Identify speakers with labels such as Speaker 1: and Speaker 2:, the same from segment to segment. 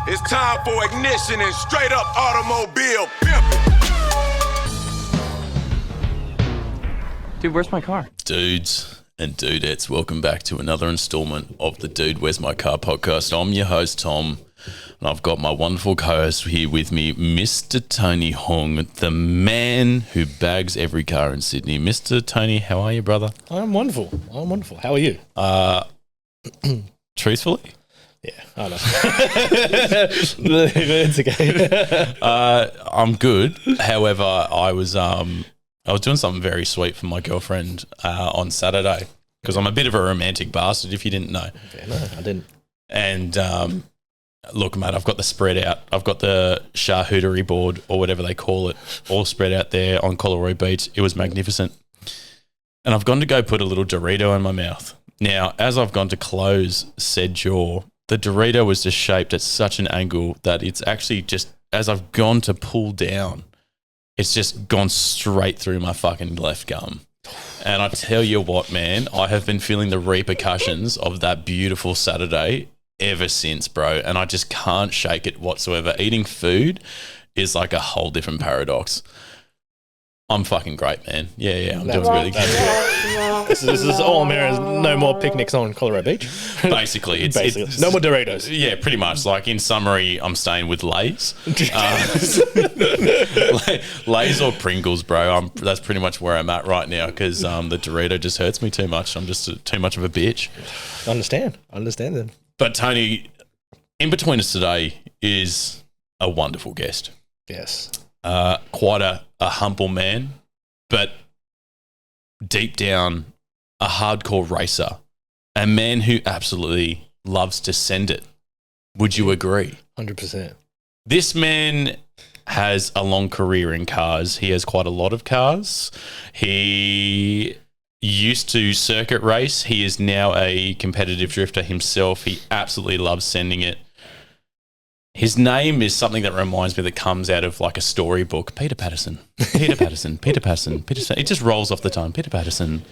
Speaker 1: It's time for ignition and straight up automobile pimping.
Speaker 2: Dude, where's my car?
Speaker 3: Dudes and dudettes, welcome back to another installment of the Dude, Where's My Car podcast. I'm your host, Tom, and I've got my wonderful co-host here with me, Mr. Tony Hong, the man who bags every car in Sydney. Mr. Tony, how are you, brother?
Speaker 4: I'm wonderful. How are you?
Speaker 3: Truthfully?
Speaker 4: Yeah, I know. It's okay.
Speaker 3: I'm good. However, I was doing something very sweet for my girlfriend on Saturday because I'm a bit of a romantic bastard, if you didn't know.
Speaker 4: Yeah, no, I didn't.
Speaker 3: And look, mate, I've got the spread out. I've got the charcuterie board or whatever they call it all spread out there on Collaroy Beach. It was magnificent. And I've gone to go put a little Dorito in my mouth. Now, as I've gone to close said jaw, the Dorito was just shaped at such an angle that it's actually just, as I've gone to pull down, it's just gone straight through my fucking left gum. And I tell you what, man, I have been feeling the repercussions of that beautiful Saturday ever since, bro. And I just can't shake it whatsoever. Eating food is like a whole different paradox. I'm fucking great, man. Yeah, I'm doing really good.
Speaker 4: This is all America's no more picnics on Colorado Beach.
Speaker 3: Basically, it's
Speaker 4: no more Doritos.
Speaker 3: Yeah, pretty much. Like in summary, I'm staying with Lay's. Lay's or Pringles, bro. That's pretty much where I'm at right now because the Dorito just hurts me too much. I'm just too much of a bitch.
Speaker 4: I understand then.
Speaker 3: But Tony, in between us today is a wonderful guest.
Speaker 4: Yes.
Speaker 3: Quite a humble man, but deep down a hardcore racer, a man who absolutely loves to send it. Would you agree?
Speaker 4: 100%.
Speaker 3: This man has a long career in cars. He has quite a lot of cars. He used to circuit race. He is now a competitive drifter himself. He absolutely loves sending it. His name is something that reminds me that comes out of like a storybook. Peter Paterson. It just rolls off the tongue. Peter Paterson.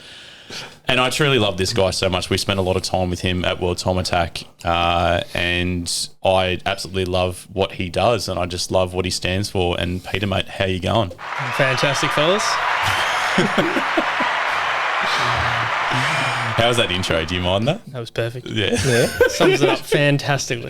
Speaker 3: And I truly love this guy so much. We spent a lot of time with him at World Time Attack, and I absolutely love what he does, and I just love what he stands for. And Peter, mate, how you going?
Speaker 5: Fantastic, fellas.
Speaker 3: How was that intro? Do you mind that?
Speaker 5: That was perfect.
Speaker 3: Yeah.
Speaker 5: Sums it up fantastically.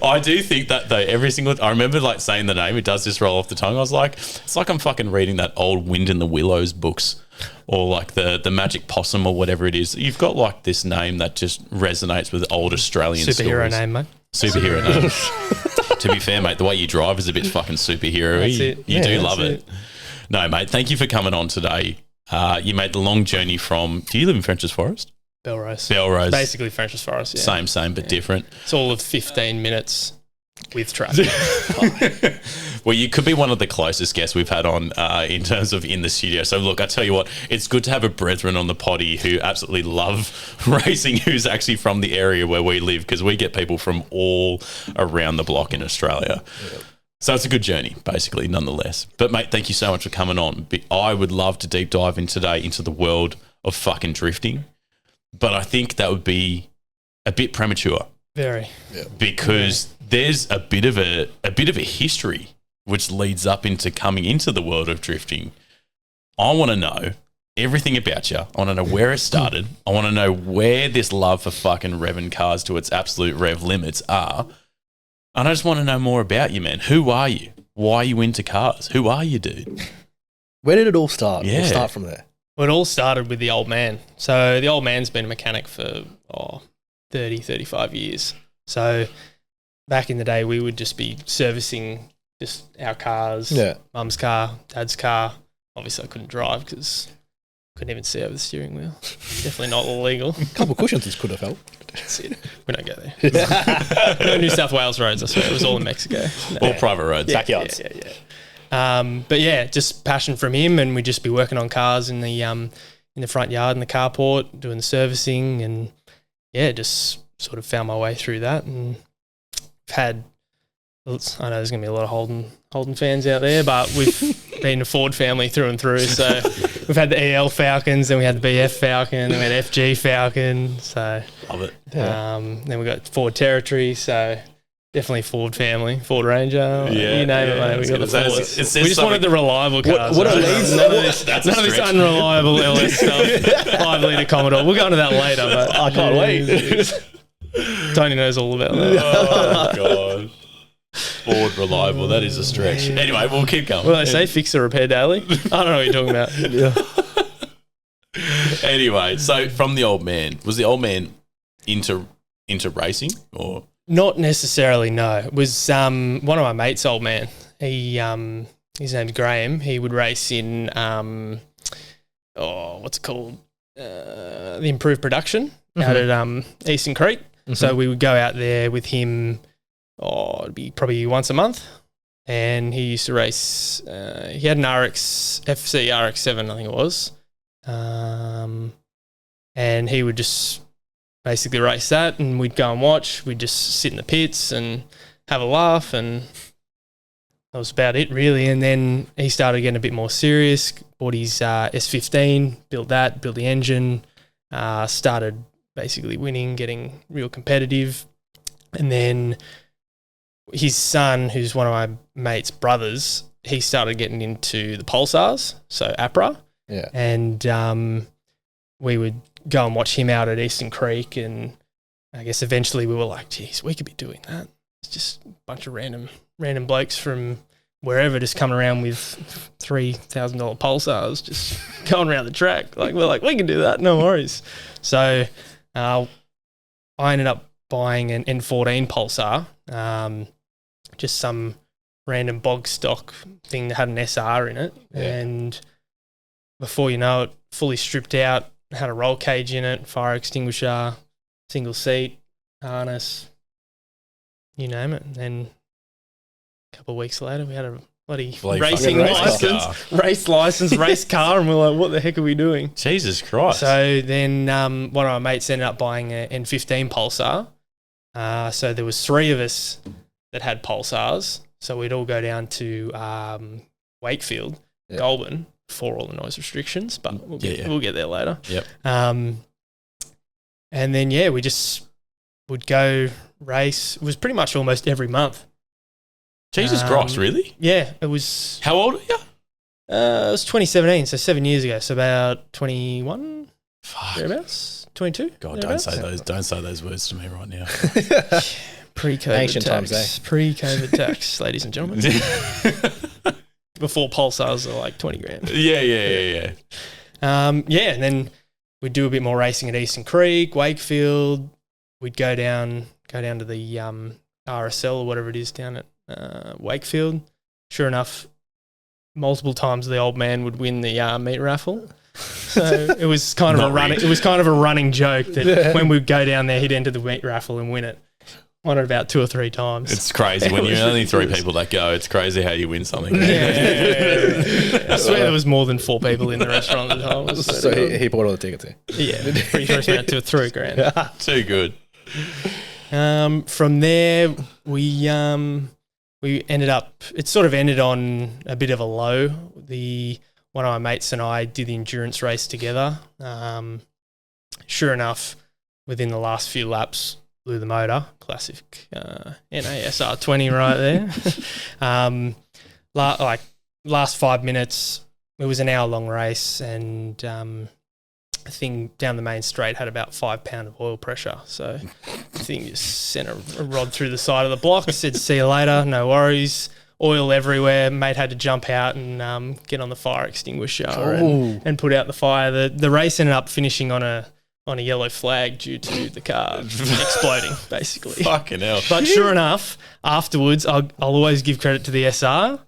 Speaker 3: I do think that though, I remember like saying the name, it does just roll off the tongue. I was like, it's like I'm fucking reading that old Wind in the Willows books or like the Magic Possum or whatever it is. You've got like this name that just resonates with old Australian
Speaker 5: Superhero
Speaker 3: stories.
Speaker 5: name, mate.
Speaker 3: Superhero name. To be fair, mate, the way you drive is a bit fucking superhero-y.
Speaker 5: That's it.
Speaker 3: You do love it. No, mate, thank you for coming on today. You made the long journey from, do you live in French's Forest?
Speaker 5: Belrose.
Speaker 3: Basically
Speaker 5: French's Forest, yeah.
Speaker 3: Same, but different.
Speaker 5: It's all of 15 minutes with traffic.
Speaker 3: Well, you could be one of the closest guests we've had on in terms of in the studio. So look, I tell you what, it's good to have a brethren on the potty who absolutely love racing, who's actually from the area where we live, because we get people from all around the block in Australia. Yeah. So it's a good journey, basically, nonetheless. But, mate, thank you so much for coming on. I would love to deep dive in today into the world of fucking drifting, but I think that would be a bit premature.
Speaker 5: Very.
Speaker 3: Because there's a bit of a history which leads up into coming into the world of drifting. I want to know everything about you. I want to know where it started. I want to know where this love for fucking revving cars to its absolute rev limits are. And I just want to know more about you, man. Who are you? Why are you into cars? Who are you, dude?
Speaker 4: Where did it all start?
Speaker 3: Yeah.
Speaker 4: We'll start from there.
Speaker 5: Well, it all started with the old man. So the old man's been a mechanic for 30, 35 years. So back in the day, we would just be servicing just our cars, mum's car, dad's car. Obviously, I couldn't drive because I couldn't even see over the steering wheel. Definitely not illegal.
Speaker 4: A couple of cushions could have helped.
Speaker 5: That's it. We don't go there. No New South Wales roads, I swear. It was all in Mexico.
Speaker 3: All private roads.
Speaker 4: Backyards.
Speaker 5: Yeah. But yeah, just passion from him, and we'd just be working on cars in the front yard in the carport, doing the servicing, and yeah, just sort of found my way through that, and had. I know there's going to be a lot of Holden fans out there, but we've been a Ford family through and through. So we've had the EL Falcons, then we had the BF Falcon, then we had FG Falcon. So
Speaker 3: love it.
Speaker 5: Then we got Ford Territory. So Definitely Ford family, Ford Ranger.
Speaker 3: Yeah,
Speaker 5: you name it,
Speaker 3: yeah.
Speaker 5: mate. We got the
Speaker 3: It
Speaker 5: Fords.
Speaker 3: says
Speaker 5: We just wanted the reliable cars.
Speaker 4: what are
Speaker 5: right?
Speaker 4: these?
Speaker 5: None of this,
Speaker 3: That's a
Speaker 5: none of this
Speaker 3: stretch.
Speaker 5: unreliable LS stuff. 5 litre Commodore. We'll go into that later. But
Speaker 4: I can't wait.
Speaker 5: Tony knows all about that.
Speaker 3: Oh, God. Ford reliable. That is a stretch. Anyway, we'll keep going.
Speaker 5: What do they say? Fix or repair daily? I don't know what you're talking about.
Speaker 3: Anyway, so from the old man, was the old man into racing or?
Speaker 5: Not necessarily, no. It was one of my mates' old man. He his name's Graham. He would race in what's it called? The Improved Production out at Eastern Creek. So we would go out there with him. It'd be probably once a month. And he used to race. He had an FC RX-7, I think it was. And he would just basically race that, and we'd go and watch. We'd just sit in the pits and have a laugh, and that was about it, really. And then he started getting a bit more serious, bought his S15, built the engine, started basically winning, getting real competitive. And then his son, who's one of my mate's brothers, he started getting into the Pulsars, so APRA.
Speaker 4: Yeah.
Speaker 5: And we would go and watch him out at Eastern Creek, and I guess eventually we were like, geez, we could be doing that. It's just a bunch of random blokes from wherever just coming around with $3,000 Pulsars, just going around the track. Like, we're like, we can do that, no worries. So I ended up buying an N14 Pulsar, just some random bog stock thing that had an SR in it.
Speaker 4: Yeah.
Speaker 5: And before you know it, fully stripped out, had a roll cage in it, fire extinguisher, single seat, harness, you name it. And then a couple of weeks later, we had a bloody racing license, race car, and we're like, what the heck are we doing?
Speaker 3: Jesus Christ.
Speaker 5: So then one of our mates ended up buying an N15 Pulsar. So there was 3 of us that had Pulsars. So we'd all go down to Wakefield, Goulburn, for all the noise restrictions, but we'll get there later.
Speaker 3: Yep.
Speaker 5: And then we just would go race. It was pretty much almost every month.
Speaker 3: Jesus Christ, really?
Speaker 5: Yeah, it was.
Speaker 3: How old are you?
Speaker 5: It was 2017, so 7 years ago. So about 21,
Speaker 3: Fuck.
Speaker 5: thereabouts, 22.
Speaker 3: God,
Speaker 5: thereabouts.
Speaker 3: don't say those words to me right now.
Speaker 5: Pre-COVID
Speaker 4: Ancient
Speaker 5: tax.
Speaker 4: times,
Speaker 5: Pre-COVID tax, ladies and gentlemen. Before Pulsars are like 20 grand.
Speaker 3: Yeah.
Speaker 5: And then we'd do a bit more racing at Eastern Creek, Wakefield. We'd go down to the RSL or whatever it is down at Wakefield. Sure enough, multiple times the old man would win the meat raffle. So it was kind of a running joke that when we'd go down there, he'd enter the meat raffle and win it. Won it about 2 or 3 times.
Speaker 3: It's crazy. When you're only 3 people that go, it's crazy how you win something.
Speaker 5: Yeah. I swear there was more than 4 people in the restaurant at the time.
Speaker 4: So he bought all the tickets in.
Speaker 5: Yeah, pretty first about 2 or 3 grand.
Speaker 3: Too good.
Speaker 5: From there, we ended up. It sort of ended on a bit of a low. One of my mates and I did the endurance race together. Sure enough, within the last few laps, blew the motor. Classic NASR 20 right there. Last 5 minutes, it was an hour-long race, and the thing down the main straight had about 5 pound of oil pressure. So the thing just sent a rod through the side of the block. Said, see you later, no worries. Oil everywhere. Mate had to jump out and get on the fire extinguisher and put out the fire. The race ended up finishing on a yellow flag due to the car exploding, basically.
Speaker 3: Fucking hell.
Speaker 5: But sure enough, afterwards, I'll always give credit to the SR.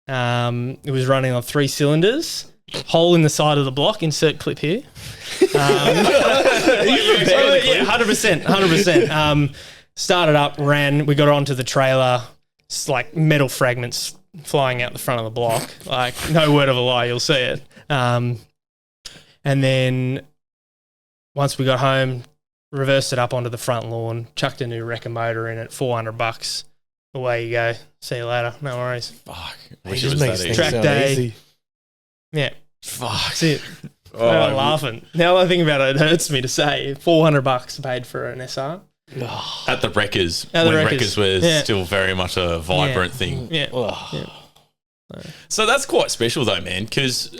Speaker 5: It was running on 3 cylinders. Hole in the side of the block. Insert clip here. 100%. Started up, ran. We got onto the trailer. It's like metal fragments flying out the front of the block. Like, no word of a lie, you'll see it. And then once we got home, reversed it up onto the front lawn, chucked a new wrecker motor in it, $400. Away you go. See you later. No worries.
Speaker 3: Fuck.
Speaker 4: He
Speaker 3: Wish it
Speaker 4: just
Speaker 3: was
Speaker 4: makes
Speaker 3: that
Speaker 4: things
Speaker 3: easy.
Speaker 5: Track
Speaker 4: sound
Speaker 5: day.
Speaker 4: easy.
Speaker 5: Yeah,
Speaker 3: Fuck.
Speaker 5: that's it.
Speaker 3: Oh,
Speaker 5: I'm laughing. Now that I think about it, it hurts me to say $400 paid for an SR.
Speaker 3: At the Wreckers,
Speaker 5: At the
Speaker 3: when
Speaker 5: Wreckers.
Speaker 3: Wreckers was
Speaker 5: Yeah.
Speaker 3: still very much a vibrant thing.
Speaker 5: Yeah.
Speaker 4: Ugh.
Speaker 3: So that's quite special though, man, because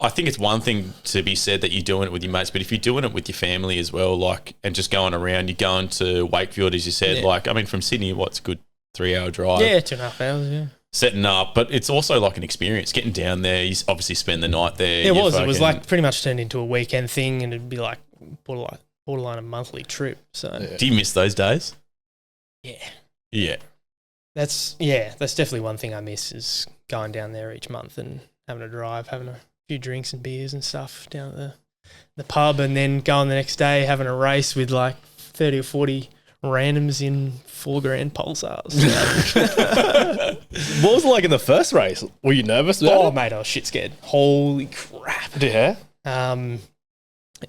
Speaker 3: I think it's one thing to be said that you're doing it with your mates, but if you're doing it with your family as well, like, and just going around, you're going to Wakefield, as you said,
Speaker 5: Yeah.
Speaker 3: like, I mean, from Sydney, what's a good 3-hour drive?
Speaker 5: Yeah, 2.5 hours, yeah.
Speaker 3: Setting up, but it's also like an experience. Getting down there, you obviously spend the night there.
Speaker 5: It
Speaker 3: you
Speaker 5: was. It was
Speaker 3: fucking-
Speaker 5: like pretty much turned into a weekend thing, and it'd be like borderline a monthly trip. So
Speaker 3: Do you miss those days?
Speaker 5: yeah,
Speaker 3: Yeah.
Speaker 5: that's definitely one thing I miss is going down there each month and having a drive, having a few drinks and beers and stuff down at the pub, and then going the next day having a race with like 30 or 40 randoms in $4,000 pulsars.
Speaker 4: What was it like in the first race? Were you nervous about
Speaker 5: Oh
Speaker 4: it?
Speaker 5: mate, I was shit scared. Holy crap!
Speaker 4: Yeah.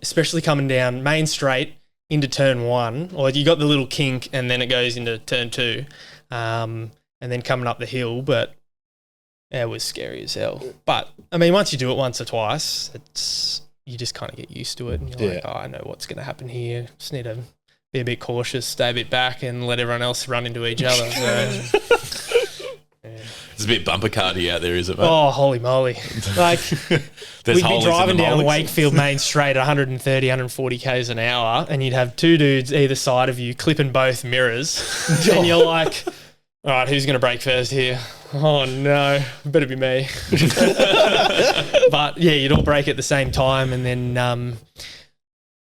Speaker 5: Especially coming down Main Straight into turn 1, or you got the little kink and then it goes into turn 2, and then coming up the hill, but it was scary as hell. But I mean, once you do it once or twice, you just kind of get used to it, and you're like, oh, I know what's going to happen here. Just need to be a bit cautious, stay a bit back, and let everyone else run into each other. So,
Speaker 3: There's a bit bumper cardy out there, is it, mate?
Speaker 5: oh, holy moly! Like,
Speaker 3: There's
Speaker 5: we'd be
Speaker 3: holes in
Speaker 5: driving
Speaker 3: the
Speaker 5: down
Speaker 3: mullies.
Speaker 5: Wakefield Main Straight at 130, 140 k's an hour, and you'd have two dudes either side of you clipping both mirrors, and you're like, all right, who's going to brake first here? Oh, no, it better be me. But, yeah, you'd all brake at the same time, and then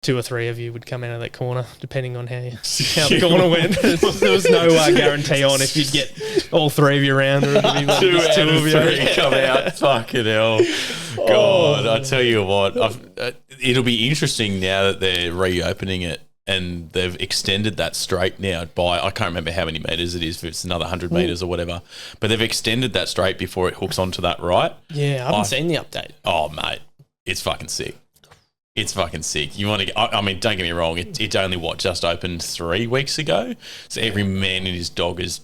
Speaker 5: 2 or 3 of you would come out of that corner, depending on how the corner went. There was no guarantee on if you'd get all 3 of you around, or it'd be like
Speaker 3: Two
Speaker 5: just
Speaker 3: out of
Speaker 5: you.
Speaker 3: 3 come out. Fucking hell. God, I tell you what, it'll be interesting now that they're reopening it and they've extended that straight now by, I can't remember how many metres it is, if it's another 100 metres or whatever, but they've extended that straight before it hooks onto that right.
Speaker 5: Yeah, I haven't seen the update.
Speaker 3: Oh, mate, it's fucking sick. It's fucking sick. You want to get, I mean, don't get me wrong, it's only just opened 3 weeks ago. So every man and his dog is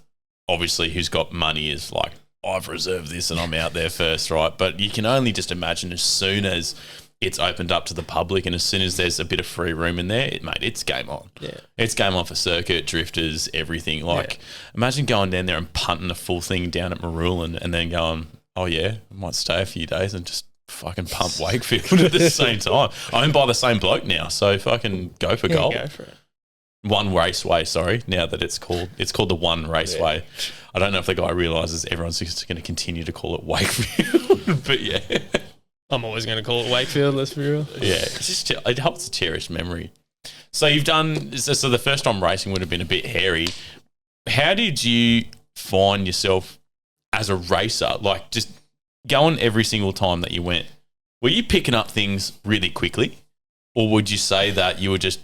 Speaker 3: obviously who's got money is like, I've reserved this and I'm out there first, right? But you can only just imagine as soon as it's opened up to the public and as soon as there's a bit of free room in there, mate, it's game on.
Speaker 5: Yeah.
Speaker 3: It's game on for circuit, drifters, everything. Like, imagine going down there and punting a full thing down at Marulan and then going, oh yeah, I might stay a few days and just fucking pump Wakefield at the same time. Owned by the same bloke now, so fucking go for gold.
Speaker 5: Go for it.
Speaker 3: One Raceway, sorry, now that it's called the One Raceway. I don't know if the guy realises everyone's just going to continue to call it Wakefield, but yeah.
Speaker 5: I'm always going to call it Wakefield, let's be real.
Speaker 3: Yeah, it helps a cherished memory. So you've done, so the first time racing would have been a bit hairy. How did you find yourself as a racer? Like, just going every single time that you went, were you picking up things really quickly? Or would you say that you were just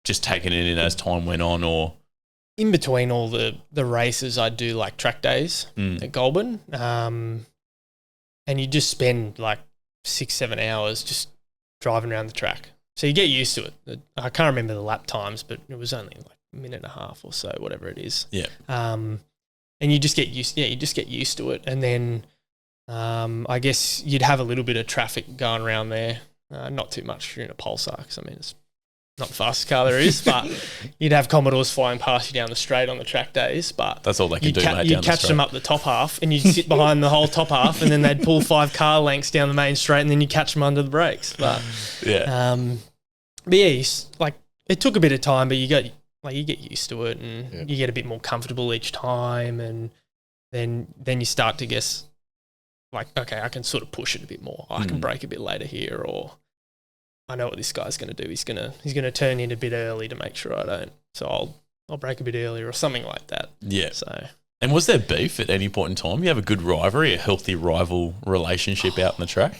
Speaker 3: taking it in as time went on? Or
Speaker 5: In between all the races, I do like track days at Goulburn. And you just spend like 6-7 hours just driving around the track. So you get used to it. I can't remember the lap times, but it was only like a minute and a half or so, whatever it is.
Speaker 3: Yeah.
Speaker 5: And you just get used to it. And then I guess you'd have a little bit of traffic going around there. Not too much during a pulsar, because I mean, it's not the fastest car there is, but you'd have Commodores flying past you down the straight on the track days. But
Speaker 3: that's all they can do, mate.
Speaker 5: You'd catch them up the top half, and you'd sit behind the whole top half, and then they'd pull 5 car lengths down the main straight, and then you catch them under the brakes. But
Speaker 3: yeah,
Speaker 5: like it took a bit of time, but you get used to it, and you get a bit more comfortable each time, and then you start to guess like, okay, I can sort of push it a bit more. I can brake a bit later here, or I know what this guy's going to do. He's going to turn in a bit early to make sure I don't. So I'll brake a bit earlier or something like that.
Speaker 3: Yeah.
Speaker 5: So.
Speaker 3: And was there beef at any point in time? You have a good rivalry, a healthy rival relationship out in the track?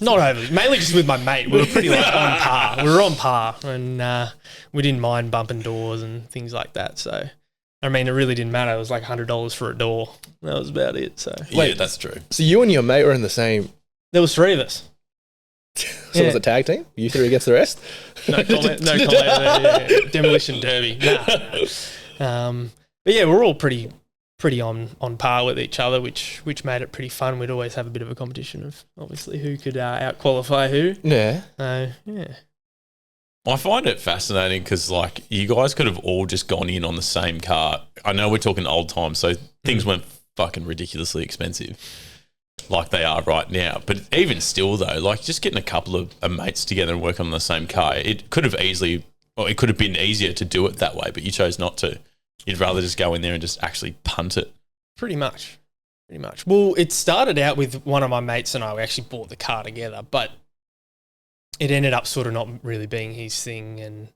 Speaker 5: Not overly. Mainly just with my mate. We were pretty like on par. We were on par, and we didn't mind bumping doors and things like that. So, I mean, it really didn't matter. It was like $100 for a door. That was about it. So,
Speaker 3: Yeah, that's true.
Speaker 4: So you and your mate were in the same.
Speaker 5: there was 3 of us.
Speaker 4: So it was a tag team? You 3 against the rest?
Speaker 5: No comment. No comment. Yeah. Demolition derby. Nah. But yeah, we're all pretty on par with each other, which made it pretty fun. We'd always have a bit of a competition of obviously who could out qualify who.
Speaker 4: Yeah.
Speaker 5: So yeah.
Speaker 3: I find it fascinating because, like, you guys could have all just gone in on the same car. I know we're talking old times, so things weren't fucking ridiculously expensive like they are right now. But even still, though, like, just getting a couple of mates together and working on the same car, it could have been easier to do it that way, but you chose not to. You'd rather just go in there and just actually punt it.
Speaker 5: Pretty much. Well, it started out with one of my mates and I. We actually bought the car together, but it ended up sort of not really being his thing, and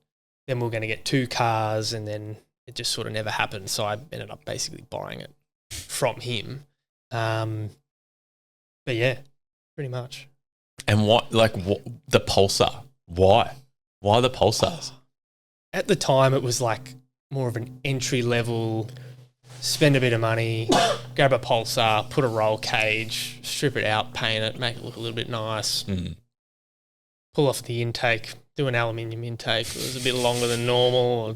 Speaker 5: then we were going to get 2 cars, and then it just sort of never happened. So I ended up basically buying it from him. But yeah, pretty much.
Speaker 3: And what the Pulsar? Why the Pulsars?
Speaker 5: At the time, it was like more of an entry level. Spend a bit of money, grab a Pulsar, put a roll cage, strip it out, paint it, make it look a little bit nice. Pull off the intake, do an aluminium intake. It was a bit longer than normal, or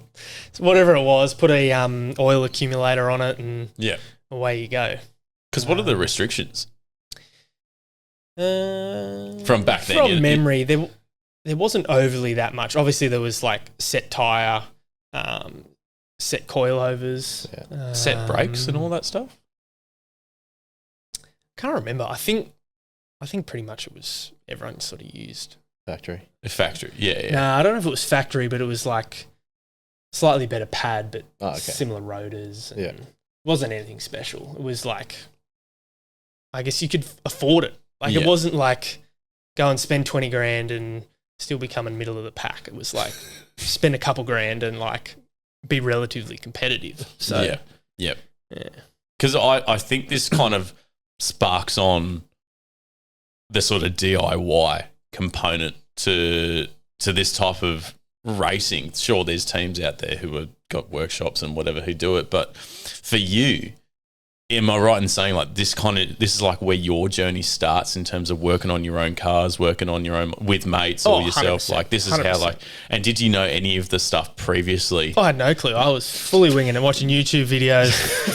Speaker 5: whatever it was. Put a oil accumulator on it, and away you go.
Speaker 3: Because what are the restrictions? From back then?
Speaker 5: From memory, there wasn't overly that much. Obviously, there was like set tyre, set coilovers.
Speaker 3: Set brakes and all that stuff?
Speaker 5: Can't remember. I think pretty much it was everyone sort of used.
Speaker 4: Factory,
Speaker 3: yeah.
Speaker 5: No, I don't know if it was factory, but it was like slightly better pad, but similar rotors. And it wasn't anything special. It was like, I guess you could afford it. Like it wasn't like go and spend 20 grand and still be coming middle of the pack. It was like spend a couple grand and like be relatively competitive. So
Speaker 3: yeah. Because I think this kind of sparks on the sort of DIY component to this type of racing. Sure, there's teams out there who have got workshops and whatever who do it, but for you, am I right in saying like this is like where your journey starts in terms of working on your own cars, working on your own with mates or yourself?
Speaker 5: 100%,
Speaker 3: like this is 100%. How like, and did you know any of the stuff previously?
Speaker 5: I had no clue. I was fully winging it, watching YouTube videos,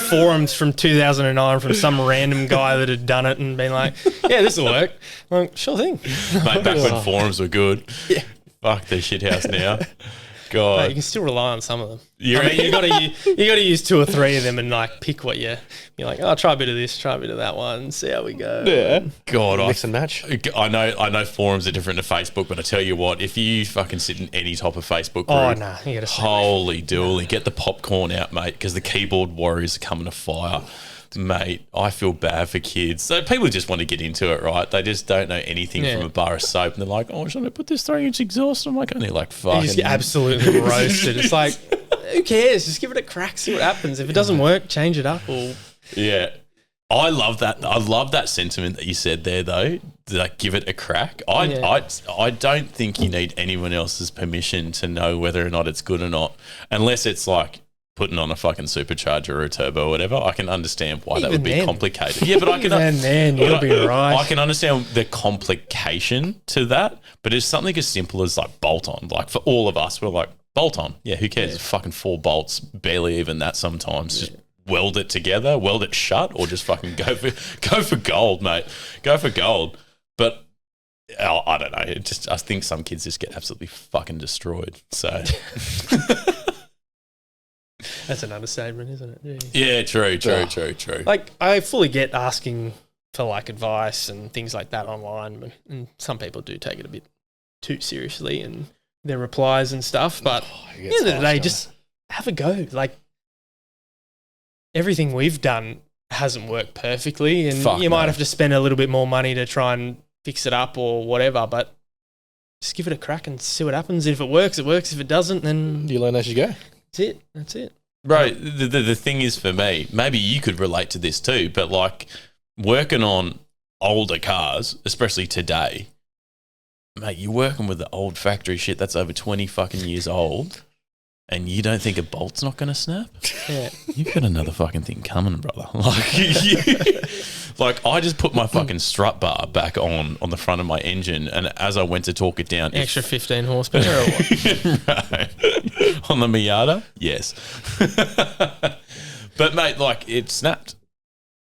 Speaker 5: forums from 2009 from some random guy that had done it and been like, yeah, this will work. I'm like, sure thing.
Speaker 3: Mate, back when forums were good. Yeah. Fuck the shithouse now. God,
Speaker 5: mate, you can still rely on some of them.
Speaker 3: You
Speaker 5: got to use 2 or 3 of them and like pick what you're like. Oh, try a bit of this, try a bit of that one, see how we go.
Speaker 4: Yeah,
Speaker 3: God,
Speaker 4: mix and match.
Speaker 3: I know forums are different to Facebook, but I tell you what, if you fucking sit in any type of Facebook group,
Speaker 5: you gotta
Speaker 3: holy dooly, get the popcorn out, mate, because the keyboard warriors are coming to fire. Mate, I feel bad for kids. So people just want to get into it, right? They just don't know anything from a bar of soap, and they're like, "Oh, should I put this 3-inch exhaust?" I'm like, "Only like fucking."
Speaker 5: You just get absolutely roasted. It's like, who cares? Just give it a crack, see what happens. If it doesn't work, change it up. Or
Speaker 3: I love that. I love that sentiment that you said there, though. Like, give it a crack. I don't think you need anyone else's permission to know whether or not it's good or not, unless it's like putting on a fucking supercharger or a turbo or whatever. I can understand why that would be complicated. Yeah, but I can.
Speaker 5: And then you'll be right.
Speaker 3: I can understand the complication to that, but it's something as simple as like bolt on. Like for all of us, we're like bolt on. Yeah, who cares? It's fucking 4 bolts, barely even that sometimes. Just weld it together, weld it shut, or just fucking go for gold, mate. Go for gold. But I don't know. I think some kids just get absolutely fucking destroyed. So.
Speaker 5: That's an understatement, isn't it?
Speaker 3: Yeah, true.
Speaker 5: Like, I fully get asking for like advice and things like that online, and some people do take it a bit too seriously and their replies and stuff. But at the end of the day, just have a go. Like, everything we've done hasn't worked perfectly, and you might have to spend a little bit more money to try and fix it up or whatever. But just give it a crack and see what happens. If it works, it works. If it doesn't, then
Speaker 4: you learn as you go.
Speaker 5: That's it.
Speaker 3: Right. The thing is, for me, maybe you could relate to this too, but like working on older cars, especially today, mate, you're working with the old factory shit that's over 20 fucking years old, and you don't think a bolt's not going to snap?
Speaker 5: Yeah.
Speaker 3: You've got another fucking thing coming, brother. Like I just put my fucking strut bar back on the front of my engine, and as I went to torque it down,
Speaker 5: extra 15 horsepower or what?
Speaker 3: Right. On the Miata? Yes. But mate, like it snapped.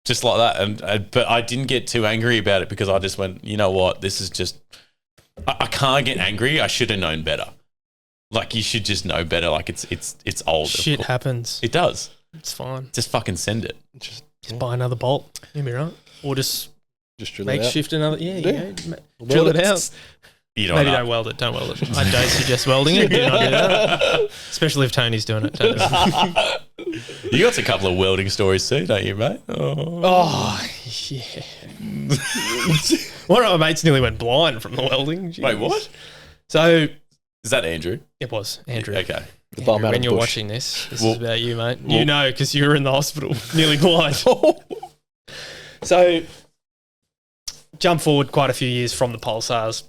Speaker 3: Just like that. But I didn't get too angry about it because I just went, you know what, this is just I can't get angry. I should have known better. Like, you should just know better. Like, it's old.
Speaker 5: Shit happens.
Speaker 3: It does.
Speaker 5: It's fine.
Speaker 3: Just fucking send it.
Speaker 5: Just buy another bolt. You'll be right. Or just
Speaker 4: drill it out.
Speaker 5: makeshift another. Yeah,
Speaker 4: Yeah.
Speaker 5: Drill it out.
Speaker 3: You don't
Speaker 5: Maybe
Speaker 3: know.
Speaker 5: don't weld it. Don't weld it. I don't suggest welding it. Do not do that. Especially if Tony's doing it. Don't do it.
Speaker 3: You got a couple of welding stories too, don't you, mate?
Speaker 5: Oh, yeah. One of my mates nearly went blind from the welding. Jeez.
Speaker 3: Wait, what?
Speaker 5: So
Speaker 3: Is that Andrew?
Speaker 5: it was Andrew.
Speaker 3: Okay.
Speaker 4: The bum
Speaker 5: Andrew,
Speaker 4: out
Speaker 5: when
Speaker 4: of
Speaker 5: you're
Speaker 4: bush.
Speaker 5: watching this is
Speaker 3: Well-
Speaker 5: about you, mate.
Speaker 3: well-
Speaker 5: You know, because you were in the hospital, nearly blind. So, jump forward quite a few years from the pulsars,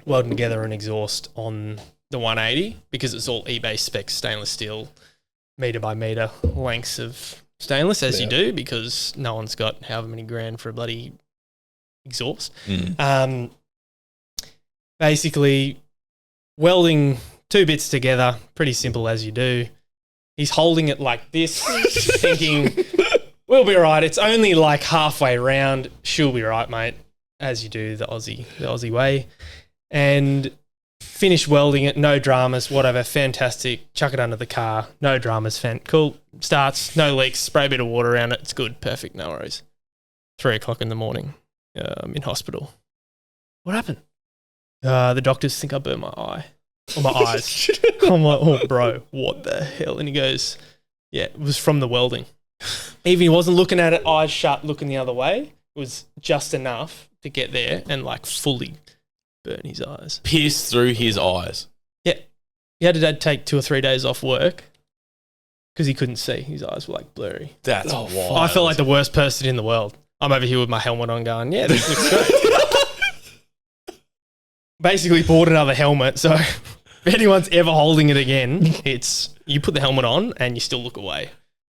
Speaker 5: welding together an exhaust on the 180 because it's all eBay spec stainless steel, meter by meter lengths of stainless, as you do, because no one's got however many grand for a bloody exhaust. Basically, welding two bits together, pretty simple as you do. He's holding it like this, thinking, we'll be right. It's only like halfway round. She'll be right, mate, as you do the Aussie way. And finish welding it, no dramas, whatever, fantastic. Chuck it under the car, no dramas, cool. Starts, no leaks, spray a bit of water around it. It's good, perfect, no worries. 3 o'clock in the morning, I'm in hospital. What happened? The doctors think I burnt my eye. Or my eyes. I'm like, oh, bro, what the hell? And he goes, yeah, it was from the welding. Even he wasn't looking at it, eyes shut, looking the other way. It was just enough to get there and like fully burn his eyes.
Speaker 3: Pierced through his eyes.
Speaker 5: Yeah. He had to take 2 or 3 days off work because he couldn't see. His eyes were like blurry.
Speaker 3: That's wild.
Speaker 5: I felt like the worst person in the world. I'm over here with my helmet on going, yeah, this looks great. Basically bought another helmet, so if anyone's ever holding it again, it's you put the helmet on and you still look away.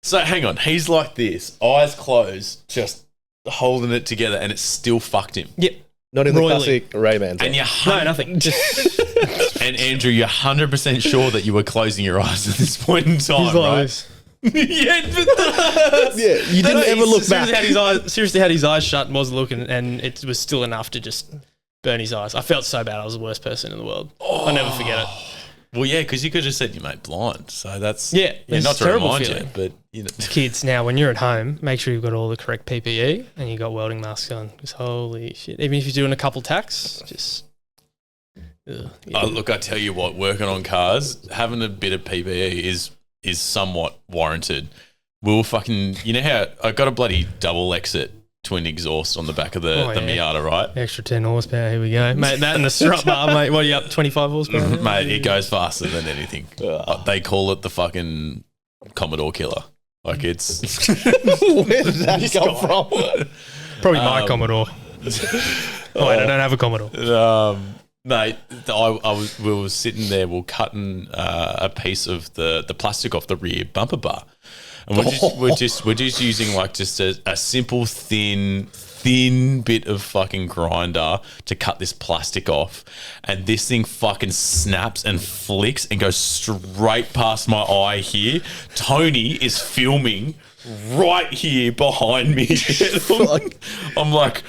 Speaker 3: So hang on, he's like this, eyes closed, just holding it together, and it still fucked him.
Speaker 5: Yep.
Speaker 4: Not in the
Speaker 5: Royally.
Speaker 4: classic Ray-Bans.
Speaker 3: And you
Speaker 5: No, nothing. Just
Speaker 3: and Andrew, you're 100% sure that you were closing your eyes at this point in time,
Speaker 5: he's like
Speaker 3: right?
Speaker 5: this.
Speaker 3: Yeah, but
Speaker 4: Yeah, you didn't ever look back.
Speaker 5: Seriously had his eyes shut and wasn't looking, and it was still enough to just burn his eyes. I felt so bad. I was the worst person in the world. I'll never forget it.
Speaker 3: well, yeah, because you could have said you made blind, so that's
Speaker 5: Yeah, it's
Speaker 3: not
Speaker 5: a
Speaker 3: to
Speaker 5: terrible
Speaker 3: remind
Speaker 5: feeling.
Speaker 3: you, but you know,
Speaker 5: Kids, now when you're at home, make sure you've got all the correct PPE and you got welding masks on. Because holy shit, even if you're doing a couple tacks, just. Ugh, yeah.
Speaker 3: oh, look, I tell you what, working on cars, having a bit of PPE is somewhat warranted. We'll fucking, you know how I got a bloody double exit twin exhaust on the back of the Miata, right?
Speaker 5: Extra 10 horsepower, here we go. Mate, that and the strut bar, mate. What are you up, 25 horsepower? now?
Speaker 3: Mate, it goes faster than anything. They call it the fucking Commodore killer. Like it's
Speaker 4: Where did that come from?
Speaker 5: Probably my Commodore. Oh, wait, I don't have a Commodore.
Speaker 3: mate. We were sitting there, we were cutting a piece of the plastic off the rear bumper bar, and we're just using like just a simple thin bit of fucking grinder to cut this plastic off, and this thing fucking snaps and flicks and goes straight past my eye here. Tony is filming right here behind me. I'm like,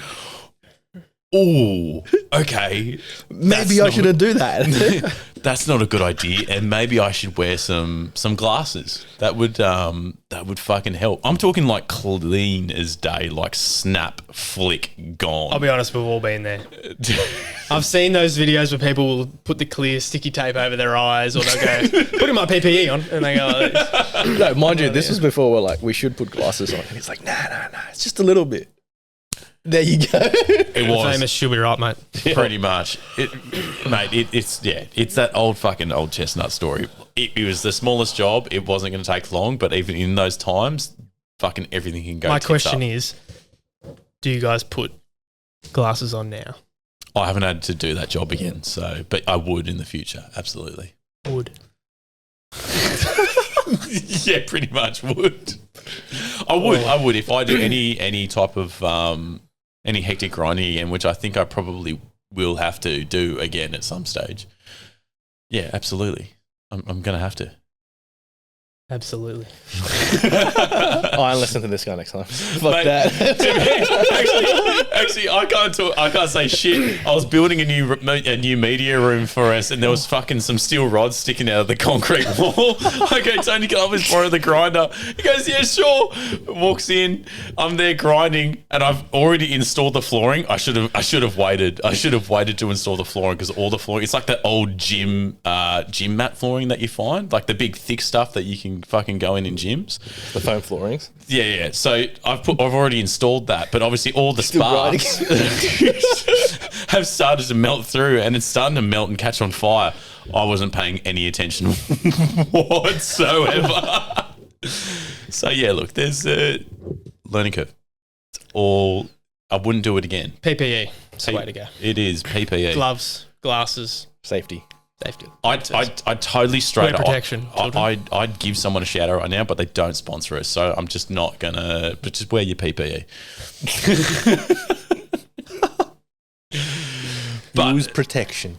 Speaker 3: oh, okay.
Speaker 4: Maybe I shouldn't do that.
Speaker 3: That's not a good idea, and maybe I should wear some glasses. That would fucking help. I'm talking like clean as day, like snap, flick, gone.
Speaker 5: I'll be honest, we've all been there. I've seen those videos where people will put the clear sticky tape over their eyes, or they'll go, putting my PPE on, and they go like this.
Speaker 4: No, mind you, this was before we're like, we should put glasses on. And he's like, nah, it's just a little bit. There you go.
Speaker 3: It was
Speaker 5: Famous, she'll be right, mate.
Speaker 3: pretty much, it's that old chestnut story. It was the smallest job. It wasn't going to take long, but even in those times, fucking everything can go.
Speaker 5: My
Speaker 3: tits
Speaker 5: question
Speaker 3: up.
Speaker 5: is, do you guys put glasses on now?
Speaker 3: I haven't had to do that job again, but I would in the future, absolutely.
Speaker 5: Would.
Speaker 3: Yeah, pretty much would. I would if I do any type of any hectic grinding again, which I think I probably will have to do again at some stage. Yeah, absolutely. I'm gonna have to.
Speaker 5: Absolutely.
Speaker 4: I listen to this guy next time. Fuck
Speaker 3: Mate,
Speaker 4: that.
Speaker 3: actually, I can't say shit. I was building a new media room for us, and there was fucking some steel rods sticking out of the concrete wall. I go, Tony, can I just borrow the grinder? He goes, yeah, sure. Walks in, I'm there grinding, and I've already installed the flooring. I should have waited. I should have waited to install the flooring because all the flooring. It's like that old gym mat flooring that you find, like the big thick stuff that you can fucking go in gyms.
Speaker 4: The foam floorings.
Speaker 3: Yeah. So I've already installed that, but obviously all the sparks have started to melt through, and it's starting to melt and catch on fire. I wasn't paying any attention whatsoever. So yeah, look, there's a learning curve. It's all. I wouldn't do it again.
Speaker 5: PPE. It's the way to go.
Speaker 3: It is PPE.
Speaker 5: Gloves, glasses,
Speaker 4: Safety.
Speaker 3: I'd totally straight
Speaker 5: Wear
Speaker 3: up.
Speaker 5: protection,
Speaker 3: I'd give someone a shout out right now, but they don't sponsor us, so I'm just not gonna. But just wear your PPE.
Speaker 4: Use protection.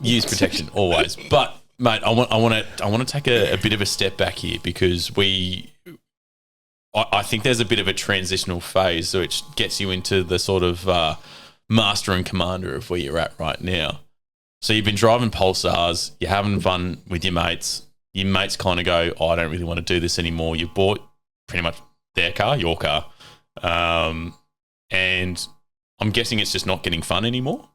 Speaker 3: Use protection always. But mate, I want to take a bit of a step back here because I think there's a bit of a transitional phase which gets you into the sort of master and commander of where you're at right now. So you've been driving Pulsars, you're having fun with your mates. Your mates kind of go, I don't really want to do this anymore. You bought pretty much their car, your car, and I'm guessing it's just not getting fun anymore.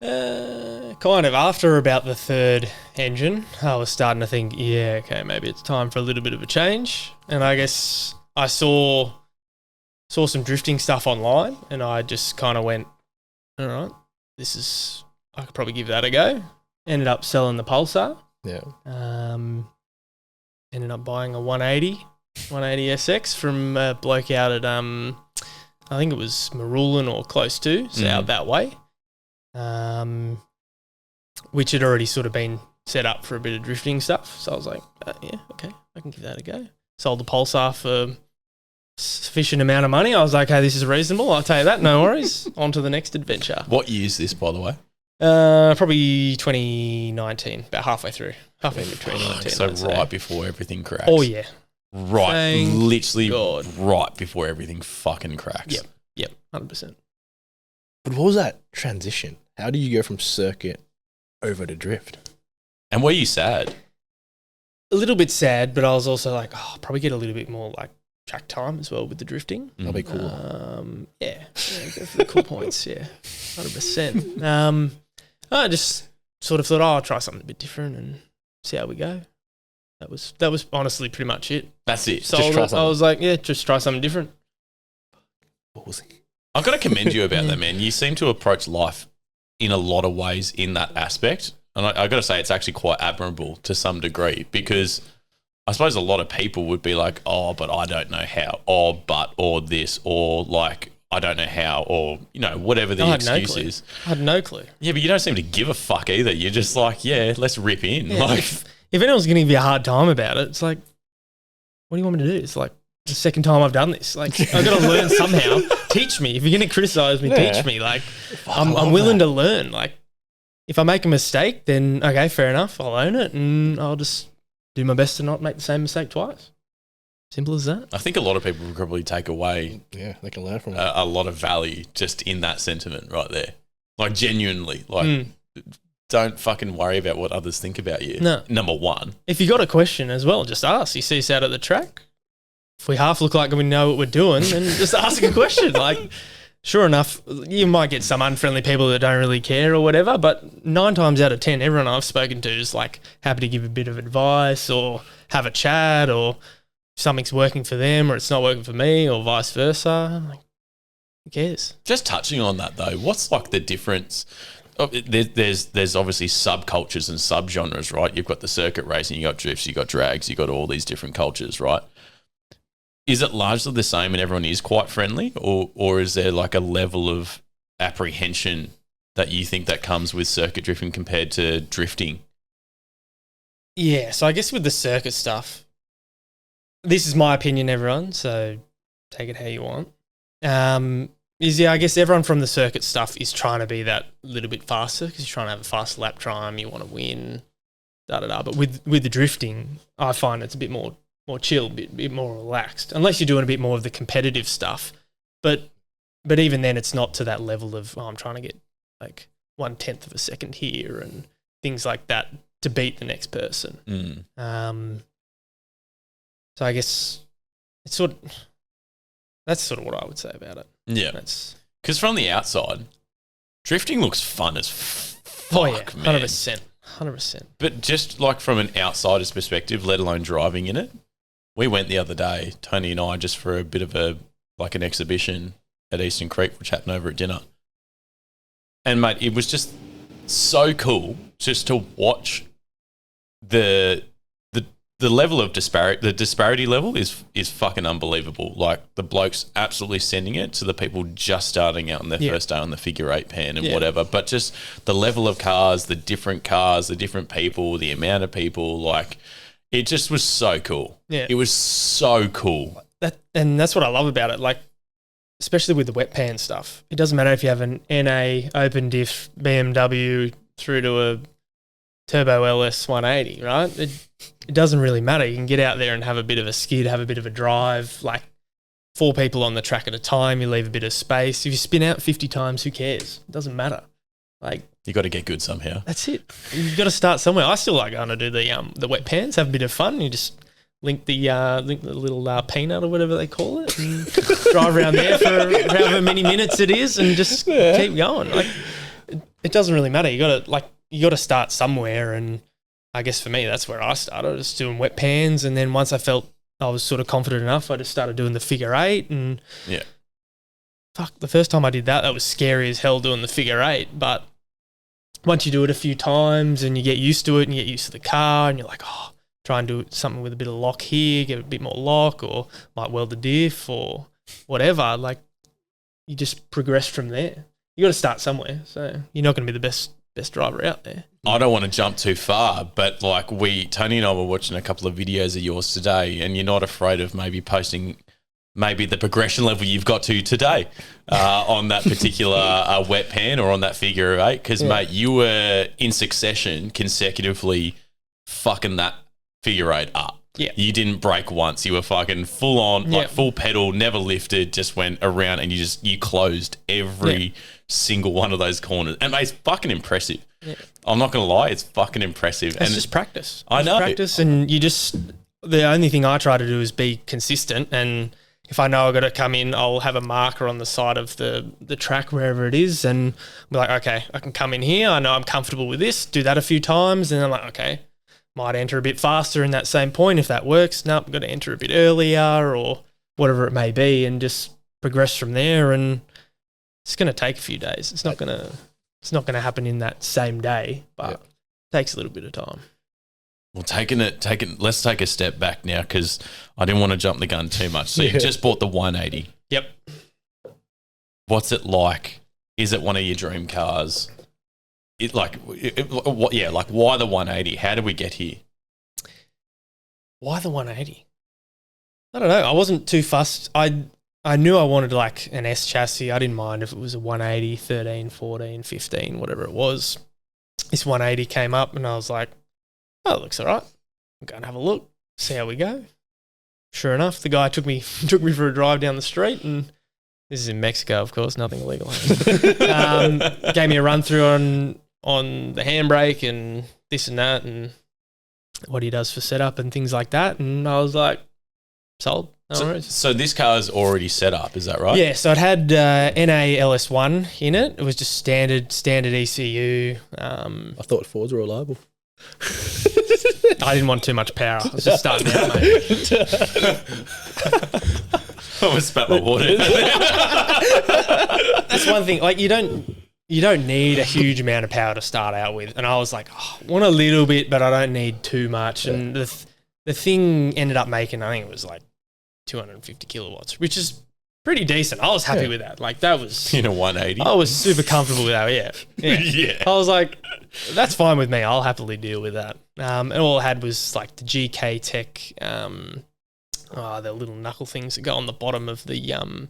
Speaker 5: Kind of after about the third engine, I was starting to think, yeah, okay, maybe it's time for a little bit of a change. And I guess I saw some drifting stuff online, and I just kind of went, all right, I could probably give that a go. Ended up selling the Pulsar.
Speaker 4: Yeah.
Speaker 5: Ended up buying a 180 SX from a bloke out at I think it was Marulan or close to, so out that way. Which had already sort of been set up for a bit of drifting stuff. So I was like, yeah, okay, I can give that a go. Sold the Pulsar for sufficient amount of money. I was like, hey, this is reasonable. I'll tell you that. No worries. On to the next adventure.
Speaker 3: What year is this, by the way?
Speaker 5: Probably 2019, about halfway through 2019.
Speaker 3: So right before everything cracks.
Speaker 5: Oh, yeah.
Speaker 3: Right.
Speaker 5: Thank
Speaker 3: Literally
Speaker 5: God.
Speaker 3: right before everything fucking cracks.
Speaker 5: Yep, 100%.
Speaker 4: But what was that transition? How do you go from circuit over to drift?
Speaker 3: And were you sad?
Speaker 5: A little bit sad, but I was also like, I'll probably get a little bit more like track time as well with the drifting.
Speaker 4: That'll be cool.
Speaker 5: Yeah, go for the cool points. Yeah, 100%. I just sort of thought, I'll try something a bit different and see how we go. That was honestly pretty much it.
Speaker 3: That's it.
Speaker 5: So I was like, yeah, just try something different.
Speaker 4: Ballsy.
Speaker 3: I've got to commend you about that, man. You seem to approach life in a lot of ways in that aspect. And I got to say, it's actually quite admirable to some degree because I suppose a lot of people would be like, oh, but I don't know how, or this, or like, I don't know how, or, you know, whatever the excuse is.
Speaker 5: I had no clue.
Speaker 3: Yeah, but you don't seem to give a fuck either. You're just like, yeah, let's rip in.
Speaker 5: Yeah,
Speaker 3: like,
Speaker 5: if anyone's going to give you a hard time about it, it's like, what do you want me to do? It's like the second time I've done this. Like, I've got to learn somehow. Teach me. If you're going to criticize me, teach me. Like, I'm willing to learn. Like, if I make a mistake, then okay, fair enough. I'll own it and I'll just do my best to not make the same mistake twice. Simple as that.
Speaker 3: I think a lot of people would probably take away
Speaker 4: Yeah, they can learn from it.
Speaker 3: a lot of value just in that sentiment right there. Like, genuinely, like, don't fucking worry about what others think about you.
Speaker 5: No.
Speaker 3: Number one.
Speaker 5: If you got a question as well, just ask. You see us out at the track. If we half look like we know what we're doing, then just ask a question. Like, sure enough, you might get some unfriendly people that don't really care or whatever, but 9 times out of 10, everyone I've spoken to is like happy to give a bit of advice or have a chat, or something's working for them or it's not working for me, or vice versa. Like, who cares?
Speaker 3: Just touching on that though, what's like the difference? There's obviously subcultures and subgenres, right? You've got the circuit racing, you got drifts, you got drags, you got all these different cultures, right? Is it largely the same and everyone is quite friendly, or is there like a level of apprehension that you think that comes with circuit drifting compared to drifting?
Speaker 5: Yeah, so I guess with the circuit stuff, this is my opinion, everyone, so take it how you want. I guess everyone from the circuit stuff is trying to be that little bit faster because you're trying to have a fast lap time, you want to win, da-da-da. But with the drifting, I find it's a bit more more chill, bit more relaxed, unless you're doing a bit more of the competitive stuff. But even then, it's not to that level of, I'm trying to get like 1/10 of a second here and things like that to beat the next person. So I guess that's sort of what I would say about it.
Speaker 3: Yeah. Because from the outside, drifting looks fun as fuck, man.
Speaker 5: 100%.
Speaker 3: But just like from an outsider's perspective, let alone driving in it, we went the other day, Tony and I, just for a bit of an exhibition at Eastern Creek. We're chatting over at dinner. And, mate, it was just so cool just to watch the level of disparity level is fucking unbelievable. Like, the blokes absolutely sending it to the people just starting out on their first day on the figure eight pan and whatever. But just the level of cars, the different people, the amount of people, like, it just was so cool.
Speaker 5: Yeah.
Speaker 3: It was so cool.
Speaker 5: And that's what I love about it. Like, especially with the wet pan stuff. It doesn't matter if you have an NA, open diff, BMW through to a turbo LS 180, right? It doesn't really matter. You can get out there and have a bit of a skid, have a bit of a drive, like 4 people on the track at a time. You leave a bit of space. If you spin out 50 times, who cares? It doesn't matter. Like,
Speaker 3: You got to get good somehow.
Speaker 5: That's it. You've got to start somewhere. I still like going to do the wet pans, have a bit of fun. You just link the little peanut or whatever they call it, and drive around there for however many minutes it is, and just keep going. Like, it doesn't really matter. You got to start somewhere, and I guess for me that's where I started, just doing wet pans, and then once I felt I was sort of confident enough, I just started doing the figure eight, and the first time I did that was scary as hell doing the figure eight, but once you do it a few times and you get used to it and you get used to the car and you're like, try and do something with a bit of lock here, get a bit more lock, or might weld the diff or whatever, like, you just progress from there. You got to start somewhere, so you're not going to be the best driver out there.
Speaker 3: I don't want to jump too far, but like Tony and I were watching a couple of videos of yours today, and you're not afraid of maybe posting the progression level you've got to today on that particular wet pan or on that figure eight, because mate, you were in succession consecutively fucking that figure eight up.
Speaker 5: Yeah.
Speaker 3: You didn't break once. You were fucking full on, like full pedal, never lifted, just went around, and you closed every single one of those corners. And mate, it's fucking impressive. Yeah. I'm not going to lie, it's fucking impressive.
Speaker 5: It's just practice.
Speaker 3: I know.
Speaker 5: Practice, and the only thing I try to do is be consistent, and if I know I've got to come in, I'll have a marker on the side of the track, wherever it is, and be like, okay, I can come in here. I know I'm comfortable with this. Do that a few times, and I'm like, okay, might enter a bit faster in that same point if that works. Nope, I've got to enter a bit earlier or whatever it may be, and just progress from there. And it's going to take a few days. It's not going to happen in that same day, but it takes a little bit of time.
Speaker 3: Well, let's take a step back now, because I didn't want to jump the gun too much. So you just bought the 180.
Speaker 5: Yep.
Speaker 3: What's it like? Is it one of your dream cars? Why the 180? How did we get here?
Speaker 5: Why the 180? I don't know. I wasn't too fussed. I knew I wanted like an S chassis. I didn't mind if it was a 180, 13, 14, 15, whatever it was. This 180 came up and I was like, oh, it looks all right. I'm going to have a look, see how we go. Sure enough, the guy took me for a drive down the street, and this is in Mexico, of course, nothing illegal. Gave me a run through on the handbrake and this and that, and what he does for setup and things like that. And I was like, sold.
Speaker 3: So this car's already set up, is that right?
Speaker 5: Yeah, so it had NA LS1 in it. It was just standard ECU. I
Speaker 4: thought Fords were reliable.
Speaker 5: I didn't want too much power. I was just starting out, mate.
Speaker 3: I almost spat my water.
Speaker 5: That's one thing. Like, you don't need a huge amount of power to start out with. And I was like, I want a little bit, but I don't need too much. Yeah. And the thing ended up making, I think it was like 250 kilowatts, which is pretty decent. I was happy with that. Like, that was...
Speaker 3: In a 180?
Speaker 5: I was super comfortable with that, yeah. I was like, that's fine with me. I'll happily deal with that. And all I had was like the GK Tech, the little knuckle things that go on the bottom of the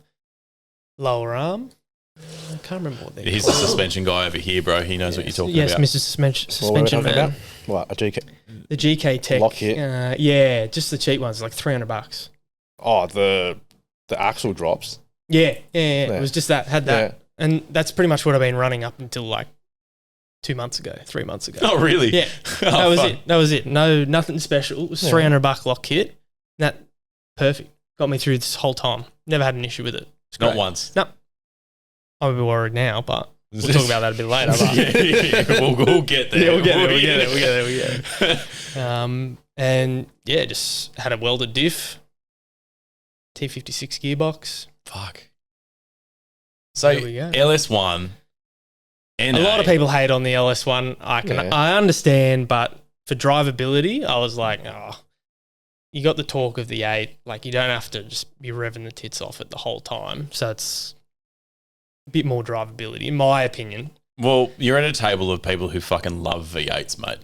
Speaker 5: lower arm. I can't remember what they're called.
Speaker 3: He's the suspension guy over here, bro. He knows what you're talking about.
Speaker 5: Yes, Mr. Suspension Man.
Speaker 4: What, a GK?
Speaker 5: The GK Tech.
Speaker 4: Lock kit?
Speaker 5: Yeah, just the cheap ones, like $300.
Speaker 4: Oh, the axle drops.
Speaker 5: Yeah. It was just that, had that.
Speaker 4: Yeah.
Speaker 5: And that's pretty much what I've been running up until like 3 months ago.
Speaker 3: Oh, really?
Speaker 5: Yeah.
Speaker 3: Oh,
Speaker 5: That was it. No, nothing special. It was $300 lock kit. That perfect. Got me through this whole time. Never had an issue with it. It's
Speaker 3: Not
Speaker 5: great.
Speaker 3: once.
Speaker 5: No. I'm a bit worried now, but we'll talk about that a bit later. But
Speaker 3: We'll get there.
Speaker 5: yeah, we'll get there. And yeah, just had a welded diff, T56 gearbox.
Speaker 3: Fuck. So
Speaker 5: There we go.
Speaker 3: LS1.
Speaker 5: A lot of people hate on the LS1. I understand, but for drivability, I was like, you got the torque of the 8. Like, you don't have to just be revving the tits off it the whole time. So it's a bit more drivability, in my opinion.
Speaker 3: Well, you're at a table of people who fucking love V8s, mate.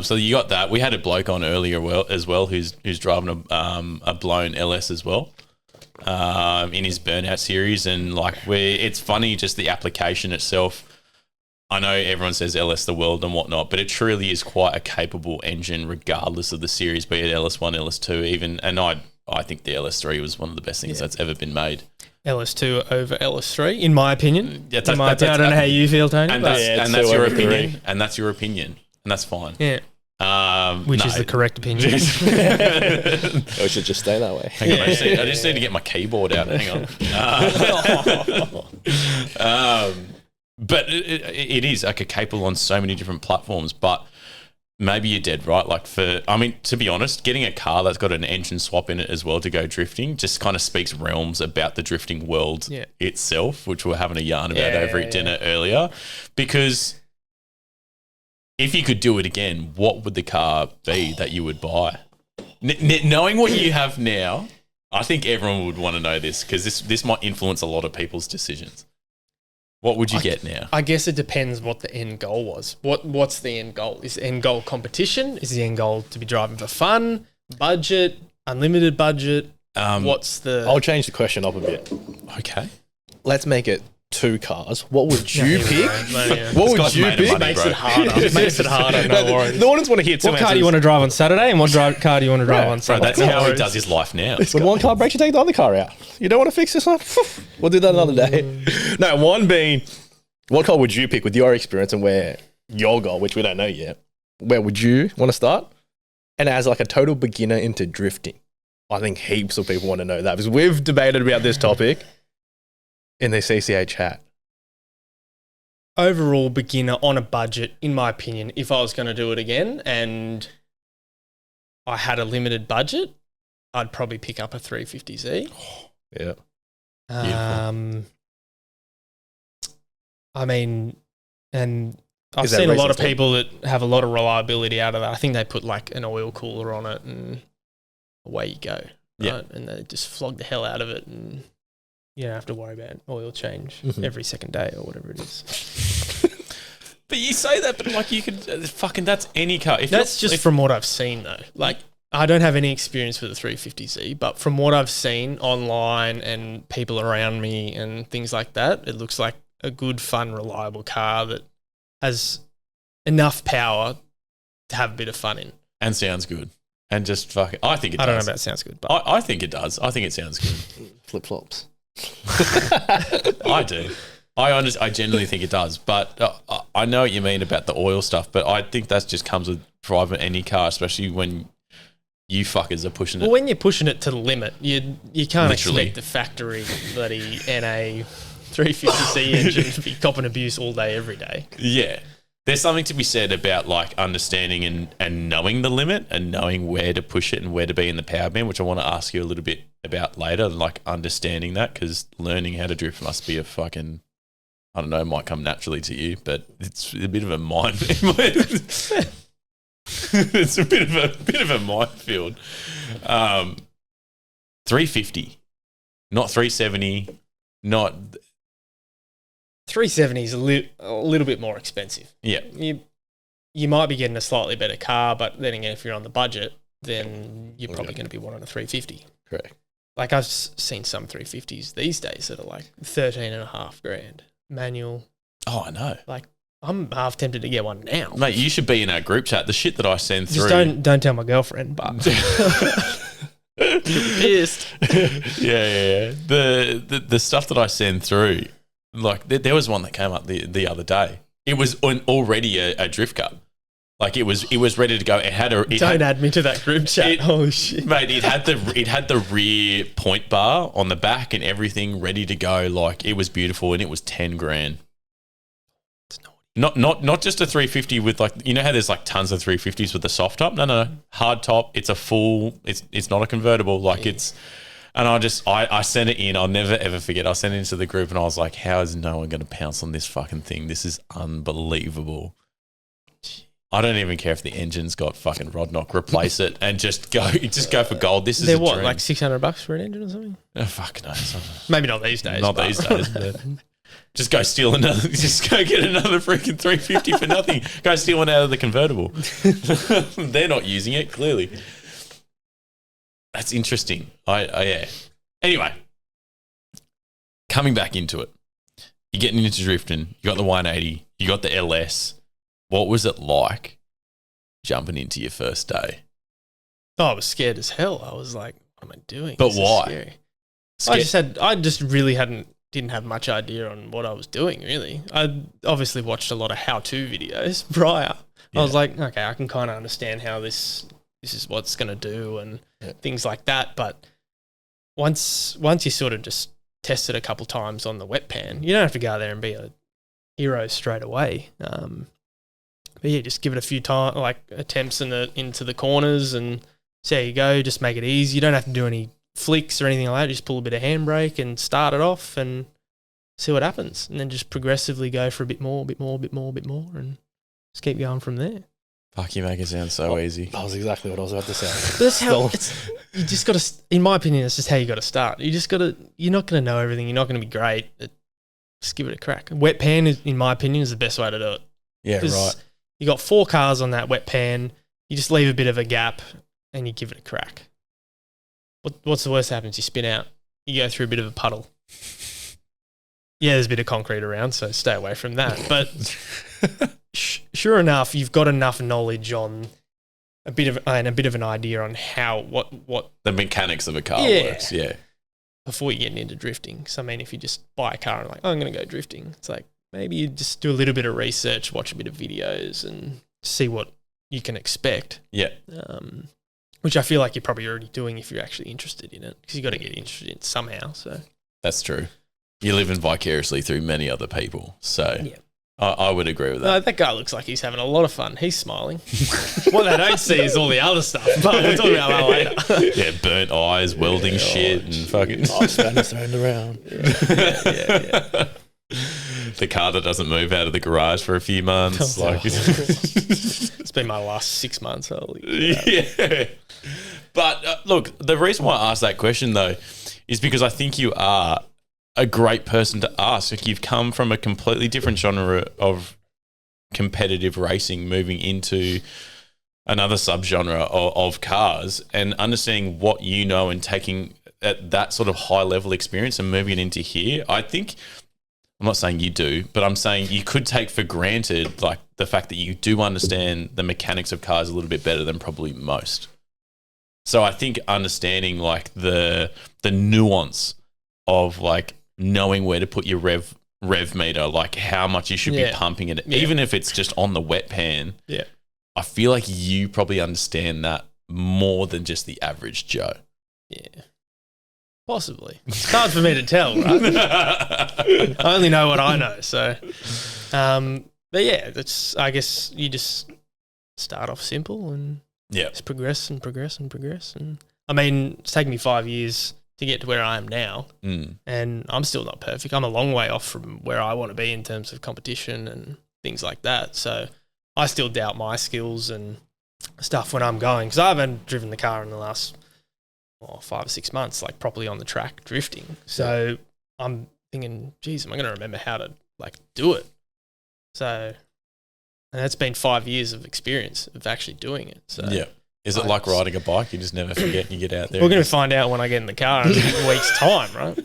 Speaker 3: So you got that. We had a bloke on earlier as well who's driving a blown LS as well in his Burnout series, and like it's funny just the application itself. I know everyone says LS the world and whatnot, but it truly is quite a capable engine regardless of the series, be it LS1, LS2 even, and I think the LS3 was one of the best things that's ever been made.
Speaker 5: LS2 over LS3, in my opinion.
Speaker 3: Yeah,
Speaker 5: I don't know how you feel, Tony.
Speaker 3: And
Speaker 5: but
Speaker 3: that's your opinion, and that's your opinion, and that's fine.
Speaker 5: yeah. Which is the correct opinion.
Speaker 4: We should just stay that way.
Speaker 3: Hang on, I just need to get my keyboard out. Hang on. But it is like capable on so many different platforms. But maybe you're dead right. Like to be honest, getting a car that's got an engine swap in it as well to go drifting just kind of speaks realms about the drifting world itself, which we're having a yarn about over at dinner earlier. Because if you could do it again, what would the car be that you would buy? Knowing what you have now, I think everyone would want to know this because this might influence a lot of people's decisions. What would you get now?
Speaker 5: I guess it depends what the end goal was. What's the end goal? Is the end goal competition? Is the end goal to be driving for fun? Budget? Unlimited budget? What's the...
Speaker 4: I'll change the question up a bit.
Speaker 3: Okay.
Speaker 4: Let's make it 2 cars. What would you pick? What would you pick?
Speaker 5: Makes it harder. Makes it harder. No worries.
Speaker 4: The audience want to hear 2
Speaker 5: What car do you want to drive on Saturday and what car do you want to drive on
Speaker 3: Bro,
Speaker 5: Sunday?
Speaker 3: that's how he does his life now.
Speaker 4: When one car breaks, you take the other car out. You don't want to fix this one? We'll do that another day. No, one being, what car would you pick with your experience and where your goal, which we don't know yet, where would you want to start? And as like a total beginner into drifting, I think heaps of people want to know that because we've debated about this topic in the CCA chat.
Speaker 5: Overall beginner on a budget, in my opinion, if I was going to do it again and I had a limited budget, I'd probably pick up a 350Z.
Speaker 4: Yeah.
Speaker 5: I mean, and I've
Speaker 4: Is that
Speaker 5: seen a lot
Speaker 4: racing
Speaker 5: of
Speaker 4: still?
Speaker 5: people that have a lot of reliability out of that. I think they put like an oil cooler on it and away you go. Right?
Speaker 3: Yeah.
Speaker 5: And they just flog the hell out of it and you don't have to worry about oil change every second day or whatever it is.
Speaker 3: But you say that, but like you could fucking that's any car.
Speaker 5: That's just from what I've seen though. Like I don't have any experience with the 350Z, but from what I've seen online and people around me and things like that, it looks like a good, fun, reliable car that has enough power to have a bit of fun in.
Speaker 3: and sounds good. And just fucking, I think it does.
Speaker 5: I don't know about sounds good, but
Speaker 3: I think it does. I think it sounds good.
Speaker 4: Flip flops.
Speaker 3: I do. I genuinely think it does. But I know what you mean about the oil stuff, but I think that just comes with driving any car, especially when you fuckers are pushing it.
Speaker 5: Well, when you're pushing it to the limit, you can't
Speaker 3: Literally.
Speaker 5: expect the factory bloody NA 350C engine to be copping abuse all day, every day.
Speaker 3: Yeah. There's something to be said about like understanding and knowing the limit and knowing where to push it and where to be in the power band, which I want to ask you a little bit about later, like understanding that, because learning how to drift must be a fucking, I don't know, it might come naturally to you, but it's a bit of a mind. It's a bit of a minefield. 350, not 370, not
Speaker 5: 370 is a little bit more expensive.
Speaker 3: yeah.
Speaker 5: You might be getting a slightly better car, but then again, if you're on the budget, then you're probably going to be wanting a 350.
Speaker 4: Correct.
Speaker 5: Like I've seen some 350s these days that are like 13.5 grand manual.
Speaker 3: Oh, I know.
Speaker 5: Like I'm half tempted to get one now.
Speaker 3: Mate, you should be in our group chat. The shit that I send through.
Speaker 5: Just don't tell my girlfriend, but pissed.
Speaker 3: Yeah. The stuff that I send through, like there was one that came up the other day. It was already a drift car. Like it was ready to go. Don't
Speaker 5: add me to that group chat. Oh shit,
Speaker 3: mate! It had the rear point bar on the back and everything ready to go. Like it was beautiful, and it was 10 grand. Not just a 350 with like, you know how there's like tons of 350s with the soft top. No, hard top. It's a full. It's not a convertible. Like it's. And I sent it in. I'll never ever forget. I sent it into the group, and I was like, "How is no one going to pounce on this fucking thing? This is unbelievable." I don't even care if the engine's got fucking rod knock. Replace it and just go for gold. This is
Speaker 5: they're
Speaker 3: a
Speaker 5: what,
Speaker 3: dream.
Speaker 5: like $600 for an engine or something?
Speaker 3: Oh, fuck no.
Speaker 5: Maybe not these days.
Speaker 3: Not these days. But just go steal another. Just go get another freaking 350 for nothing. Go steal one out of the convertible. They're not using it clearly. That's interesting. Yeah. Anyway, coming back into it, you're getting into drifting. You got the 180. You got the LS. What was it like jumping into your first day?
Speaker 5: Oh, I was scared as hell. I was like, "What am I doing?"
Speaker 3: But
Speaker 5: This is
Speaker 3: why?
Speaker 5: scary. I just really didn't have much idea on what I was doing. Really, I obviously watched a lot of how-to videos prior.
Speaker 3: Yeah.
Speaker 5: I was like, okay, I can kind of understand how this is what's going to do and things like that. But once you sort of just test it a couple times on the wet pan, you don't have to go out there and be a hero straight away. But yeah, just give it a few attempts into the corners and see how you go. Just make it easy. You don't have to do any flicks or anything like that. Just pull a bit of handbrake and start it off and see what happens. And then just progressively go for a bit more, and just keep going from there.
Speaker 3: Fuck, you make it sound so easy.
Speaker 4: That was exactly what I was about to say.
Speaker 5: But that's how you just got to, in my opinion, it's just how you got to start. You're not going to know everything. You're not going to be great. Just give it a crack. Wet pan, in my opinion, is the best way to do it.
Speaker 3: Yeah, right.
Speaker 5: You got 4 cars on that wet pan. You just leave a bit of a gap and you give it a crack. What's the worst that happens? You spin out. You go through a bit of a puddle. Yeah, there's a bit of concrete around, so stay away from that. But sure enough, you've got enough knowledge on a bit of an idea on how what
Speaker 3: the mechanics of a car works. Yeah.
Speaker 5: Before you're getting into drifting. So I mean, if you just buy a car and like, I'm going to go drifting, it's like, maybe you just do a little bit of research, watch a bit of videos and see what you can expect.
Speaker 3: Yeah.
Speaker 5: Which I feel like you're probably already doing if you're actually interested in it, because you've got to get interested in it somehow. So
Speaker 3: That's true. You're living vicariously through many other people. So
Speaker 5: yeah.
Speaker 3: I would agree with that.
Speaker 5: No, that guy looks like he's having a lot of fun. He's smiling. What they don't see is all the other stuff, but we'll talk about that later.
Speaker 3: Yeah, burnt eyes, welding shit and fucking...
Speaker 4: Spanners thrown around.
Speaker 5: Yeah.
Speaker 3: The car that doesn't move out of the garage for a few months.
Speaker 5: It's been my last 6 months. Holy crap.
Speaker 3: Yeah. But look, the reason why I asked that question though is because I think you are a great person to ask. Like, you've come from a completely different genre of competitive racing, moving into another subgenre of cars, and understanding what you know and taking that sort of high level experience and moving it into here. I think, I'm not saying you do, but I'm saying you could take for granted like the fact that you do understand the mechanics of cars a little bit better than probably most. So I think understanding like the nuance of like knowing where to put your rev meter, like how much you should be pumping it, even if it's just on the wet pan.
Speaker 5: Yeah.
Speaker 3: I feel like you probably understand that more than just the average Joe.
Speaker 5: Yeah. Possibly. It's hard for me to tell, right? I only know what I know. So, but yeah, I guess you just start off simple and just progress. And I mean, it's taken me 5 years to get to where I am now, and I'm still not perfect. I'm a long way off from where I want to be in terms of competition and things like that. So I still doubt my skills and stuff when I'm going, because I haven't driven the car in the last 5 or 6 months, like properly on the track drifting. So I'm thinking, geez, am I going to remember how to like do it? So, and that's been 5 years of experience of actually doing it. So
Speaker 3: yeah. Is it like riding a bike? You just never forget and you get out there.
Speaker 5: We're going to find out when I get in the car in a week's time, right?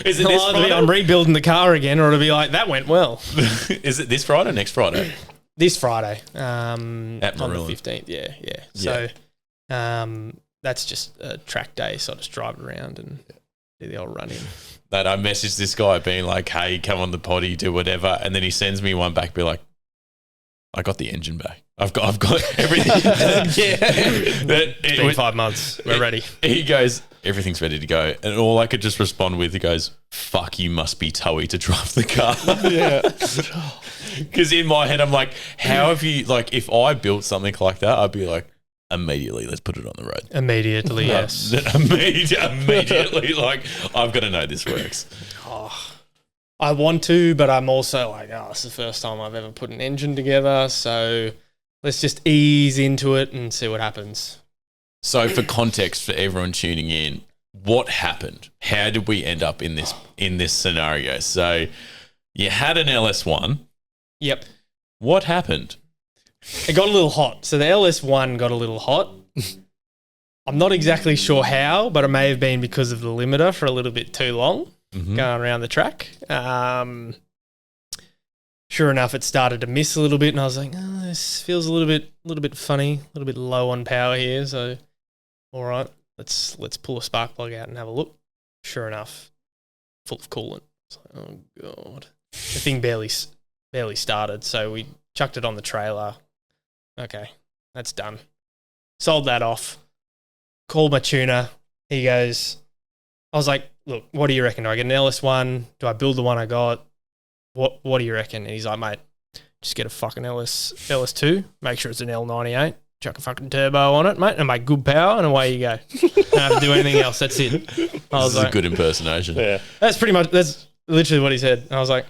Speaker 3: Is it
Speaker 5: Well,
Speaker 3: this
Speaker 5: either I'm
Speaker 3: Friday?
Speaker 5: rebuilding the car again, or it'll be like, that went well.
Speaker 3: Is it this Friday or next Friday?
Speaker 5: This Friday, on the
Speaker 3: Marilyn.
Speaker 5: 15th. Yeah. So, that's just a track day, so I just drive it around and do the old run in.
Speaker 3: That I messaged this guy being like, hey, come on the potty, do whatever. And then he sends me one back, be like, I got the engine back. I've got everything.
Speaker 5: It's been 5 months. We're ready.
Speaker 3: He goes, everything's ready to go. And all I could just respond with, he goes, fuck, you must be Toey to drive the car.
Speaker 4: Yeah.
Speaker 3: Because in my head, I'm like, how have you, like, if I built something like that, I'd be like, immediately, let's put it on the road.
Speaker 5: Immediately, yes.
Speaker 3: Immediately, like, I've got to know this works.
Speaker 5: I want to, but I'm also like, it's the first time I've ever put an engine together, so let's just ease into it and see what happens.
Speaker 3: So for context for everyone tuning in, what happened? How did we end up in this scenario? So you had an LS1.
Speaker 5: Yep.
Speaker 3: What happened?
Speaker 5: It got a little hot. So the LS1 got a little hot. I'm not exactly sure how, but it may have been because of the limiter for a little bit too long going around the track. Sure enough, it started to miss a little bit, and I was like, this feels a little bit funny, a little bit low on power here. So, all right, let's pull a spark plug out and have a look. Sure enough, full of coolant. I was like, oh god, the thing barely started. So we chucked it on the trailer. Okay, that's done. Sold that off. Called my tuner. He goes, I was like, look, what do you reckon? Do I get an LS1? Do I build the one I got? What do you reckon? And he's like, mate, just get a fucking LS2. Make sure it's an L98. Chuck a fucking turbo on it, mate, and make good power, and away you go. Don't have to do anything else. That's it. I was
Speaker 3: This is
Speaker 5: like,
Speaker 3: a good impersonation.
Speaker 4: Yeah.
Speaker 5: that's literally what he said. And I was like,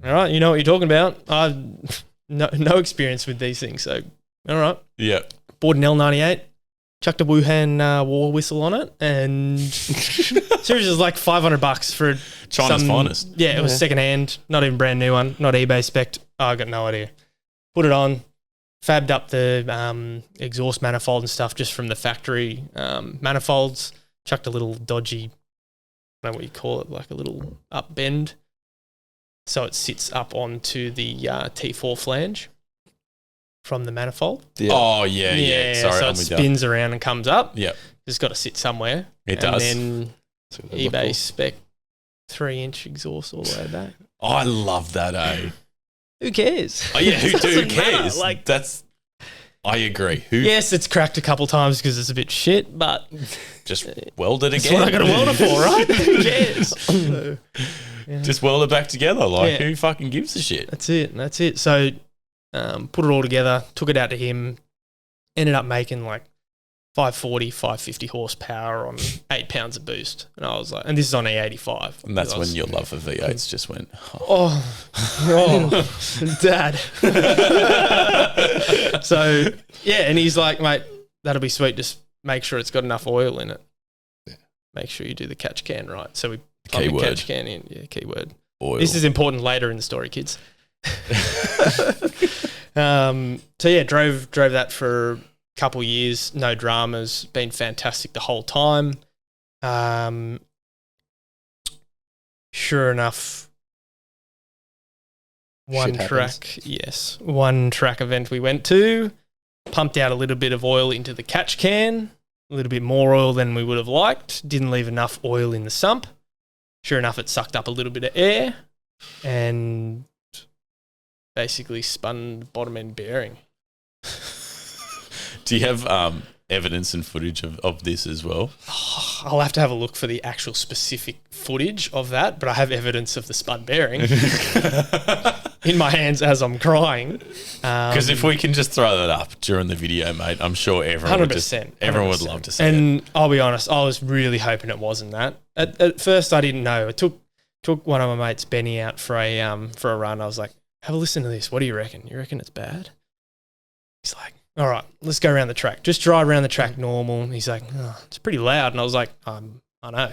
Speaker 5: all right, you know what you're talking about. I've no experience with these things, so all right.
Speaker 3: Yeah.
Speaker 5: Bought an L98, chucked a Wuhan war whistle on it, and seriously, it was like $500 for
Speaker 3: China's finest.
Speaker 5: Yeah, it was secondhand, not even brand new one, not eBay spec'd. I got no idea. Put it on, fabbed up the exhaust manifold and stuff just from the factory manifolds. Chucked a little dodgy, I don't know what you call it, like a little up bend, so it sits up onto the T4 flange from the manifold.
Speaker 4: Yeah.
Speaker 3: Oh, yeah. Sorry,
Speaker 5: so
Speaker 3: I'm
Speaker 5: it
Speaker 3: with you.
Speaker 5: spins around and comes up.
Speaker 3: Yep.
Speaker 5: It's got to sit somewhere.
Speaker 3: It does.
Speaker 5: And then eBay spec 3-inch exhaust all the way back.
Speaker 3: I love that, eh?
Speaker 5: Who cares?
Speaker 3: Oh, yeah, who
Speaker 5: Doesn't
Speaker 3: cares?
Speaker 5: matter,
Speaker 3: I agree.
Speaker 5: Yes, it's cracked a couple times because it's a bit shit, but
Speaker 3: Just weld it
Speaker 5: that's
Speaker 3: again.
Speaker 5: what I got to weld it for, right? Who cares?
Speaker 3: Just weld it back together. Like,
Speaker 5: Yeah.
Speaker 3: who fucking gives a shit?
Speaker 5: That's it. So put it all together, took it out to him, ended up making like 540, 550 horsepower on 8 pounds of boost. And I was like, and this is on E85.
Speaker 3: And that's
Speaker 5: I
Speaker 3: when
Speaker 5: was-
Speaker 3: your love for V8s just went,
Speaker 5: Dad. So, yeah, and he's like, mate, that'll be sweet. Just make sure it's got enough oil in it.
Speaker 4: Yeah.
Speaker 5: Make sure you do the catch can right. So we plug the
Speaker 3: Keyword.
Speaker 5: catch can in. Yeah, keyword.
Speaker 3: oil.
Speaker 5: This is important later in the story, kids. So yeah, drove that for a couple years, no dramas, been fantastic the whole time. Sure enough, one
Speaker 4: Shit
Speaker 5: track event we went to, pumped out a little bit of oil into the catch can, a little bit more oil than we would have liked, didn't leave enough oil in the sump. Sure enough, it sucked up a little bit of air and basically spun the bottom end bearing.
Speaker 3: Do you have evidence and footage of this as well?
Speaker 5: I'll have to have a look for the actual specific footage of that, but I have evidence of the spun bearing in my hands as I'm crying.
Speaker 3: Because if we can just throw that up during the video, mate, I'm sure everyone would just,
Speaker 5: 100%.
Speaker 3: everyone would love to see it.
Speaker 5: And I'll be honest, I was really hoping it wasn't that. At first, I didn't know. I took one of my mates, Benny, out for a run. I was like, have a listen to this. What do you reckon? You reckon it's bad? He's like, all right, let's go around the track. Just drive around the track normal. He's like, oh, it's pretty loud. And I was like, I know. And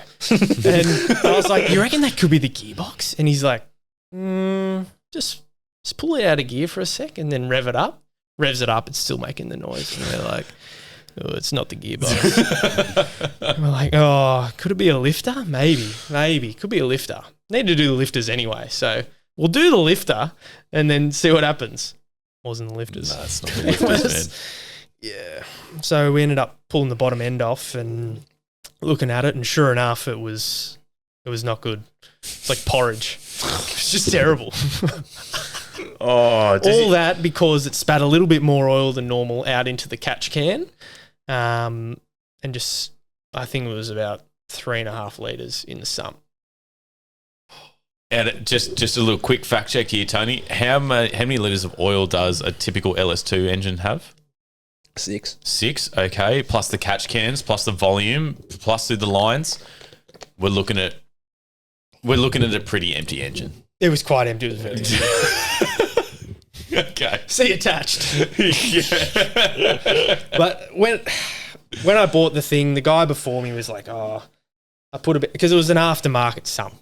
Speaker 5: I was like, you reckon that could be the gearbox? And he's like, just pull it out of gear for a sec and then rev it up. Revs it up, it's still making the noise. And we're like, oh, it's not the gearbox. We're like, oh, could it be a lifter? Maybe. Could be a lifter. Need to do the lifters anyway. So we'll do the lifter and then see what happens. Wasn't the lifters.
Speaker 3: No, it's not the lifters, man.
Speaker 5: Yeah. So we ended up pulling the bottom end off and looking at it, and sure enough, it was not good. It's like porridge. It's just terrible.
Speaker 4: Oh,
Speaker 5: All that because it spat a little bit more oil than normal out into the catch can. And just, I think it was about 3.5 litres in the sump.
Speaker 3: And just a little quick fact check here, Tony. How many litres of oil does a typical LS2 engine have?
Speaker 4: 6.
Speaker 3: 6, okay. Plus the catch cans, plus the volume, plus through the lines. We're looking at a pretty empty engine.
Speaker 5: It was quite empty. It was very empty.
Speaker 3: Okay.
Speaker 5: See attached.
Speaker 3: Yeah.
Speaker 5: But when I bought the thing, the guy before me was like, oh, I put a bit, because it was an aftermarket sump.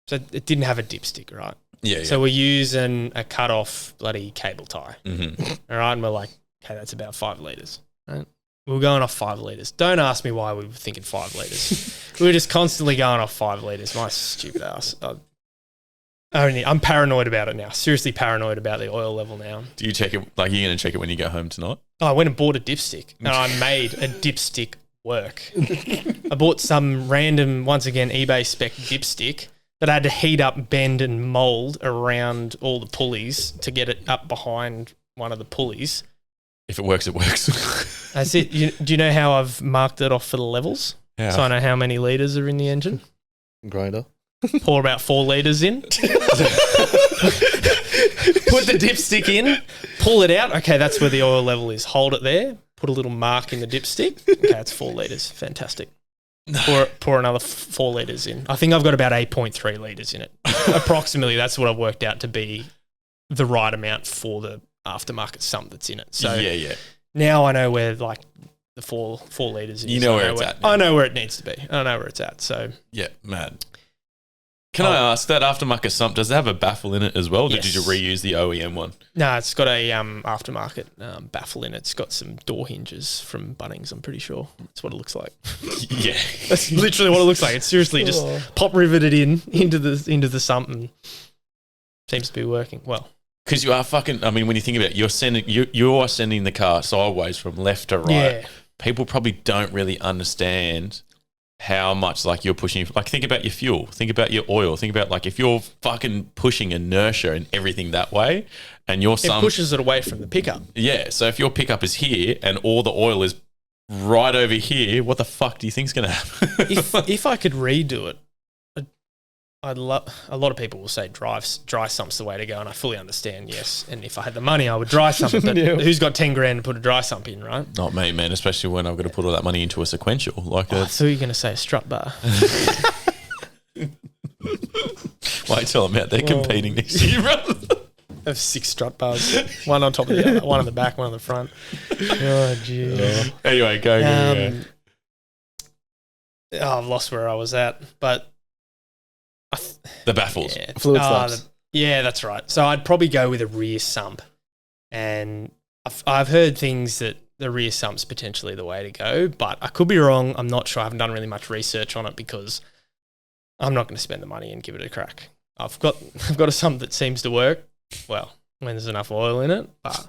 Speaker 5: So it didn't have a dipstick, right?
Speaker 3: Yeah.
Speaker 5: So we're using a cut-off bloody cable tie.
Speaker 3: Mm-hmm.
Speaker 5: All right, and we're like, okay, that's about 5 litres. Right? We were going off 5 litres. Don't ask me why we were thinking 5 litres. We were just constantly going off 5 litres. My stupid ass. I'm paranoid about it now. Seriously paranoid about the oil level now.
Speaker 3: Do you check it? Like, you're going to check it when you go home tonight?
Speaker 5: Oh, I went and bought a dipstick, and I made a dipstick work. I bought some random, once again, eBay spec dipstick that I had to heat up, bend, and mould around all the pulleys to get it up behind one of the pulleys.
Speaker 3: If it works, it works.
Speaker 5: That's it. Do you know how I've marked it off for the levels?
Speaker 3: Yeah.
Speaker 5: So I know how many litres are in the engine.
Speaker 4: Grinder.
Speaker 5: Pour about 4 litres in. Put the dipstick in. Pull it out. Okay, that's where the oil level is. Hold it there. Put a little mark in the dipstick. Okay, it's 4 litres. Fantastic. Pour another 4 litres in. I think I've got about 8.3 litres in it. Approximately, that's what I've worked out to be the right amount for the aftermarket sump that's in it. So
Speaker 3: yeah.
Speaker 5: now I know where like the 4 litres is.
Speaker 3: You know where it's at.
Speaker 5: I know where it needs to be. I know where it's at. So
Speaker 3: Yeah, mad. Can I ask, that aftermarket sump, does it have a baffle in it as well? Or
Speaker 5: Yes.
Speaker 3: did you reuse the OEM one?
Speaker 5: no, it's got a aftermarket baffle in it. It's got some door hinges from Bunnings, I'm pretty sure. That's what it looks like.
Speaker 3: Yeah.
Speaker 5: That's literally what it looks like. It's seriously just pop riveted into the sump and seems to be working well.
Speaker 3: Because you are fucking, I mean, when you think about it, you are sending the car sideways from left to right.
Speaker 5: Yeah.
Speaker 3: People probably don't really understand how much like you're pushing. Like, think about your fuel, think about your oil, think about like if you're fucking pushing inertia and everything that way, and your
Speaker 5: It pushes it away from the pickup.
Speaker 3: yeah. So if your pickup is here and all the oil is right over here, what the fuck do you think's going to happen?
Speaker 5: If I could redo it, I'd love. A lot of people will say dry sump's the way to go, and I fully understand. Yes, and if I had the money, I would dry sump it. But
Speaker 4: Yeah.
Speaker 5: who's got 10 grand to put a dry sump in, right?
Speaker 3: Not me, man. Especially when I've got to put all that money into a sequential. Like,
Speaker 5: I thought you were going to say a strut bar.
Speaker 3: wait till I'm out there competing next year, brother.
Speaker 5: Of 6 strut bars, one on top of the other, one on the back, one on the front. Oh, jeez.
Speaker 3: Anyway, go.
Speaker 5: I've lost where I was at, but
Speaker 3: The baffles.
Speaker 5: yeah.
Speaker 4: Fluid sumps.
Speaker 5: Yeah, that's right. So I'd probably go with a rear sump, and I've heard things that the rear sump's potentially the way to go, but I could be wrong. I'm not sure. I haven't done really much research on it because I'm not going to spend the money and give it a crack. I've got a sump that seems to work well when there's enough oil in it, but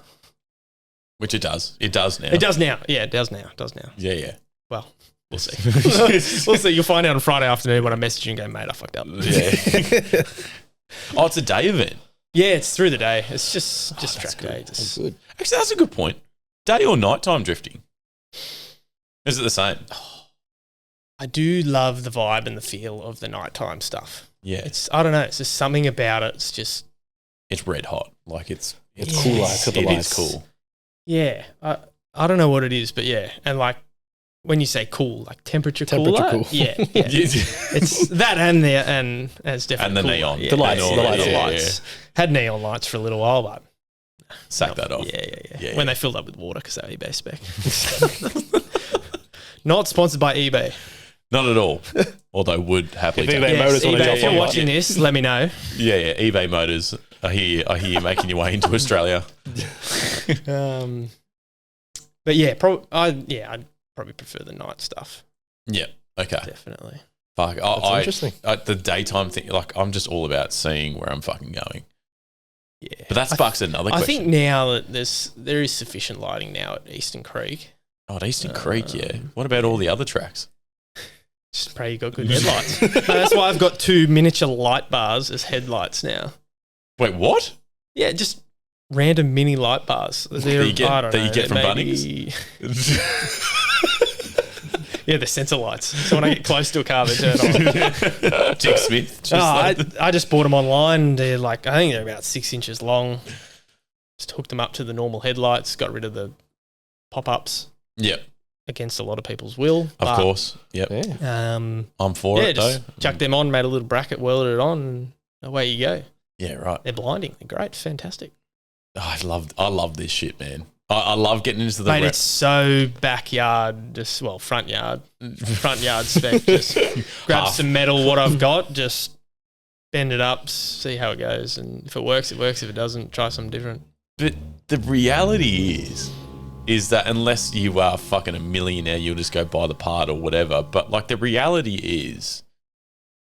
Speaker 3: Which it does. It does now.
Speaker 5: it does now. Yeah, it does now.
Speaker 3: Yeah.
Speaker 5: Well, we'll see. We'll see. You'll find out on Friday afternoon when I message you and go, mate, I fucked up.
Speaker 3: Yeah. Oh, it's a day event.
Speaker 5: Yeah, it's through the day. It's just track day.
Speaker 4: That's good.
Speaker 3: Actually, that's a good point. Day or nighttime drifting? Is it the same?
Speaker 5: I do love the vibe and the feel of the nighttime stuff.
Speaker 3: Yeah.
Speaker 5: I don't know. It's just something about it. It's just,
Speaker 3: It's red hot. Like, it's
Speaker 5: Yeah.
Speaker 4: Cool lights. Got the
Speaker 3: it
Speaker 4: lights.
Speaker 3: is cool.
Speaker 5: yeah. I don't know what it is, but yeah. And like when you say cool, like temperature cooler.
Speaker 4: Cool.
Speaker 5: Yeah. It's that and it's definitely
Speaker 3: And the
Speaker 5: cooler.
Speaker 3: neon.
Speaker 5: Yeah.
Speaker 4: The lights,
Speaker 5: Yeah,
Speaker 4: the lights,
Speaker 5: the
Speaker 3: yeah,
Speaker 5: lights. Had neon lights for a little while, but
Speaker 3: Sack that off.
Speaker 5: Yeah. When they filled up with water because they were eBay spec. Not sponsored by eBay.
Speaker 3: Not at all. Although would happily
Speaker 4: If
Speaker 3: take
Speaker 4: eBay
Speaker 3: it.
Speaker 4: Motors wanna
Speaker 5: eBay,
Speaker 4: jump
Speaker 5: if you're
Speaker 4: on
Speaker 5: watching this, let me know.
Speaker 3: Yeah. eBay Motors. I hear you making your way into Australia.
Speaker 5: But yeah, I'd probably prefer the night stuff.
Speaker 3: Yeah. Okay.
Speaker 5: Definitely.
Speaker 3: Fuck.
Speaker 4: That's interesting.
Speaker 3: The daytime thing, like, I'm just all about seeing where I'm fucking going.
Speaker 5: Yeah.
Speaker 3: But that sparks another question.
Speaker 5: I think now that there is sufficient lighting now at Eastern Creek.
Speaker 3: Oh, at Eastern Creek, yeah. What about all the other tracks?
Speaker 5: Just pray you got good headlights. No, that's why I've got 2 miniature light bars as headlights now.
Speaker 3: Wait, what?
Speaker 5: Yeah, just random mini light bars.
Speaker 3: That you get from Bunnings?
Speaker 5: Yeah, the sensor lights. So when I get close to a car, they turn on.
Speaker 3: Dick Smith.
Speaker 5: I just bought them online. They're like, I think they're about 6 inches long. Just hooked them up to the normal headlights, got rid of the pop-ups.
Speaker 3: Yep.
Speaker 5: Against a lot of people's will.
Speaker 3: Of course. Yep.
Speaker 4: Yeah.
Speaker 3: I'm for it, though.
Speaker 5: Chucked them on, made a little bracket, welded it on, and away you go.
Speaker 3: Yeah, right.
Speaker 5: They're blinding. They're great. Fantastic.
Speaker 3: Oh, I love this shit, man. I love getting into the...
Speaker 5: Mate, it's so backyard, front yard spec. Just grab some metal, what I've got, just bend it up, see how it goes. And if it works, it works. If it doesn't, try something different.
Speaker 3: But the reality is that unless you are fucking a millionaire, you'll just go buy the part or whatever. But like the reality is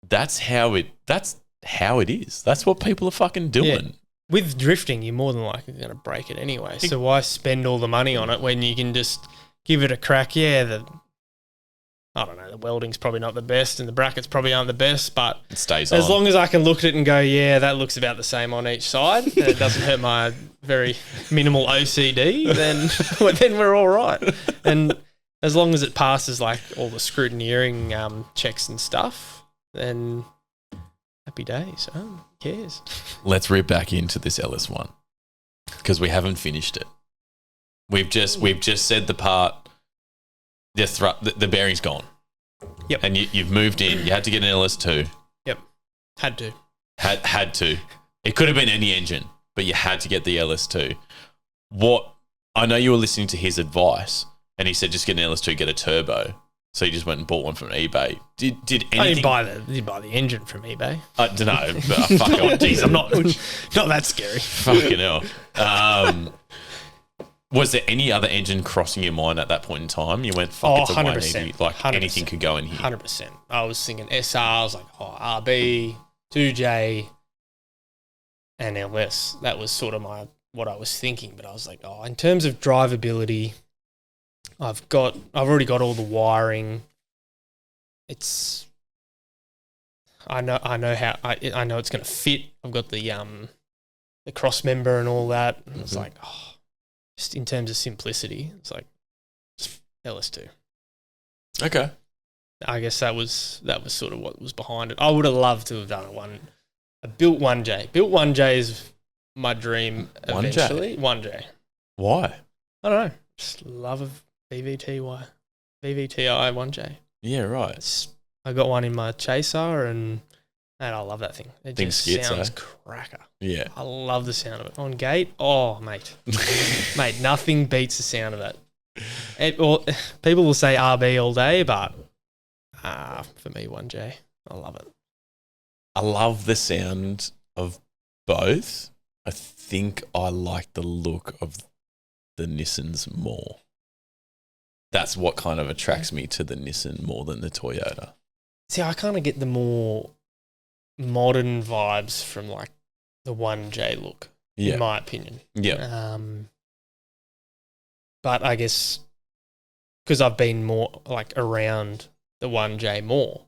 Speaker 3: that's how it is. That's what people are fucking doing.
Speaker 5: Yeah. With drifting, you're more than likely going to break it anyway. So why spend all the money on it when you can just give it a crack? Yeah, the welding's probably not the best and the brackets probably aren't the best, but
Speaker 3: it stays on.
Speaker 5: As long as I can look at it and go, yeah, that looks about the same on each side, and it doesn't hurt my very minimal OCD, then we're all right. And as long as it passes like all the scrutineering checks and stuff, then happy days. Who cares?
Speaker 3: Let's rip back into this LS1 because we haven't finished it. We've just said the part. The bearing's gone.
Speaker 5: Yep.
Speaker 3: And you've moved in. You had to get an LS2.
Speaker 5: Yep. Had to.
Speaker 3: Had to. It could have been any engine, but you had to get the LS2. I know you were listening to his advice, and he said just get an LS2, get a turbo. So you just went and bought one from eBay. Did anything?
Speaker 5: I didn't buy the engine from eBay.
Speaker 3: I don't know. Fuck off.
Speaker 5: Jeez, I'm not that scary.
Speaker 3: Fucking hell. Was there any other engine crossing your mind at that point in time? You went, fuck, it's a 180. Like
Speaker 5: 100%.
Speaker 3: Anything could go in here.
Speaker 5: 100%. I was thinking SR. I was like, RB, 2J, and LS. That was sort of what I was thinking. But I was like, in terms of drivability, I've already got all the wiring. I know it's going to fit. I've got the cross member and all that. And it's like, just in terms of simplicity, it's like LS2.
Speaker 3: Okay.
Speaker 5: I guess that was sort of what was behind it. I would have loved to have done a built 1J. Built 1J is my dream eventually. 1J.
Speaker 3: Why?
Speaker 5: I don't know. Just love of VVTI 1J.
Speaker 3: Yeah, right.
Speaker 5: I got one in my Chaser and I love that thing. It just sounds cracker.
Speaker 3: Yeah.
Speaker 5: I love the sound of it. On gate, mate. Mate, nothing beats the sound of that. People will say RB all day, but for me, 1J. I love it.
Speaker 3: I love the sound of both. I think I like the look of the Nissans more. That's what kind of attracts me to the Nissan more than the Toyota.
Speaker 5: See, I kind of get the more modern vibes from like the 1J look, in my opinion.
Speaker 3: Yeah.
Speaker 5: But I guess because I've been more like around the 1J more,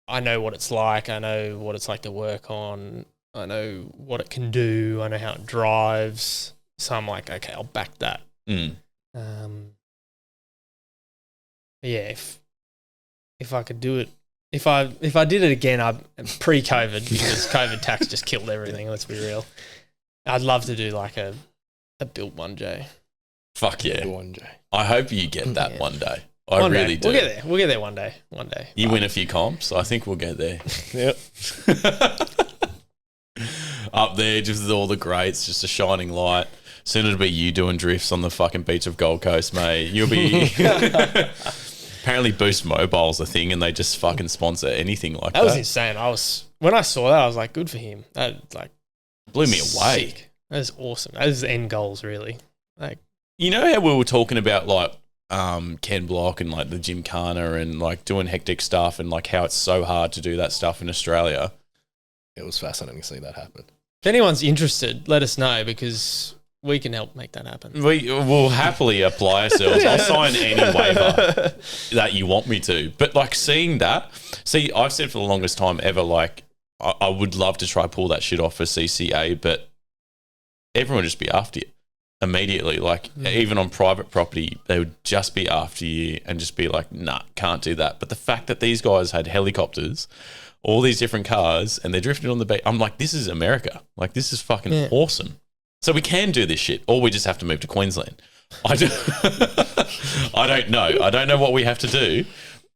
Speaker 5: I know what it's like. I know what it's like to work on. I know what it can do. I know how it drives. So I'm like, okay, I'll back that. Yeah, if I could do it, if I did it again, pre-COVID, because COVID tax just killed everything. Let's be real. I'd love to do like a built 1J.
Speaker 3: Fuck yeah,
Speaker 4: 1J.
Speaker 3: I hope you get that one day. I really do.
Speaker 5: We'll get there one day.
Speaker 3: You win a few comps. I think we'll get there.
Speaker 4: Yep.
Speaker 3: Up there, just with all the greats, just a shining light. Soon it'll be you doing drifts on the fucking beach of Gold Coast, mate. You'll be... Apparently Boost Mobile's a thing and they just fucking sponsor anything like that.
Speaker 5: That was insane. When I saw that, I was like, good for him. That like
Speaker 3: blew me away.
Speaker 5: Sick. That is awesome. That is end goals, really. Like,
Speaker 3: you know how we were talking about like Ken Block and like the Gymkhana and like doing hectic stuff and like how it's so hard to do that stuff in Australia.
Speaker 4: It was fascinating to see that happen.
Speaker 5: If anyone's interested, let us know because we can help make that happen.
Speaker 3: We will happily apply ourselves. I'll sign any waiver that you want me to. But like seeing that, I've said for the longest time ever, like I would love to try pull that shit off for CCA, but everyone would just be after you immediately. Like even on private property, they would just be after you and just be like, nah, can't do that. But the fact that these guys had helicopters, all these different cars, and they're drifting on the beach, I'm like, this is America. Like this is fucking awesome. So we can do this shit, or we just have to move to Queensland. I don't know. I don't know what we have to do.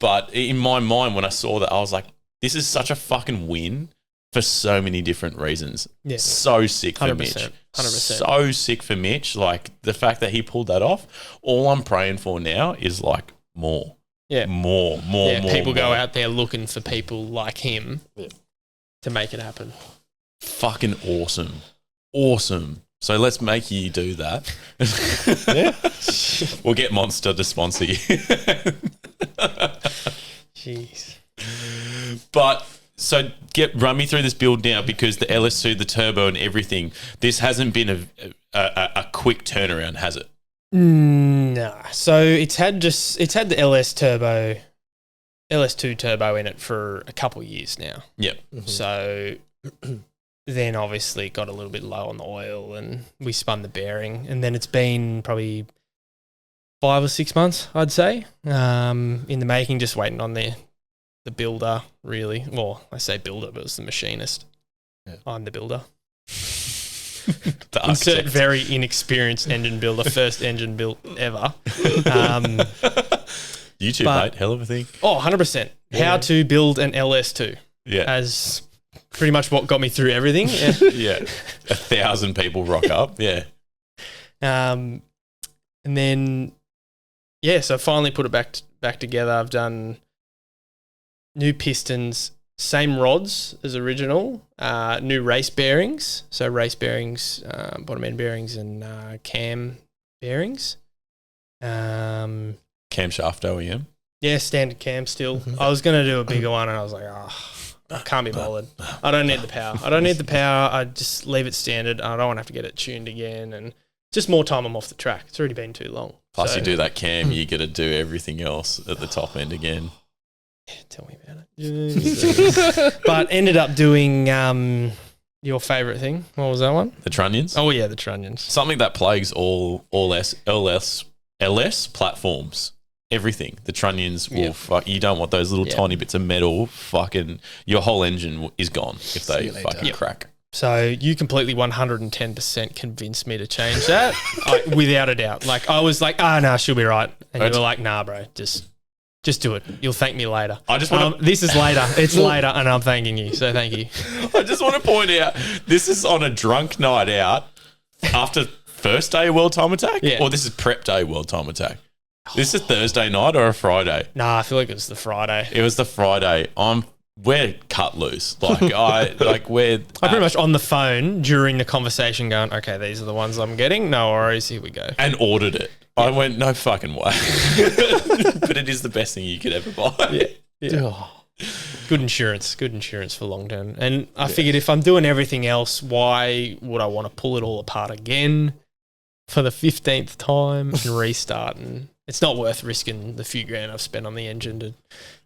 Speaker 3: But in my mind, when I saw that, I was like, this is such a fucking win for so many different reasons. Yeah. So sick for
Speaker 5: 100%,
Speaker 3: Mitch.
Speaker 5: 100%.
Speaker 3: So sick for Mitch. Like the fact that he pulled that off, all I'm praying for now is like more.
Speaker 5: Yeah.
Speaker 3: More.
Speaker 5: People go out there looking for people like him to make it happen.
Speaker 3: Fucking awesome. Awesome. So let's make you do that. We'll get Monster to sponsor you.
Speaker 5: Jeez.
Speaker 3: But so run me through this build now, because the LS2, the turbo and everything, this hasn't been a quick turnaround, has it?
Speaker 5: No. So it's had the LS2 turbo in it for a couple of years now.
Speaker 3: Yep.
Speaker 5: Mm-hmm. So then obviously got a little bit low on the oil and we spun the bearing, and then it's been probably 5 or 6 months, I'd say, in the making, just waiting on the builder, really. Well, I say builder, but it was the machinist. Yeah. I'm the builder. Insert very inexperienced engine builder, first engine built ever.
Speaker 3: YouTube, mate, hell of a thing.
Speaker 5: Oh, 100%. Yeah. How to build an LS2.
Speaker 3: Yeah.
Speaker 5: As pretty much what got me through everything.
Speaker 3: Yeah. 1,000 people rock up. Yeah.
Speaker 5: And then, so I finally put it back together. I've done new pistons, same rods as original, new race bearings. So race bearings, bottom end bearings and cam bearings.
Speaker 3: Camshaft OEM?
Speaker 5: Yeah, standard cam still. I was going to do a bigger one and I was like, I can't be bothered. I don't need the power. I just leave it standard. I don't want to have to get it tuned again, and just more time I'm off the track. It's already been too long.
Speaker 3: Plus you do that cam, you got to do everything else at the top end again.
Speaker 5: Yeah, tell me about it. But ended up doing your favourite thing. What was that one?
Speaker 3: The trunnions?
Speaker 5: Oh, yeah, the trunnions.
Speaker 3: Something that plagues all LS platforms. Everything. The trunnions will fuck. You don't want those little tiny bits of metal. Fucking your whole engine is gone if they fucking crack.
Speaker 5: So you completely 110% convinced me to change that without a doubt. Like I was like, no, she'll be right, and you were like, nah, bro, just do it. You'll thank me later.
Speaker 3: I just want
Speaker 5: this is later. It's later, and I'm thanking you. So thank you.
Speaker 3: I just want to point out this is on a drunk night out after first day of World Time Attack, or this is prep day World Time Attack. This is Thursday night or a Friday?
Speaker 5: Nah, I feel like it was the Friday.
Speaker 3: It was the Friday. We're cut loose. We're.
Speaker 5: I'm pretty much on the phone during the conversation, going, "Okay, these are the ones I'm getting. No worries, here we go."
Speaker 3: And ordered it. Yeah. I went, no fucking way. But it is the best thing you could ever buy.
Speaker 5: Yeah. Good insurance for long term. And I figured if I'm doing everything else, why would I want to pull it all apart again for the 15th time and restart? And it's not worth risking the few grand I've spent on the engine to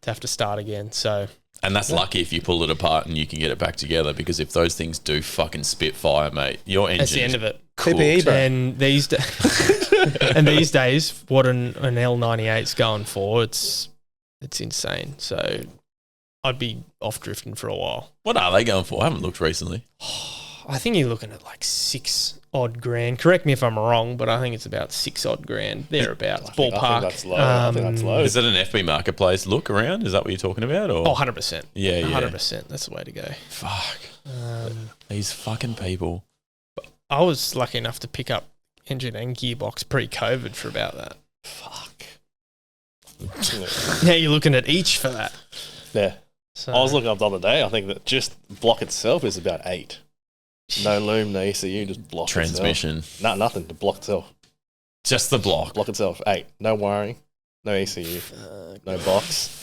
Speaker 5: have to start again. So,
Speaker 3: and that's lucky if you pull it apart and you can get it back together, because if those things do fucking spit fire, mate, your engine.
Speaker 5: That's the end of it.
Speaker 4: PPE, bro.
Speaker 5: And these days, what an L98's going for, it's insane. So I'd be off drifting for a while.
Speaker 3: What are they going for? I haven't looked recently.
Speaker 5: I think you're looking at like 6 odd grand. Correct me if I'm wrong, but I think it's about 6 odd grand thereabouts. Ballpark.
Speaker 4: I think that's low.
Speaker 3: Is it an FB Marketplace look around? Is that what you're talking about? Or?
Speaker 5: Oh, 100%.
Speaker 3: Yeah.
Speaker 5: 100%. That's the way to go.
Speaker 3: Fuck. These fucking people.
Speaker 5: I was lucky enough to pick up engine and gearbox pre-COVID for about that.
Speaker 3: Fuck.
Speaker 5: Now you're looking at each for that.
Speaker 4: Yeah.
Speaker 5: So,
Speaker 4: I was looking up the other day. I think that just block itself is about 8. No loom, no ECU, just block
Speaker 3: transmission.
Speaker 4: Itself. Nothing, the block itself.
Speaker 3: Just the block.
Speaker 4: Block itself. 8. No wiring. No ECU. No box.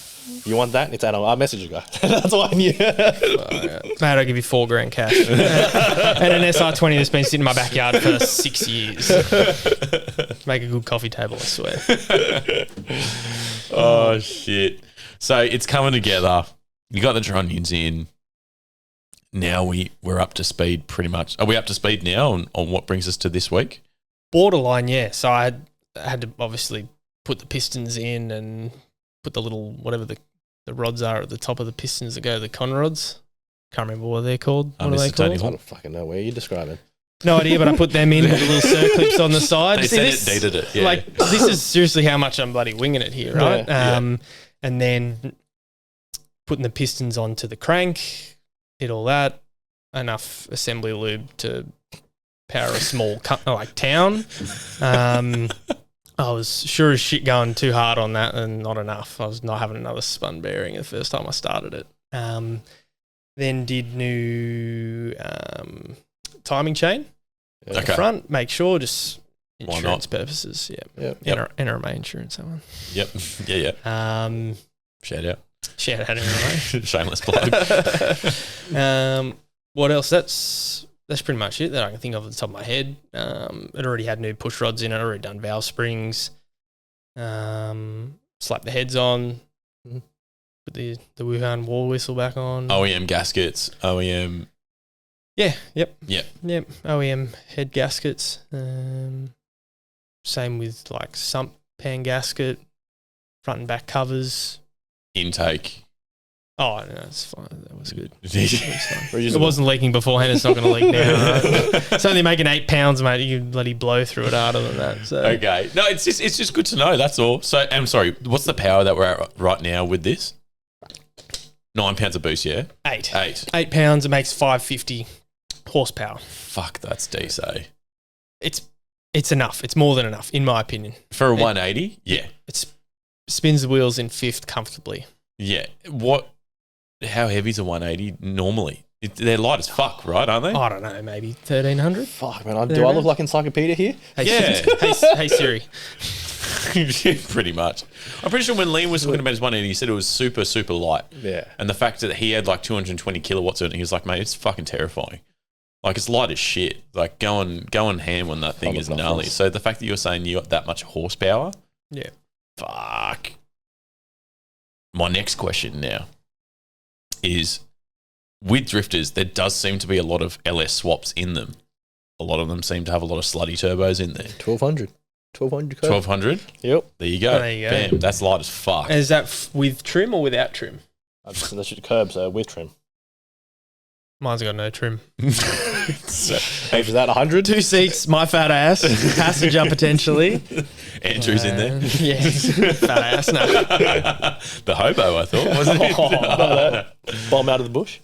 Speaker 4: You want that? It's add-on. I'll message you guys. That's all I knew.
Speaker 5: Mate, I'll give you $4,000 cash. And an SR20 that's been sitting in my backyard for 6 years. Make a good coffee table, I swear.
Speaker 3: Oh, shit. So it's coming together. You got the trunnions in. Now we're up to speed pretty much. Are we up to speed now on what brings us to this week?
Speaker 5: Borderline, yeah. So I had to obviously put the pistons in and put the little, whatever the rods are at the top of the pistons that go, the con rods. Can't remember what they're called. What are they
Speaker 3: Mr. Tony
Speaker 5: called?
Speaker 4: I don't fucking know. Where are you describing?
Speaker 5: No idea, but I put them in with the little circlips on the side.
Speaker 3: They
Speaker 5: See,
Speaker 3: said
Speaker 5: this,
Speaker 3: it dated it. Yeah.
Speaker 5: Like, this is seriously how much I'm bloody winging it here, right?
Speaker 4: Yeah.
Speaker 5: And then putting the pistons onto the crank, did all that. Enough assembly lube to power a small town. I was sure as shit going too hard on that and not enough. I was not having another spun bearing the first time I started it. Then did new timing chain at the front. Make sure, just
Speaker 3: Why
Speaker 5: insurance
Speaker 3: not?
Speaker 5: purposes. Yeah.
Speaker 3: Yep.
Speaker 5: NRMA insurance, that one.
Speaker 3: Yep. Yeah. Shout out.
Speaker 5: Shout out NRMA.
Speaker 3: Shameless plug.
Speaker 5: What else? That's pretty much it that I can think of at the top of my head. It already had new push rods in it. Already done valve springs. Slapped the heads on. Put the Wuhan war whistle back on.
Speaker 3: OEM gaskets. OEM.
Speaker 5: Yeah. Yep.
Speaker 3: Yep.
Speaker 5: OEM head gaskets. Same with like sump pan gasket, front and back covers.
Speaker 3: Intake.
Speaker 5: Oh, no, it's fine. That was good.
Speaker 3: It
Speaker 5: It wasn't leaking beforehand. It's not going to leak now. Right? It's only making 8 pounds, mate. You can bloody blow through it harder than that. So.
Speaker 3: Okay. No, it's just good to know. That's all. So, I'm sorry. What's the power that we're at right now with this? 9 pounds of boost, yeah?
Speaker 5: 8.
Speaker 3: 8.
Speaker 5: 8 pounds. It makes 550 horsepower.
Speaker 3: Fuck, that's decent.
Speaker 5: It's enough. It's more than enough, in my opinion.
Speaker 3: For a 180? Yeah.
Speaker 5: It spins the wheels in fifth comfortably.
Speaker 3: Yeah. How heavy is a 180 normally? They're light as fuck, right? Aren't they?
Speaker 5: I don't know, maybe 1,300.
Speaker 4: Fuck, man. Do I look like Encyclopedia here?
Speaker 5: Hey,
Speaker 3: Yeah.
Speaker 5: hey Siri.
Speaker 3: Pretty much. I'm pretty sure when Liam was talking about his 180, he said it was super, super light.
Speaker 4: Yeah.
Speaker 3: And the fact that he had like 220 kilowatts on it, he was like, mate, it's fucking terrifying. Like, it's light as shit. Like, going ham on that thing is gnarly. So the fact that you're saying you got that much horsepower,
Speaker 5: Yeah.
Speaker 3: fuck. My next question now is, with drifters, there does seem to be a lot of LS swaps in them. A lot of them seem to have a lot of slutty turbos in there.
Speaker 4: 1,200. 1,200 curve.
Speaker 3: 1200?
Speaker 4: Yep.
Speaker 3: There you go.
Speaker 5: There you go.
Speaker 3: Bam. That's light as fuck.
Speaker 5: Is that with trim or without trim?
Speaker 4: That's just curb, so with trim.
Speaker 5: Mine's got no trim.
Speaker 3: So,
Speaker 4: Hey, is that 100?
Speaker 5: 2 seats, my fat ass, passenger potentially.
Speaker 3: Andrew's in there.
Speaker 5: Yeah, fat ass. No.
Speaker 3: The hobo, I thought, wasn't it?
Speaker 4: Bomb out of the bush.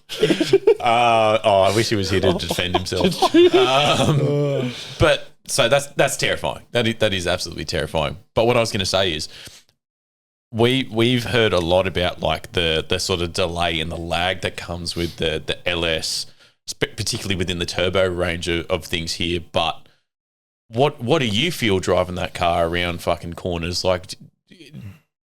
Speaker 3: I wish he was here to defend himself. But so that's terrifying. That is absolutely terrifying. But what I was going to say is, we've heard a lot about like the sort of delay and the lag that comes with the LS, particularly within the turbo range of things here. But what do you feel driving that car around fucking corners? Like,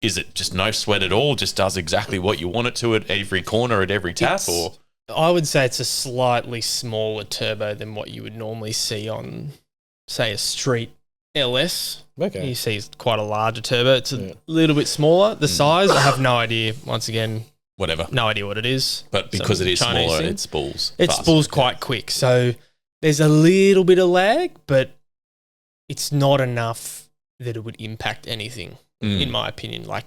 Speaker 3: is it just no sweat at all? Just does exactly what you want it to at every corner, at every tap? Or
Speaker 5: I would say it's a slightly smaller turbo than what you would normally see on, say, a street LS.
Speaker 4: Okay.
Speaker 5: You see it's quite a larger turbo. It's a little bit smaller. The size, I have no idea. Once again,
Speaker 3: whatever.
Speaker 5: no idea what it is.
Speaker 3: But because it is
Speaker 5: Chinese
Speaker 3: smaller,
Speaker 5: thing.
Speaker 3: it spools.
Speaker 5: It
Speaker 3: faster.
Speaker 5: spools quite quick. So there's a little bit of lag, but it's not enough that it would impact anything, in my opinion. Like,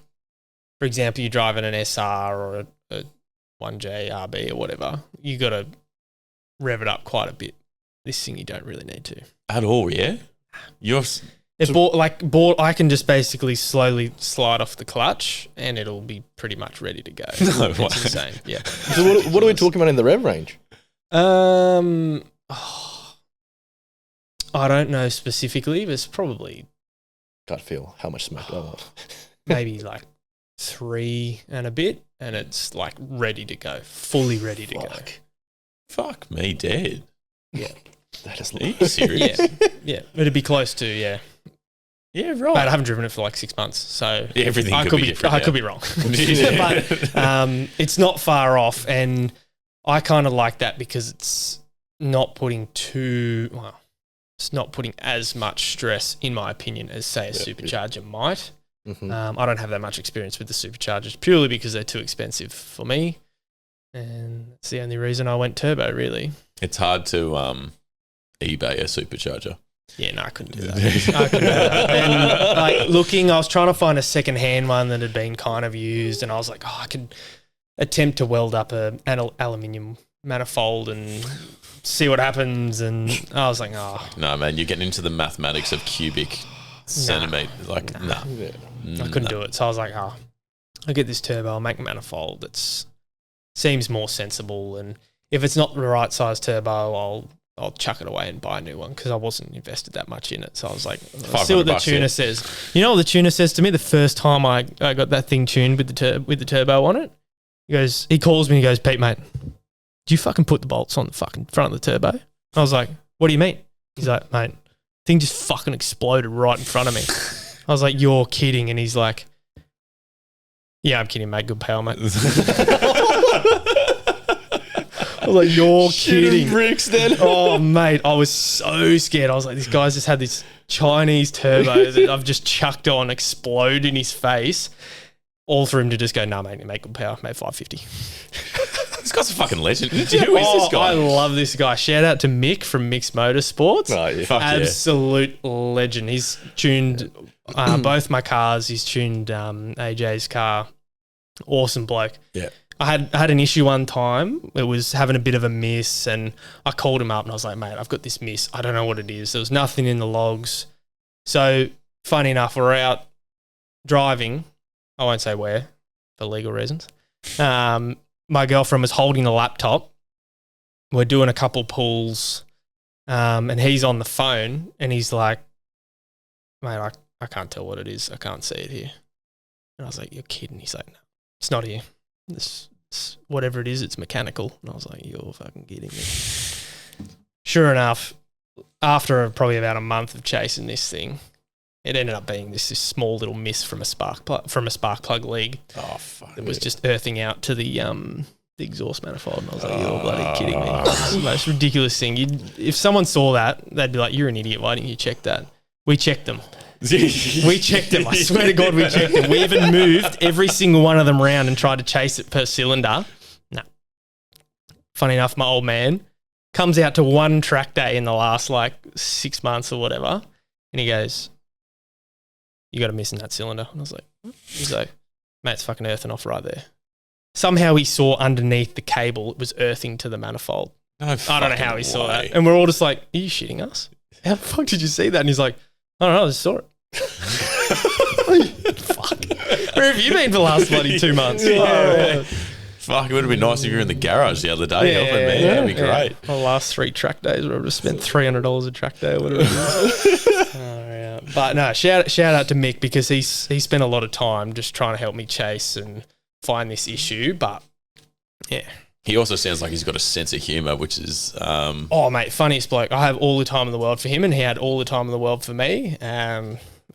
Speaker 5: for example, you're driving an SR or a 1J RB or whatever, you got to rev it up quite a bit. This thing you don't really need to.
Speaker 3: At all, yeah?
Speaker 5: I can just basically slowly slide off the clutch and it'll be pretty much ready to go.
Speaker 3: No way.
Speaker 5: It's insane. Yeah.
Speaker 4: So what are we talking about in the rev range?
Speaker 5: I don't know specifically, but it's probably
Speaker 4: Can't feel how much smoke I want.
Speaker 5: maybe like 3 and a bit, and it's like ready to go, fully ready to go.
Speaker 3: Fuck me dead.
Speaker 5: Yeah.
Speaker 4: That is
Speaker 3: Are you serious?
Speaker 5: Yeah. It'd be close to, yeah.
Speaker 3: Yeah, right.
Speaker 5: But I haven't driven it for like 6 months, so
Speaker 3: Everything
Speaker 5: I
Speaker 3: could be different,
Speaker 5: I
Speaker 3: yeah.
Speaker 5: could be wrong, but it's not far off, and I kind of like that because it's not putting it's not putting as much stress, in my opinion, as say a supercharger might.
Speaker 4: Mm-hmm.
Speaker 5: I don't have that much experience with the superchargers purely because they're too expensive for me, and that's the only reason I went turbo. Really,
Speaker 3: It's hard to eBay a supercharger.
Speaker 5: yeah, no, I couldn't do that. I couldn't do that. And like I was trying to find a second-hand one that had been kind of used, and I was like, I could attempt to weld up an aluminium manifold and see what happens. And I was like,
Speaker 3: No, man, you're getting into the mathematics of cubic centimetre. Like, nah.
Speaker 5: I couldn't do it. So I was like, I'll get this turbo, I'll make a manifold that seems more sensible. And if it's not the right size turbo, I'll chuck it away and buy a new one because I wasn't invested that much in it. So I was like, I'll see what the tuner says. You know what the tuner says to me the first time I got that thing tuned with the turbo on it? He calls me and he goes, Pete, mate, do you fucking put the bolts on the fucking front of the turbo? I was like, what do you mean? He's like, mate, thing just fucking exploded right in front of me. I was like, you're kidding. And he's like, yeah, I'm kidding, mate. Good power, mate. I was like, you're kidding.
Speaker 4: Bricks then.
Speaker 5: Oh, mate, I was so scared. I was like, this guy's just had this Chinese turbo that I've just chucked on, explode in his face, all for him to just go, nah, mate, you make good power, mate, 550.
Speaker 3: This guy's a fucking legend. Who is this guy?
Speaker 5: I love this guy. Shout out to Mick from Mixed Motorsports.
Speaker 4: Oh, yeah.
Speaker 3: Fuck yeah.
Speaker 5: Absolute legend. He's tuned both my cars. He's tuned AJ's car. Awesome bloke.
Speaker 3: Yeah.
Speaker 5: I had an issue one time. It was having a bit of a miss, and I called him up and I was like, mate, I've got this miss. I don't know what it is. There was nothing in the logs. So, funny enough, we're out driving. I won't say where for legal reasons. My girlfriend was holding a laptop. We're doing a couple pulls, and he's on the phone, and he's like, mate, I can't tell what it is. I can't see it here. And I was like, you're kidding. He's like, no, it's not here. This whatever it is, it's mechanical. And I was like, you're fucking kidding me. Sure enough, after probably about a month of chasing this thing, it ended up being this small little miss from a spark plug league.
Speaker 3: Oh, fuck.
Speaker 5: It was just earthing out to the exhaust manifold. And I was like, you're bloody kidding me. It's the most ridiculous thing. If someone saw that, they'd be like, you're an idiot. Why didn't you check that? We checked them. We checked them. I swear to God, we checked them. We even moved every single one of them around and tried to chase it per cylinder. No. Funny enough, my old man comes out to one track day in the last 6 months or whatever, and he goes, you got a miss in that cylinder. And I was like, what? He's like, mate, it's fucking earthing off right there. Somehow he saw underneath the cable, it was earthing to the manifold.
Speaker 3: No
Speaker 5: I don't know how he saw that. And we're all just like, are you shitting us? How the fuck did you see that? And he's like, I don't know, I just saw it. Fuck. Where have you been for the last bloody 2 months?
Speaker 3: Yeah. Fuck, it would have been nice if you were in the garage the other day helping me. That'd be great.
Speaker 5: The last 3 track days where I've just spent $300 a track day or whatever it is. Yeah. But no, shout out to Mick because he spent a lot of time just trying to help me chase and find this issue. But yeah.
Speaker 3: He also sounds like he's got a sense of humour, which is...
Speaker 5: Oh, mate, funniest bloke. I have all the time in the world for him, and he had all the time in the world for me.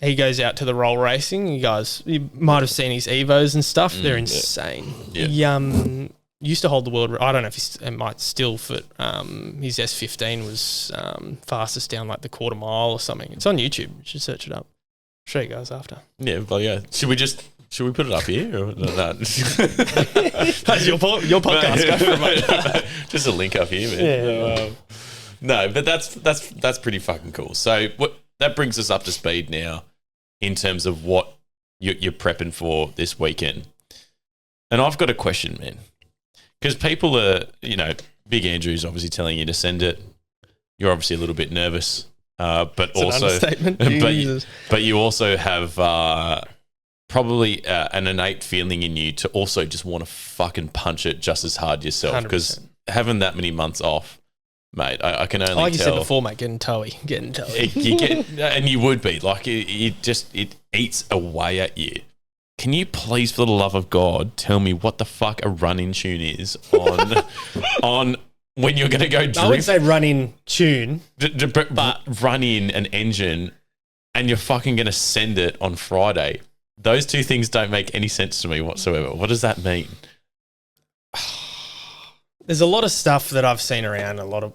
Speaker 5: He goes out to the roll racing. You might have seen his Evos and stuff. They're insane.
Speaker 3: Yeah.
Speaker 5: He used to hold the world... I don't know if he might still, but his S15 was fastest down the quarter mile or something. It's on YouTube. You should search it up. I'll show you guys after.
Speaker 3: Yeah, well, yeah. Should we put it up here? Or no?
Speaker 5: That's your podcast. Go for it, mate.
Speaker 3: Just a link up here, man.
Speaker 5: Yeah.
Speaker 3: No, but that's pretty fucking cool. So that brings us up to speed now in terms of what you're prepping for this weekend. And I've got a question, man, because people are, Big Andrew's obviously telling you to send it. You're obviously a little bit nervous, but
Speaker 5: It's
Speaker 3: also,
Speaker 5: an understatement.
Speaker 3: but you also have. Probably an innate feeling in you to also just want to fucking punch it just as hard yourself because having that many months off, mate, I can only tell.
Speaker 5: Like you said before, mate, getting toey.
Speaker 3: You get, and you would be like it eats away at you. Can you please, for the love of God, tell me what the fuck a run-in tune is on when you're going to go drift?
Speaker 5: I would say run-in tune,
Speaker 3: but run in an engine and you're fucking going to send it on Friday. Those two things don't make any sense to me whatsoever. What does that mean?
Speaker 5: There's a lot of stuff that I've seen around, a lot of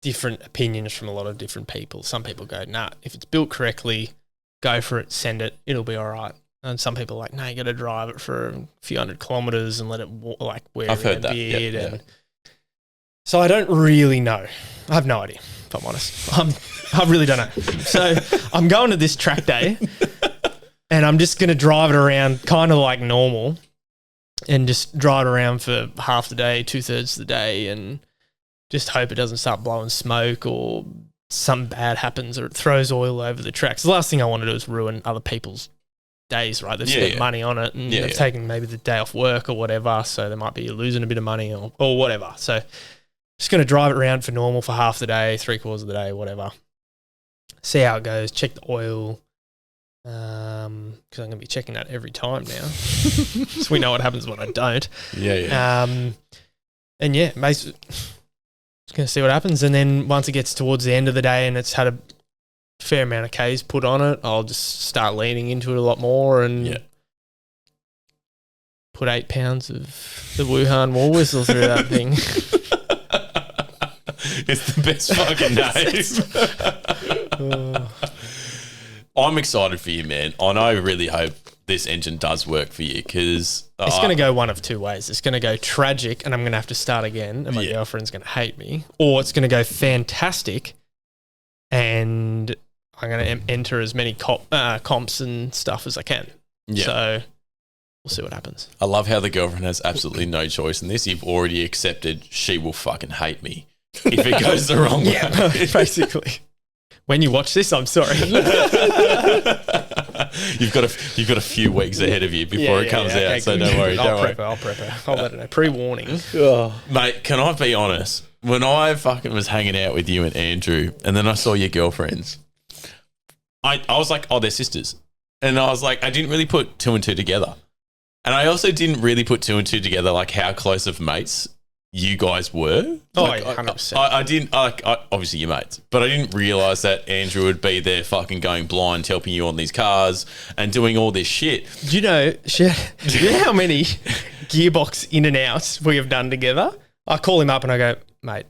Speaker 5: different opinions from a lot of different people. Some people go, nah, if it's built correctly, go for it, send it, it'll be all right. And some people are like, no, you got to drive it for a few hundred kilometres and let it wear
Speaker 3: I've heard that.
Speaker 5: beard.
Speaker 3: Yep,
Speaker 5: and so I don't really know. I have no idea, if I'm honest. I really don't know. So I'm going to this track day and I'm just going to drive it around kind of like normal and just drive it around for half the day, 2/3 of the day, and just hope it doesn't start blowing smoke or something bad happens or it throws oil over the tracks. The last thing I want to do is ruin other people's days, right? They've spent money on it and they've taken maybe the day off work or whatever, so they might be losing a bit of money or whatever. So just going to drive it around for normal for half the day, 3/4 of the day, whatever. See how it goes, check the oil, because I'm going to be checking that every time now. So we know what happens when I don't. And yeah, basically just going to see what happens. And then once it gets towards the end of the day and it's had a fair amount of Ks put on it, I'll just start leaning into it a lot more and put 8 pounds of the Wuhan war whistle through that thing.
Speaker 3: It's the best fucking name. I'm excited for you, man. And I really hope this engine does work for you because
Speaker 5: it's going to go one of two ways. It's going to go tragic and I'm going to have to start again and my girlfriend's going to hate me, or it's going to go fantastic and I'm going to enter as many comps and stuff as I can. Yeah. So we'll see what happens.
Speaker 3: I love how the girlfriend has absolutely no choice in this. You've already accepted she will fucking hate me if it goes the wrong way.
Speaker 5: Yeah, basically. When you watch this, I'm sorry.
Speaker 3: You've got a few weeks ahead of you before it comes out, okay, so don't worry.
Speaker 5: I'll prep her. I'll let her know. Pre-warning.
Speaker 3: Mate, can I be honest? When I fucking was hanging out with you and Andrew, and then I saw your girlfriends, I was like, oh, they're sisters. And I was like, I didn't really put 2 and 2 together. And I also didn't really put 2 and 2 together, like how close of mates you guys were.
Speaker 5: Oh,
Speaker 3: like,
Speaker 5: yeah, 100%.
Speaker 3: I didn't, obviously you're mates, but I didn't realise that Andrew would be there fucking going blind, helping you on these cars and doing all this shit.
Speaker 5: Do you know how many gearbox in and outs we have done together? I call him up and I go, mate,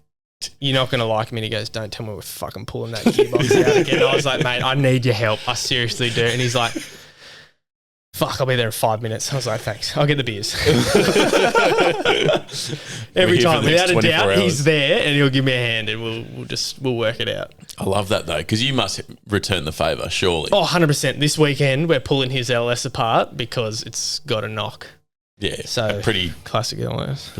Speaker 5: you're not going to like me. And he goes, don't tell me we're fucking pulling that gearbox out again. I was like, mate, I need your help. I seriously do. And he's like, fuck, I'll be there in 5 minutes. I was like, thanks. I'll get the beers. Every time, without a doubt, he's there and he'll give me a hand and we'll work it out.
Speaker 3: I love that though, because you must return the favour, surely.
Speaker 5: Oh, 100%. This weekend, we're pulling his LS apart because it's got a knock.
Speaker 3: Yeah,
Speaker 5: so
Speaker 3: pretty
Speaker 5: classic LS.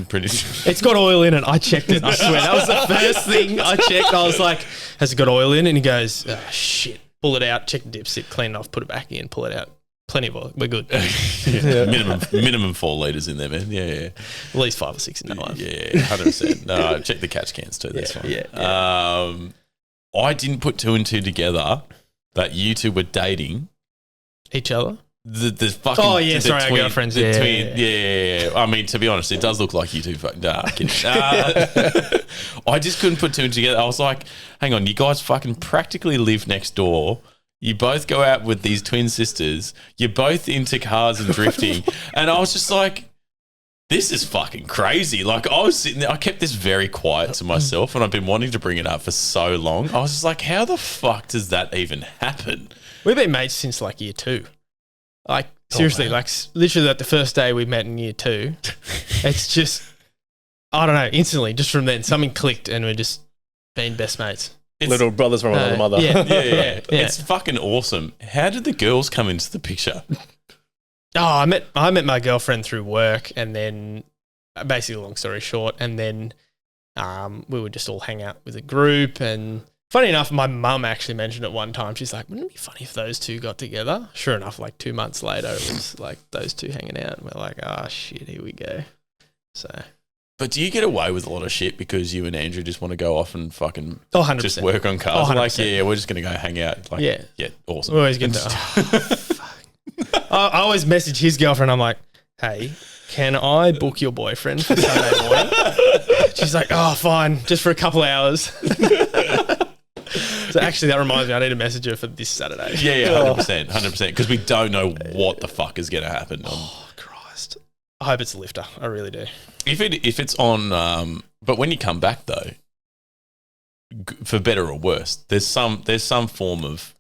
Speaker 3: It's
Speaker 5: got oil in it. I checked it. I swear that was the first thing I checked. I was like, "Has it got oil in?" And he goes, oh, "Shit, pull it out. Check the dipstick, clean it off, put it back in, pull it out. Plenty of oil. We're good."
Speaker 3: Minimum 4 litres in there, man. Yeah.
Speaker 5: At least 5 or 6 in that one.
Speaker 3: Yeah, 100%. No, check the catch cans too. That's fine. Yeah. I didn't put 2 and 2 together that you two were dating
Speaker 5: each other.
Speaker 3: The fucking
Speaker 5: our girlfriends.
Speaker 3: Yeah. I mean, to be honest, it does look like you two fucking. I just couldn't put 2 and 2 together. I was like, hang on, you guys fucking practically live next door. You both go out with these twin sisters. You're both into cars and drifting, and I was just like, this is fucking crazy. Like, I was sitting there, I kept this very quiet to myself, and I've been wanting to bring it up for so long. I was just like, how the fuck does that even happen?
Speaker 5: We've been mates since like year 2. Like, seriously, literally like the first day we met in year 2, it's just, I don't know, instantly, just from then, something clicked and we're just been best mates.
Speaker 4: Little brothers from another mother.
Speaker 3: Yeah. It's fucking awesome. How did the girls come into the picture?
Speaker 5: Oh, I met my girlfriend through work, and then basically, long story short, and then we would just all hang out with a group. And funny enough, my mum actually mentioned it one time. She's like, wouldn't it be funny if those two got together? Sure enough, like 2 months later, it was like those two hanging out. And we're like, oh shit, here we go. So. But
Speaker 3: do you get away with a lot of shit because you and Andrew just want to go off and fucking
Speaker 5: 100%.
Speaker 3: Just work on cars? Like, yeah, we're just going to go hang out. Like, yeah, awesome.
Speaker 5: We always get to, fuck. I always message his girlfriend. I'm like, hey, can I book your boyfriend for Sunday morning? She's like, oh, fine, just for a couple of hours. So actually, that reminds me, I need to message her for this Saturday.
Speaker 3: Yeah, 100%. Because we don't know what the fuck is going to happen.
Speaker 5: Oh, Christ. I hope it's a lifter. I really do.
Speaker 3: If it's on, but when you come back though, for better or worse, there's some form of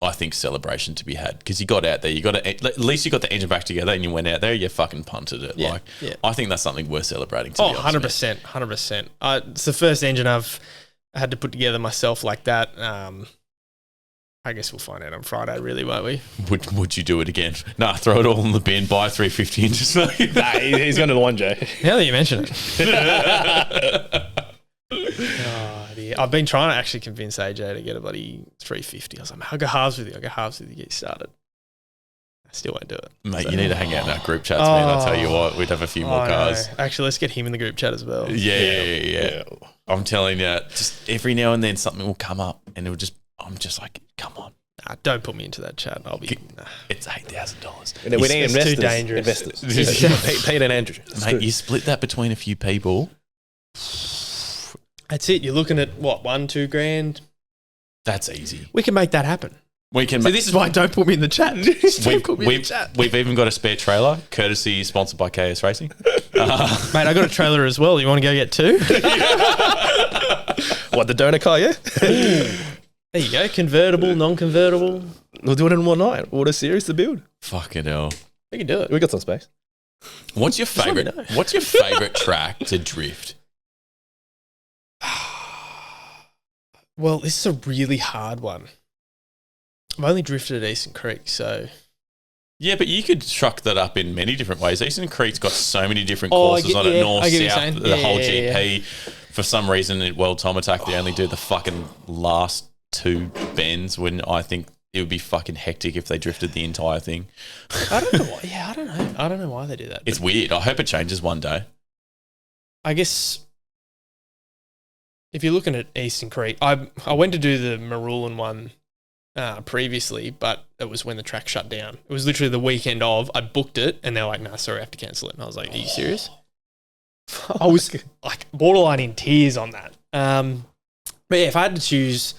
Speaker 3: I think celebration to be had because you got out there, at least you got the engine back together and you went out there, you fucking punted it.
Speaker 5: Yeah,
Speaker 3: I think that's something worth celebrating. To be honest,
Speaker 5: 100%. It's the first engine I've had to put together myself like that. I guess we'll find out on Friday, really, won't we?
Speaker 3: Would you do it again? Nah, throw it all in the bin, buy a 350 and just
Speaker 4: He's going to the one, Joe.
Speaker 5: Now that you mention it. Oh, dear. I've been trying to actually convince AJ to get a bloody 350. I was like, I'll go halves with you. Get you started. I still won't do it.
Speaker 3: Mate, you need to hang out in our group chats, man. I'll tell you what, we'd have a few more cars.
Speaker 5: No. Actually, let's get him in the group chat as well.
Speaker 3: Yeah. I'm telling you, just every now and then something will come up and I'm just like, come on.
Speaker 5: Nah, don't put me into that chat.
Speaker 3: It's $8,000.
Speaker 4: We need investors.
Speaker 5: Too dangerous.
Speaker 4: Pete and Andrew.
Speaker 3: Mate, you split that between a few people.
Speaker 5: That's it. You're looking at what, $1-2 grand?
Speaker 3: That's easy.
Speaker 5: We can make that happen.
Speaker 3: We can.
Speaker 5: So this is why don't put me in the chat.
Speaker 3: We've even got a spare trailer, courtesy sponsored by KS Racing.
Speaker 5: Mate, I got a trailer as well. You want to go get two?
Speaker 4: What, the donor car? Yeah.
Speaker 5: There you go. Convertible, non-convertible.
Speaker 4: We'll do it in one night. Order series to build.
Speaker 3: Fucking hell.
Speaker 5: We can do it.
Speaker 4: We got some space.
Speaker 3: What's your favorite? What's your favorite track to drift?
Speaker 5: Well, this is a really hard one. I've only drifted at Eastern Creek, so...
Speaker 3: Yeah, but you could truck that up in many different ways. Eastern Creek's got so many different courses on it, north, south, the whole GP. For some reason, at World Time Attack, they only do the fucking last two bends when I think it would be fucking hectic if they drifted the entire thing.
Speaker 5: I don't know why. Yeah, I don't know. I don't know why they do that.
Speaker 3: It's weird. I hope it changes one day.
Speaker 5: I guess... If you're looking at Eastern Creek, I went to do the Marulan one previously, but it was when the track shut down. It was literally the weekend of. I booked it, and they're like, "No, sorry, I have to cancel it." And I was like, "Are you serious?" I was like borderline in tears on that. But yeah, if I had to choose,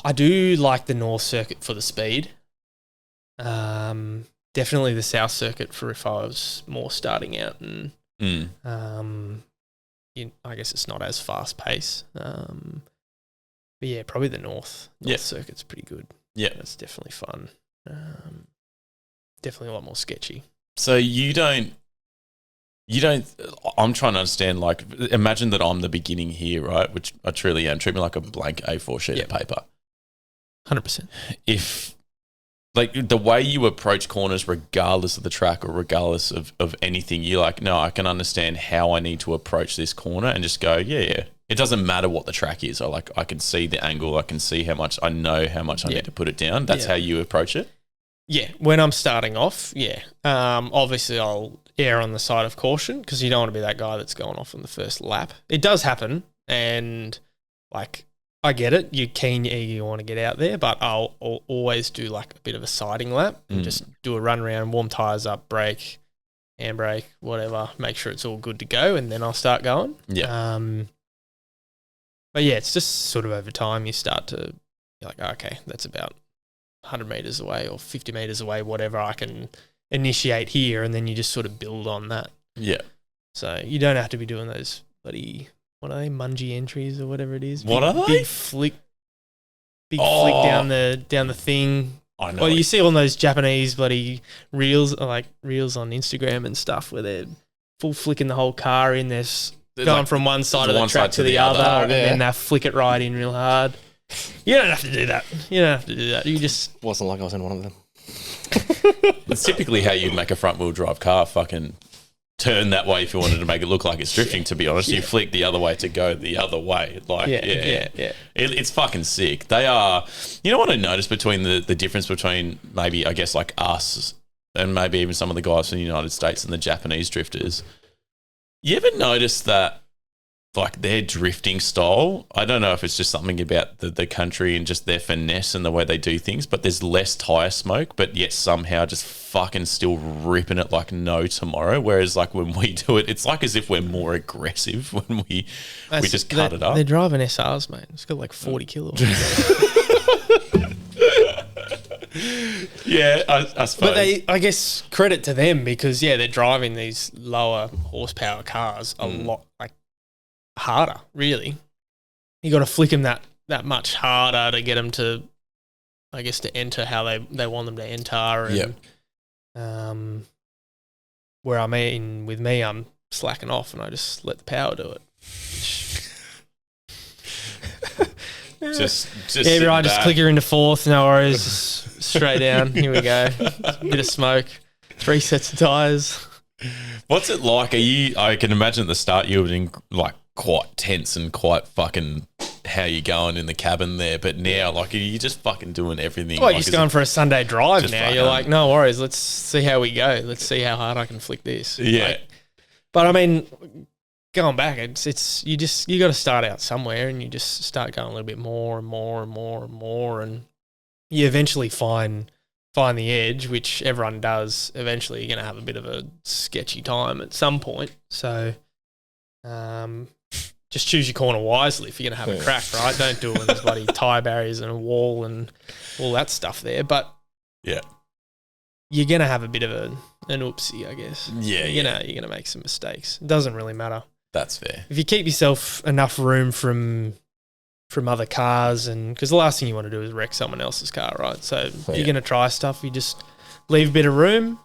Speaker 5: I do like the North Circuit for the speed. Definitely the South Circuit for if I was more starting out and. I guess it's not as fast pace. But yeah, probably the North Circuit's pretty good. Yeah. It's definitely fun. Definitely a lot more sketchy.
Speaker 3: So you don't, I'm trying to understand, like, imagine that I'm the beginning here, right? Which I truly am. Treat me like a blank A4 sheet of paper.
Speaker 5: 100%.
Speaker 3: If, like, the way you approach corners, regardless of the track or regardless of anything, you're like, no, I can understand how I need to approach this corner and just go, yeah. It doesn't matter what the track is. I can see the angle. I can see I know how much I need to put it down. That's how you approach it?
Speaker 5: Yeah. When I'm starting off, obviously I'll err on the side of caution because you don't want to be that guy that's going off on the first lap. It does happen. And, like, I get it. You're keen, you're eager, you want to get out there, but I'll always do like a bit of a siding lap and just do a run around, warm tyres up, brake, handbrake, whatever, make sure it's all good to go, and then I'll start going.
Speaker 3: Yeah.
Speaker 5: But yeah, it's just sort of over time you start to, you're like, okay, that's about 100 metres away or 50 metres away, whatever, I can initiate here, and then you just sort of build on that.
Speaker 3: Yeah.
Speaker 5: So you don't have to be doing those bloody... What are they? Mungie entries or whatever it is.
Speaker 3: What are they?
Speaker 5: Big flick down the thing.
Speaker 3: I know.
Speaker 5: Well, you see all those Japanese bloody reels on Instagram and stuff where they're full flicking the whole car in. They're going from one side of the track to the other, and then they flick it right in real hard. You don't have to do that. You just
Speaker 4: wasn't like I was in one of them.
Speaker 3: It's typically how you'd make a front wheel drive car fucking turn that way if you wanted to make it look like it's drifting, to be honest. You flick the other way to go the other way. Like, it's fucking sick. They are, you know what I noticed between the difference between maybe, I guess, like us and maybe even some of the guys from the United States and the Japanese drifters? You ever notice that like their drifting style, I don't know if it's just something about the country and just their finesse and the way they do things, but there's less tyre smoke, but yet somehow just fucking still ripping it like no tomorrow. Whereas like when we do it, it's like as if we're more aggressive when we just cut it up.
Speaker 5: They're driving SRs, mate. It's got like 40 kilos.
Speaker 3: Yeah, I suppose.
Speaker 5: But I guess credit to them because, they're driving these lower horsepower cars a lot like harder, really. You got to flick them that much harder to get them to, I guess, to enter how they want them to enter. And, where with me, I'm slacking off and I just let the power do it.
Speaker 3: just
Speaker 5: right, just click her into fourth, no worries, just straight down. Here we go. Bit of smoke, 3 sets of tyres.
Speaker 3: What's it like? I can imagine at the start you were being like quite tense and quite fucking how you going in the cabin there, but now like you're just fucking doing everything.
Speaker 5: Well,
Speaker 3: like,
Speaker 5: you're just going for a Sunday drive now. You're like, no worries, let's see how we go. Let's see how hard I can flick this.
Speaker 3: Yeah.
Speaker 5: But I mean, going back, it's you got to start out somewhere, and you just start going a little bit more and more and more and more, and you eventually find the edge, which everyone does. Eventually, you're gonna have a bit of a sketchy time at some point. So, just choose your corner wisely if you're gonna have a crack, right? Don't do it when there's bloody tyre barriers and a wall and all that stuff there. But
Speaker 3: yeah,
Speaker 5: you're gonna have a bit of an oopsie, I guess.
Speaker 3: Yeah,
Speaker 5: you're gonna make some mistakes. It doesn't really matter.
Speaker 3: That's fair.
Speaker 5: If you keep yourself enough room from other cars, and because the last thing you want to do is wreck someone else's car, right? So if you're going to try stuff, you just leave a bit of room,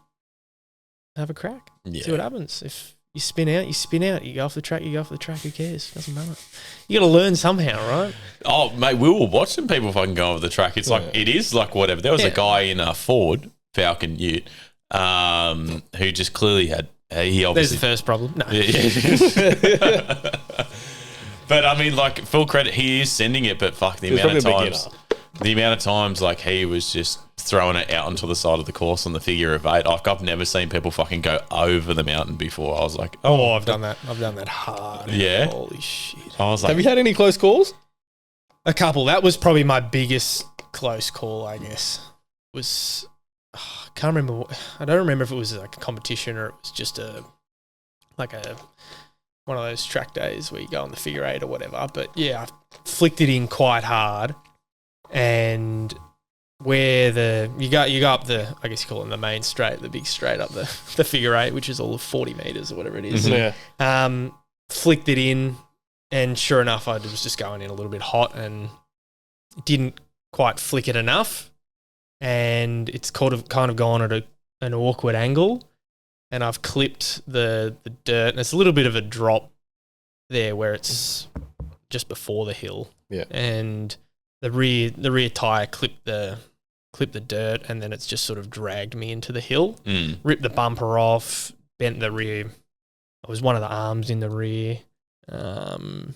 Speaker 5: have a crack, see what happens. If you spin out, you spin out. You go off the track, you go off the track. Who cares? Doesn't matter. You got to learn somehow, right?
Speaker 3: Oh, mate, we were watching people fucking go over the track. It's like, it is like whatever. There was a guy in a Ford Falcon Ute who just clearly had, he obviously...
Speaker 5: There's the first problem. No.
Speaker 3: But I mean, like, full credit, he is sending it, but fuck, the amount of times, like, he was just throwing it out onto the side of the course on the figure of 8. Like, I've never seen people fucking go over the mountain before. I was like,
Speaker 5: I've done that. I've done that hard.
Speaker 3: Yeah.
Speaker 5: Holy shit.
Speaker 3: I was like,
Speaker 4: have you had any close calls?
Speaker 5: A couple. That was probably my biggest close call, I guess. I can't remember. I don't remember if it was like a competition or it was just one of those track days where you go on the figure 8 or whatever. But yeah, I flicked it in quite hard, and where you go up the, I guess you call it the main straight, the big straight up the figure 8, which is all of 40 meters or whatever it is.
Speaker 4: Yeah.
Speaker 5: Flicked it in, and sure enough, I was just going in a little bit hot and didn't quite flick it enough, and it's kind of gone at an awkward angle. And I've clipped the dirt, and it's a little bit of a drop there where it's just before the hill.
Speaker 4: Yeah.
Speaker 5: And the rear tire clipped the dirt, and then it's just sort of dragged me into the hill. Ripped the bumper off, bent the rear. It was one of the arms in the rear, and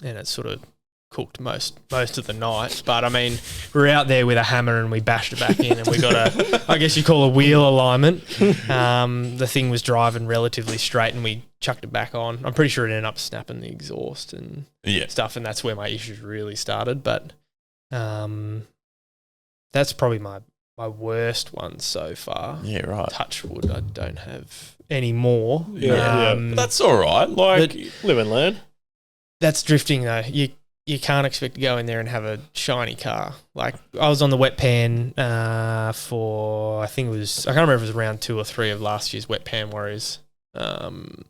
Speaker 5: it sort of cooked most of the night. But I mean, we were out there with a hammer and we bashed it back in, and we got I guess you call a wheel alignment. The thing was driving relatively straight, and we chucked it back on. I'm pretty sure it ended up snapping the exhaust and stuff, and that's where my issues really started. But that's probably my worst one so far.
Speaker 3: Yeah, right.
Speaker 5: Touch wood, I don't have any more.
Speaker 3: But that's all right. Like,
Speaker 4: live and learn.
Speaker 5: That's drifting though. You can't expect to go in there and have a shiny car. Like, I was on the wet pan for, I can't remember if it was round 2 or 3 of last year's Wet Pan Warriors, and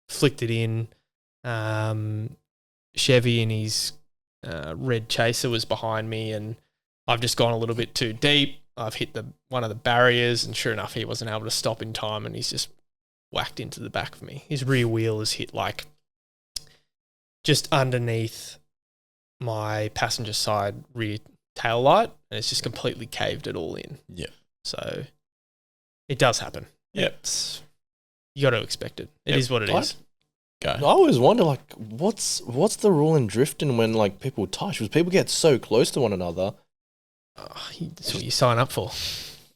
Speaker 5: flicked it in. Chevy and his red Chaser was behind me, and I've just gone a little bit too deep. I've hit one of the barriers, and sure enough, he wasn't able to stop in time, and he's just whacked into the back of me. His rear wheel has hit like just underneath my passenger side rear tail light, and it's just completely caved it all in.
Speaker 3: Yeah.
Speaker 5: So it does happen.
Speaker 3: Yep.
Speaker 5: You got to expect it. It is what it is.
Speaker 3: Go.
Speaker 4: I always wonder, like, what's the rule in drifting when, like, people touch? Because people get so close to one another.
Speaker 5: That's what you sign up for.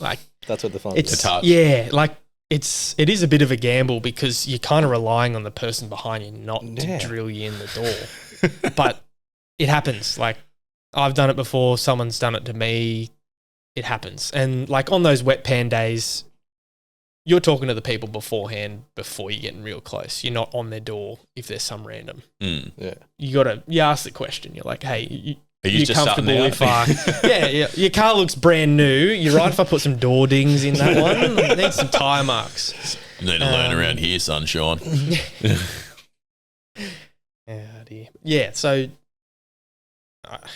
Speaker 5: Like,
Speaker 4: That's what the fun
Speaker 5: it's
Speaker 4: is.
Speaker 3: touch.
Speaker 5: Yeah, like it is a bit of a gamble because you're kind of relying on the person behind you not to drill you in the door. But it happens. Like, I've done it before. Someone's done it to me. It happens. And like on those wet pan days, you're talking to the people beforehand before you're getting real close. You're not on their door if there's some random.
Speaker 4: Yeah.
Speaker 5: You ask the question. You're like, hey,
Speaker 3: Are you just
Speaker 5: comfortable if
Speaker 3: starting
Speaker 5: yeah, your car looks brand new. You're right if I put some door dings in that one. I need some tyre marks.
Speaker 3: Need to learn around here, sunshine.
Speaker 5: Oh dear. Yeah, so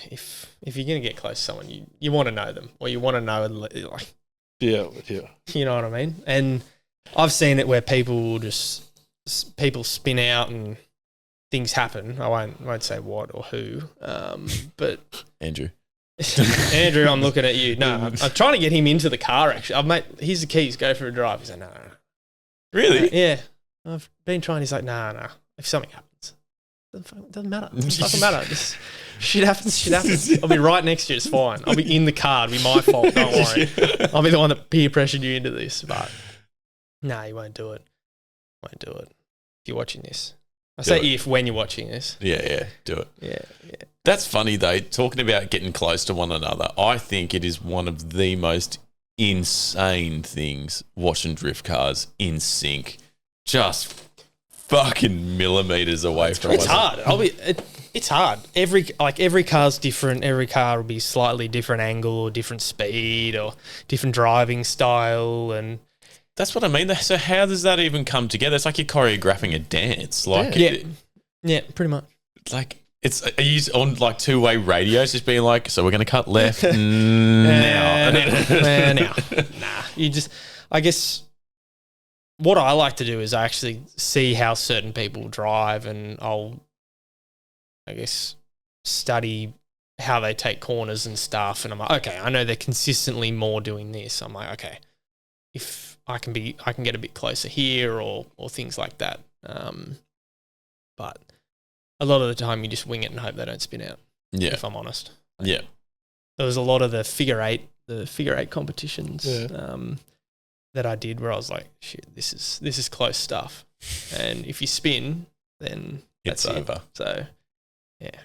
Speaker 5: if you're going to get close to someone, you want to know them, or you want to know, like,
Speaker 4: Yeah.
Speaker 5: you know what I mean? And I've seen it where people spin out and things happen. I won't say what or who, but
Speaker 3: Andrew.
Speaker 5: Andrew, I'm looking at you. No, I'm trying to get him into the car, actually. Mate, here's the keys, go for a drive. He's like, no.
Speaker 3: Really?
Speaker 5: Yeah. I've been trying. He's like, no. If something happens, doesn't matter. It doesn't matter. Just, shit happens. I'll be right next to you. It's fine. I'll be in the car. It'll be my fault. Don't worry. I'll be the one that peer pressured you into this. But no, you won't do it. Won't do it. If you're watching this. I say if when you're watching this.
Speaker 3: Yeah, do it.
Speaker 5: Yeah.
Speaker 3: That's funny though, talking about getting close to one another. I think it is one of the most insane things watching drift cars in sync. Just fucking millimeters away from
Speaker 5: It's
Speaker 3: us.
Speaker 5: hard. It's hard. Every car's different. Every car will be slightly different angle or different speed or different driving style, and
Speaker 3: That's what I mean. So how does that even come together? It's like you're choreographing a dance. Like
Speaker 5: yeah, pretty much.
Speaker 3: like it's are you on like two-way radios, just being like, so we're going to cut left now.
Speaker 5: Now. Nah, I guess what I like to do is I actually see how certain people drive, and I'll, I guess, study how they take corners and stuff. And I'm like, okay, I know they're consistently more doing this. I'm like, okay, if I can get a bit closer here or things like that. But a lot of the time you just wing it and hope they don't spin out.
Speaker 3: Yeah.
Speaker 5: If I'm honest.
Speaker 3: Yeah.
Speaker 5: There was a lot of the figure eight competitions that I did where I was like, shit, this is close stuff. And if you spin, then
Speaker 3: It's
Speaker 5: that's
Speaker 3: over.
Speaker 5: it. So yeah.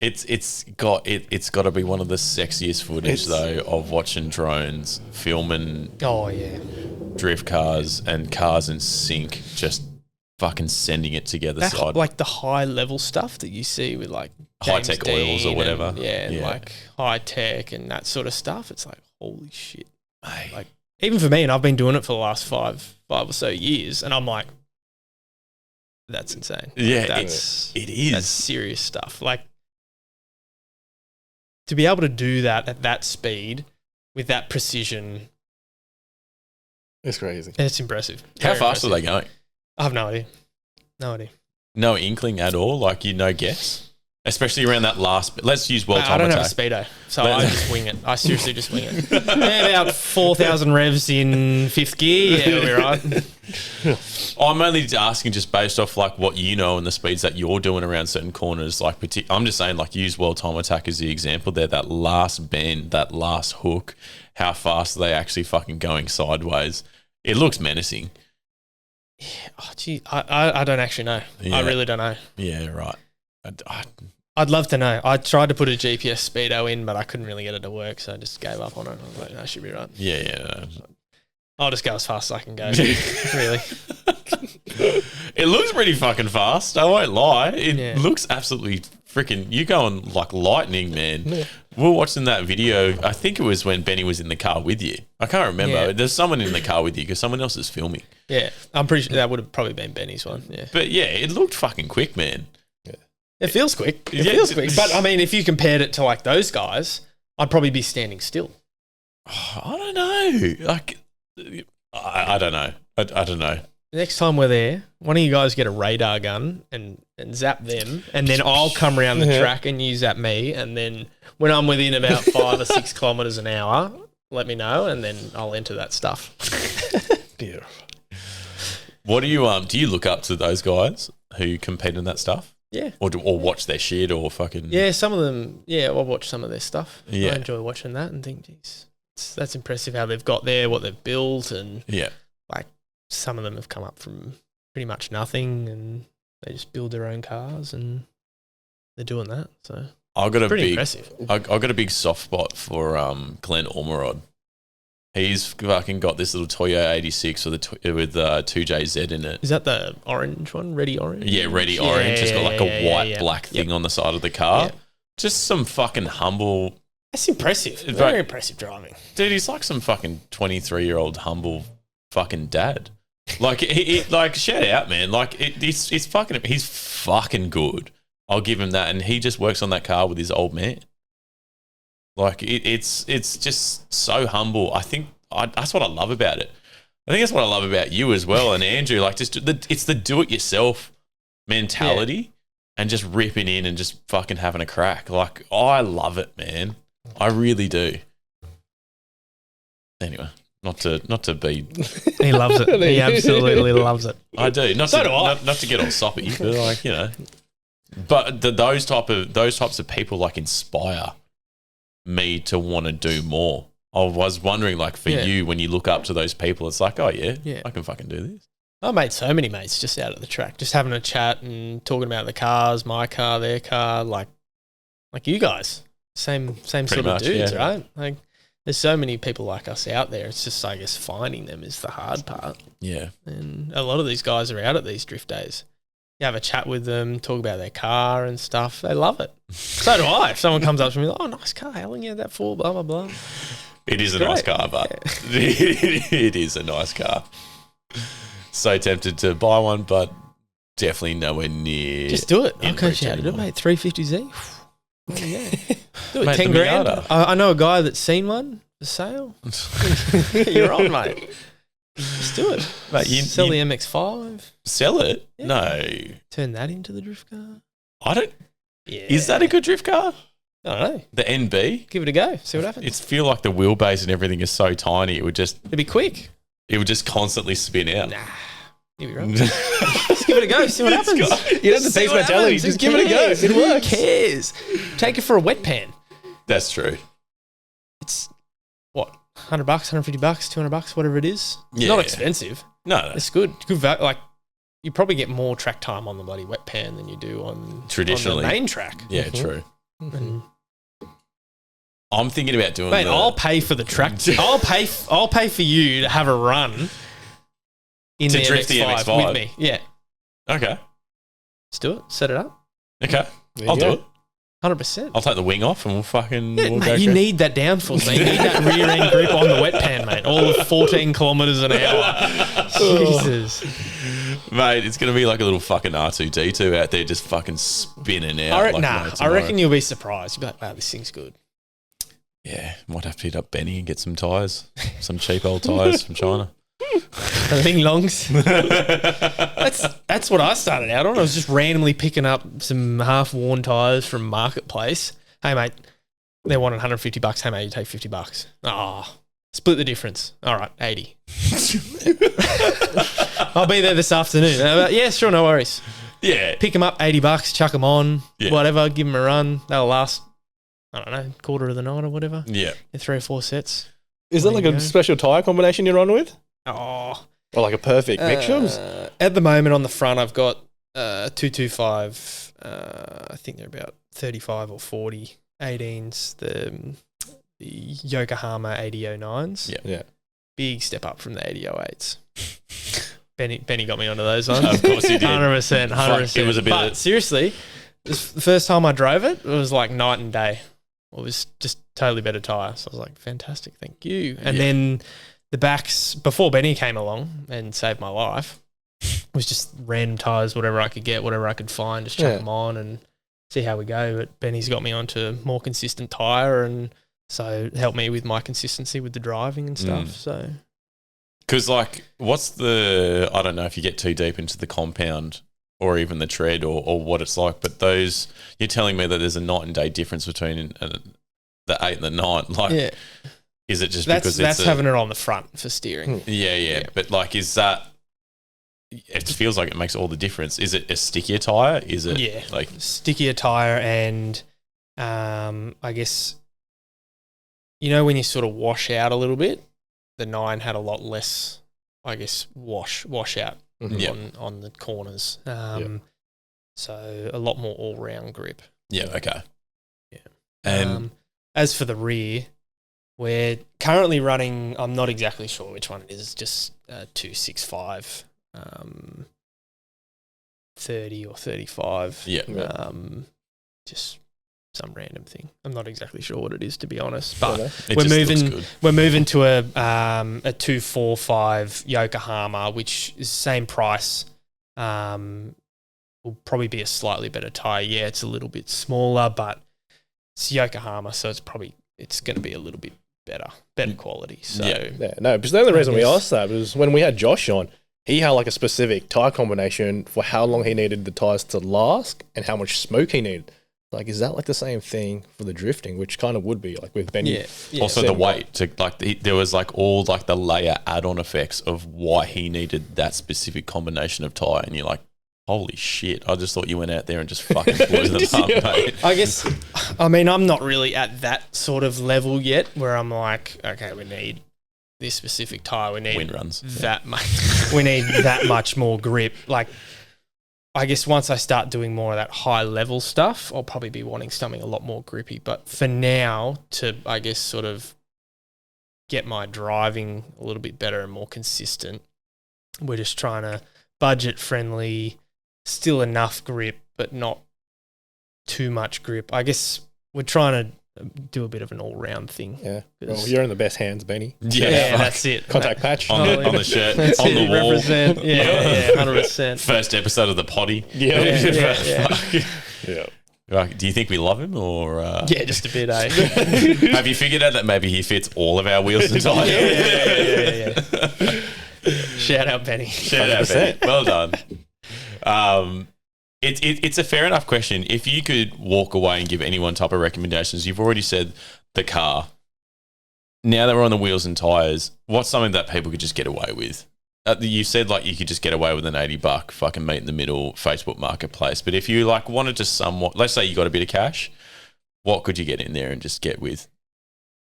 Speaker 3: It's got to be one of the sexiest footage though of watching drones filming
Speaker 5: Oh yeah.
Speaker 3: drift cars and cars in sync, just fucking sending it together side.
Speaker 5: Like the high level stuff that you see with like
Speaker 3: High
Speaker 5: James
Speaker 3: tech oils or
Speaker 5: Dean
Speaker 3: whatever.
Speaker 5: and like high tech and that sort of stuff. It's like, holy shit.
Speaker 3: Mate.
Speaker 5: Like even for me, and I've been doing it for the last five or so years, and I'm like, that's insane.
Speaker 3: Yeah,
Speaker 5: It
Speaker 3: is.
Speaker 5: That's serious stuff. Like to be able to do that at that speed with that precision,
Speaker 4: It's crazy.
Speaker 5: it's impressive.
Speaker 3: How
Speaker 5: Very
Speaker 3: fast are
Speaker 5: impressive.
Speaker 3: they going?
Speaker 5: I have no idea. No idea.
Speaker 3: No inkling at all. Like no guess. Especially around that last bit. Let's use world
Speaker 5: I
Speaker 3: time
Speaker 5: don't have a
Speaker 3: attack.
Speaker 5: speedo, so I just wing it. I seriously just wing it. Yeah, about 4,000 revs in fifth gear. Yeah, we'll be right.
Speaker 3: I'm only asking just based off like what you know and the speeds that you're doing around certain corners. Like I'm just saying, like use world time attack as the example there. That last bend, that last hook, how fast are they actually fucking going sideways? It looks menacing.
Speaker 5: Oh, gee, I don't actually know.
Speaker 3: Yeah.
Speaker 5: I really don't know.
Speaker 3: Yeah, right.
Speaker 5: I'd love to know. I tried to put a GPS speedo in, but I couldn't really get it to work, so I just gave up on it. I was like, no, I should be right.
Speaker 3: Yeah.
Speaker 5: I'll just go as fast as I can go. Really.
Speaker 3: It looks pretty fucking fast. I won't lie. It
Speaker 5: Yeah.
Speaker 3: looks absolutely freaking. You're going like lightning, man. Yeah. We were watching that video. I think it was when Benny was in the car with you. I can't remember.
Speaker 5: Yeah.
Speaker 3: There's someone in the car with you because someone else is filming.
Speaker 5: Yeah, I'm pretty sure that would have probably been Benny's one. Yeah.
Speaker 3: But yeah, it looked fucking quick, man.
Speaker 5: It feels quick. It
Speaker 3: Yeah,
Speaker 5: feels quick. But I mean, if you compared it to like those guys, I'd probably be standing still.
Speaker 3: I don't know. Like, I don't know. I don't know.
Speaker 5: Next time we're there, one of you guys get a radar gun and zap them, and then I'll come around the track and you zap me, and then when I'm within about 5 or 6 kilometers an hour, let me know, and then I'll enter that stuff.
Speaker 4: Dear.
Speaker 3: What do you look up to those guys who compete in that stuff?
Speaker 5: Yeah.
Speaker 3: Or watch their shit or fucking...
Speaker 5: Yeah, some of them, I'll watch some of their stuff.
Speaker 3: Yeah.
Speaker 5: I enjoy watching that and think, geez, that's impressive how they've got there, what they've built, and
Speaker 3: Yeah.
Speaker 5: like some of them have come up from pretty much nothing, and they just build their own cars, and they're doing that. So
Speaker 3: I got a
Speaker 5: pretty
Speaker 3: big,
Speaker 5: impressive.
Speaker 3: I got a big soft spot for Glenn Ormerod. He's fucking got this little Toyota 86 with 2JZ in it.
Speaker 5: Is that the orange one? Ready orange?
Speaker 3: Yeah, ready orange. It's got like a white black thing on the side of the car.
Speaker 5: Yeah.
Speaker 3: Just some fucking humble.
Speaker 5: That's impressive.
Speaker 3: Right.
Speaker 5: Very impressive driving.
Speaker 3: Dude, he's like some fucking 23-year-old humble fucking dad. Like, like shout out, man. Like, he's fucking good. I'll give him that. And he just works on that car with his old man. Like, it's just so humble. I think that's what I love about it. I think that's what I love about you as well, and Andrew. Like, just it's the do-it-yourself mentality and just ripping in and just fucking having a crack. Like, I love it, man. I really do. Anyway, not to be.
Speaker 5: He loves it. He absolutely loves it.
Speaker 3: I do. Not to get all soppy, but like, you know. But those types of people like inspire me to want to do more. I was wondering, like, for you, when you look up to those people, it's like, oh yeah, I can fucking do this.
Speaker 5: I made so many mates just out at the track, just having a chat and talking about the cars, my car, their car, like you guys, same sort of
Speaker 3: much,
Speaker 5: dudes,
Speaker 3: yeah.
Speaker 5: right? Like, there's so many people like us out there. It's just, I guess, finding them is the hard part.
Speaker 3: Yeah.
Speaker 5: And a lot of these guys are out at these drift days. You have a chat with them, talk about their car and stuff. They love it. So do I. If someone comes up to me, like, oh, nice car, how long you had that for, blah, blah, blah.
Speaker 3: It is a nice car, but it is a nice car. So tempted to buy one, but definitely nowhere near.
Speaker 5: Just do it. I'll
Speaker 3: in
Speaker 5: coach
Speaker 3: reach
Speaker 5: you how to do it,
Speaker 3: anymore.
Speaker 5: mate. 350Z. Yeah. Do it.
Speaker 3: Mate,
Speaker 5: 10
Speaker 3: the
Speaker 5: grand.
Speaker 3: Miata.
Speaker 5: I know a guy that's seen one for sale. You're on, mate. Just do it.
Speaker 3: Mate,
Speaker 5: Sell the MX-5.
Speaker 3: Sell it?
Speaker 5: Yeah.
Speaker 3: No.
Speaker 5: Turn that into the drift car.
Speaker 3: I don't.
Speaker 5: Yeah.
Speaker 3: Is that a good drift car?
Speaker 5: I don't know.
Speaker 3: The NB?
Speaker 5: Give it a go. See what happens.
Speaker 3: It's feel like the wheelbase and everything is so tiny. It would just
Speaker 5: It'd be quick.
Speaker 3: constantly spin out.
Speaker 5: Nah. You'd be right. Just give it a go. See what happens.
Speaker 4: You don't have the
Speaker 5: See
Speaker 4: beast
Speaker 5: what
Speaker 4: mentality.
Speaker 5: happens.
Speaker 4: Just
Speaker 5: Who
Speaker 4: give it a go.
Speaker 5: cares?
Speaker 4: It
Speaker 5: Who
Speaker 4: works.
Speaker 5: cares? Take it for a wet pan.
Speaker 3: That's true.
Speaker 5: It's what, $100, $150, $200, whatever it is. It's
Speaker 3: Yeah.
Speaker 5: not expensive.
Speaker 3: No.
Speaker 5: It's good. Good value. Like, you probably get more track time on the bloody wet pan than you do on
Speaker 3: Traditionally.
Speaker 5: on the main track.
Speaker 3: Yeah, true.
Speaker 5: And,
Speaker 3: I'm thinking about doing
Speaker 5: mate, I'll pay for the track. I'll pay for you to have a run in
Speaker 3: To
Speaker 5: the
Speaker 3: drift the
Speaker 5: MX-5
Speaker 3: MX-5.
Speaker 5: with me. Yeah,
Speaker 3: Okay.
Speaker 5: let's do it. Set it up.
Speaker 3: Okay.
Speaker 4: There
Speaker 3: I'll
Speaker 4: you
Speaker 3: do
Speaker 4: go.
Speaker 3: it.
Speaker 5: 100%.
Speaker 3: I'll take the wing off and we'll fucking
Speaker 5: Yeah,
Speaker 3: we'll go
Speaker 5: mate, you
Speaker 3: crazy.
Speaker 5: need that downforce, mate. You need that rear end grip on the wet pan, mate. All of 14 kilometres an hour. Jesus.
Speaker 3: Mate, it's going to be like a little fucking R2D2 out there just fucking spinning out.
Speaker 5: I
Speaker 3: like no
Speaker 5: I
Speaker 3: tomorrow.
Speaker 5: reckon you'll be surprised. You'll be like, wow, this thing's good.
Speaker 3: Yeah, might have to hit up Benny and get some tyres. Some cheap old tyres from China.
Speaker 5: Ling longs. That's what I started out on. I was just randomly picking up some half-worn tyres from Marketplace. Hey, mate, they wanted $150. Hey, mate, you take $50. Oh, split the difference. All right, 80. I'll be there this afternoon. Yeah, sure, no worries.
Speaker 3: Yeah.
Speaker 5: Pick them up, $80, chuck them on,
Speaker 3: Yeah.
Speaker 5: whatever, give them a run. They'll last, I don't know, quarter of the night or whatever.
Speaker 3: Yeah.
Speaker 5: In 3 or 4 sets.
Speaker 4: Is that
Speaker 5: There
Speaker 4: like
Speaker 5: you
Speaker 4: a
Speaker 5: go.
Speaker 4: special tyre combination you're on with?
Speaker 5: Oh,
Speaker 4: Or like a perfect mixture?
Speaker 5: at the moment on the front, I've got 225. I think they're about 35 or 40 18s. The Yokohama 8009s.
Speaker 3: Yeah.
Speaker 4: Yeah.
Speaker 5: Big step up from the 8008s. Benny got me onto those ones.
Speaker 3: Of course he did.
Speaker 5: 100%. 100%.
Speaker 3: It was a bit
Speaker 5: But
Speaker 3: of-
Speaker 5: seriously, the first time I drove it, it was like night and day. It was just totally better tyre. So I was like, fantastic, thank you. And
Speaker 3: Yeah.
Speaker 5: then the backs, before Benny came along and saved my life, it was just random tyres, whatever I could get, whatever I could find, just chuck
Speaker 4: Yeah.
Speaker 5: them on and see how we go. But Benny's got me onto more consistent tyre, and so helped me with my consistency with the driving and stuff. So
Speaker 3: Because, like, what's the, I don't know if you get too deep into the compound or even the tread or what it's like, but those, you're telling me that there's a night and day difference between the 8 and the 9. Like,
Speaker 5: yeah,
Speaker 3: is it just
Speaker 5: that's
Speaker 3: because it's
Speaker 5: having it on the front for steering.
Speaker 3: Yeah. But, like, is that, it feels like it makes all the difference. Is it a stickier tyre? Is it,
Speaker 5: Yeah.
Speaker 3: like,
Speaker 5: Stickier tyre, and I guess, you know, when you sort of wash out a little bit, the 9 had a lot less I guess, wash out on the corners. So a lot more all-round grip.
Speaker 3: Yeah, okay.
Speaker 5: Yeah.
Speaker 3: And
Speaker 5: As for the rear, we're currently running, I'm not exactly sure which one it is, just 265, 30 or 35.
Speaker 3: yeah.
Speaker 5: Just some random thing. I'm not exactly sure what it is, to be honest. But
Speaker 3: It
Speaker 5: we're
Speaker 3: just looks
Speaker 5: moving.
Speaker 3: good.
Speaker 5: We're moving to a 245 Yokohama, which is the same price. Will probably be a slightly better tire. Yeah, it's a little bit smaller, but it's Yokohama, so it's going to be a little bit better quality. So
Speaker 4: Yeah, no, because the only reason we asked that was when we had Josh on, he had like a specific tyre combination for how long he needed the tyres to last and how much smoke he needed. Like, is that like the same thing for the drifting, which kind of would be like with Benny?
Speaker 5: yeah.
Speaker 3: Also, the weight to there was like all like the layer add-on effects of why he needed that specific combination of tire, and you're like, holy shit! I just thought you went out there and just fucking blew them up, mate.
Speaker 5: I guess, I mean, I'm not really at that sort of level yet where I'm like, okay, we need this specific tire. We need
Speaker 3: Wind runs.
Speaker 5: that much. We need that much more grip. Like, I guess once I start doing more of that high level stuff, I'll probably be wanting something a lot more grippy. But for now, to, I guess, sort of get my driving a little bit better and more consistent, we're just trying to budget friendly, still enough grip, but not too much grip. I guess we're trying to do a bit of an all-round thing.
Speaker 4: Yeah. Well, you're in the best hands, Benny.
Speaker 5: Yeah,
Speaker 3: fuck.
Speaker 5: that's it.
Speaker 4: Contact patch.
Speaker 3: on the shirt,
Speaker 5: That's
Speaker 3: on
Speaker 5: it,
Speaker 3: the wall.
Speaker 5: represent. Yeah, 100%.
Speaker 3: First episode of the potty.
Speaker 4: Yeah.
Speaker 3: Right, do you think we love him, or
Speaker 5: Yeah, just a bit, eh?
Speaker 3: have you figured out that maybe he fits all of our wheels and tires?
Speaker 5: Yeah. Shout out, Benny.
Speaker 3: Shout out, Benny. Well done. It's a fair enough question. If you could walk away and give any one type of recommendations, you've already said the car. Now that we're on the wheels and tires, what's something that people could just get away with? You said like you could just get away with an $80 fucking meet in the middle Facebook Marketplace. But if you like wanted to somewhat, let's say you got a bit of cash, what could you get in there and just get with?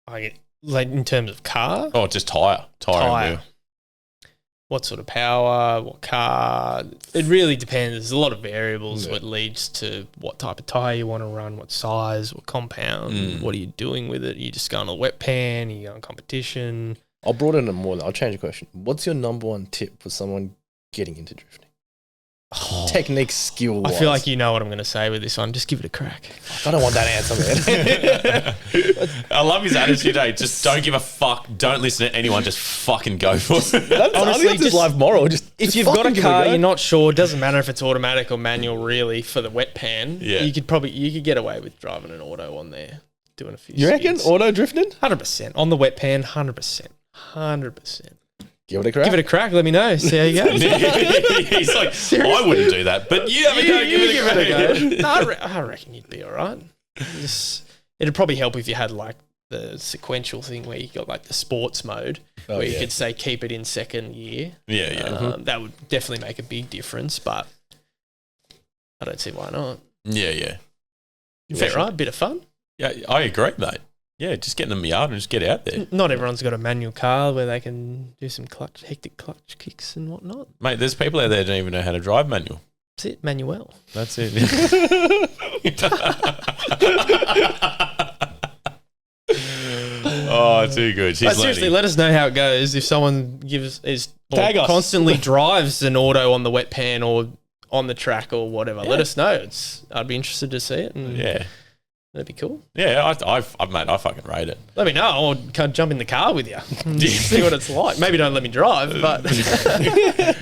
Speaker 5: I get, like, in terms of car?
Speaker 3: Oh, just tire and wheel.
Speaker 5: What sort of power, what car? It really depends. There's a lot of variables what leads to what type of tyre you want to run, what size, what compound, what are you doing with it? Are you just going to wet pan? Are you going competition?
Speaker 4: I'll broaden it more. I'll change the question. What's your number one tip for someone getting into drifting? Technique, skill.
Speaker 5: I feel like you know what I'm going to say with this one. Just give it a crack.
Speaker 4: I don't want that answer, man.
Speaker 3: I love his attitude, eh? Just don't give a fuck. Don't listen to anyone. Just fucking go for it.
Speaker 4: That's
Speaker 5: Honestly,
Speaker 4: honestly just
Speaker 5: just-
Speaker 4: life moral.
Speaker 5: If you've got a car, you're not sure. It doesn't matter if it's automatic or manual. Really, for the wet pan,
Speaker 3: Yeah.
Speaker 5: you could get away with driving an auto on there, doing a few.
Speaker 4: You reckon
Speaker 5: skids.
Speaker 4: auto drifting?
Speaker 5: 100% on the wet pan. 100%.
Speaker 4: Give it a crack.
Speaker 5: Give it a crack. Let me know. See how you go.
Speaker 3: He's like, I wouldn't do that, but you have a go. Give it a go.
Speaker 5: No, I reckon you'd be all right. It'd probably help if you had like the sequential thing where you got like the sports mode where you could say keep it in second gear.
Speaker 3: Yeah.
Speaker 5: That would definitely make a big difference, but I don't see why not.
Speaker 3: Yeah.
Speaker 5: Fair, right? Bit of fun.
Speaker 3: Yeah, I agree, mate. Yeah, just get in the yard and just get out there.
Speaker 5: Not everyone's got a manual car where they can do some hectic clutch kicks and whatnot.
Speaker 3: Mate, there's people out there that don't even know how to drive manual.
Speaker 5: That's it, manual.
Speaker 3: That's it. Oh, too good. She's
Speaker 5: But seriously,
Speaker 3: learning.
Speaker 5: let us know how it goes. If someone
Speaker 4: Tag us.
Speaker 5: constantly drives an auto on the wet pan or on the track or whatever, let us know. I'd be interested to see it. And
Speaker 3: Yeah.
Speaker 5: that'd be cool.
Speaker 3: Yeah, I fucking rate it.
Speaker 5: Let me know. I'll come jump in the car with you. See what it's like. Maybe don't let me drive, but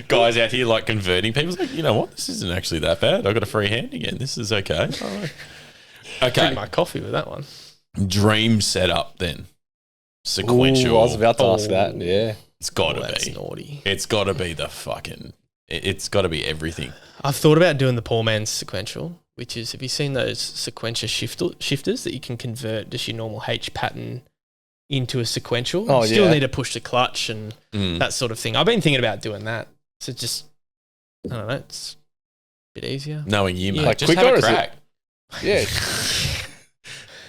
Speaker 3: Guys out here like converting people. It's like, you know what? This isn't actually that bad. I got a free hand again. This is okay. Okay.
Speaker 5: drink my coffee with that one.
Speaker 3: Dream setup then.
Speaker 4: Ooh,
Speaker 3: Sequential.
Speaker 4: I was about to ask that. Yeah.
Speaker 3: It's got to
Speaker 5: That's
Speaker 3: be.
Speaker 5: naughty.
Speaker 3: It's got to be the fucking. It's got to be everything.
Speaker 5: I've thought about doing the poor man's sequential, which is, have you seen those sequencer shifters that you can convert just your normal H pattern into a sequential?
Speaker 4: Oh,
Speaker 5: You still
Speaker 4: yeah.
Speaker 5: need to push the clutch and that sort of thing. I've been thinking about doing that. So just, I don't know, it's a bit easier.
Speaker 3: Knowing you, mate.
Speaker 4: Like
Speaker 3: Just
Speaker 4: quicker,
Speaker 3: have
Speaker 4: or
Speaker 3: a
Speaker 4: is it-
Speaker 3: crack.
Speaker 4: Yeah.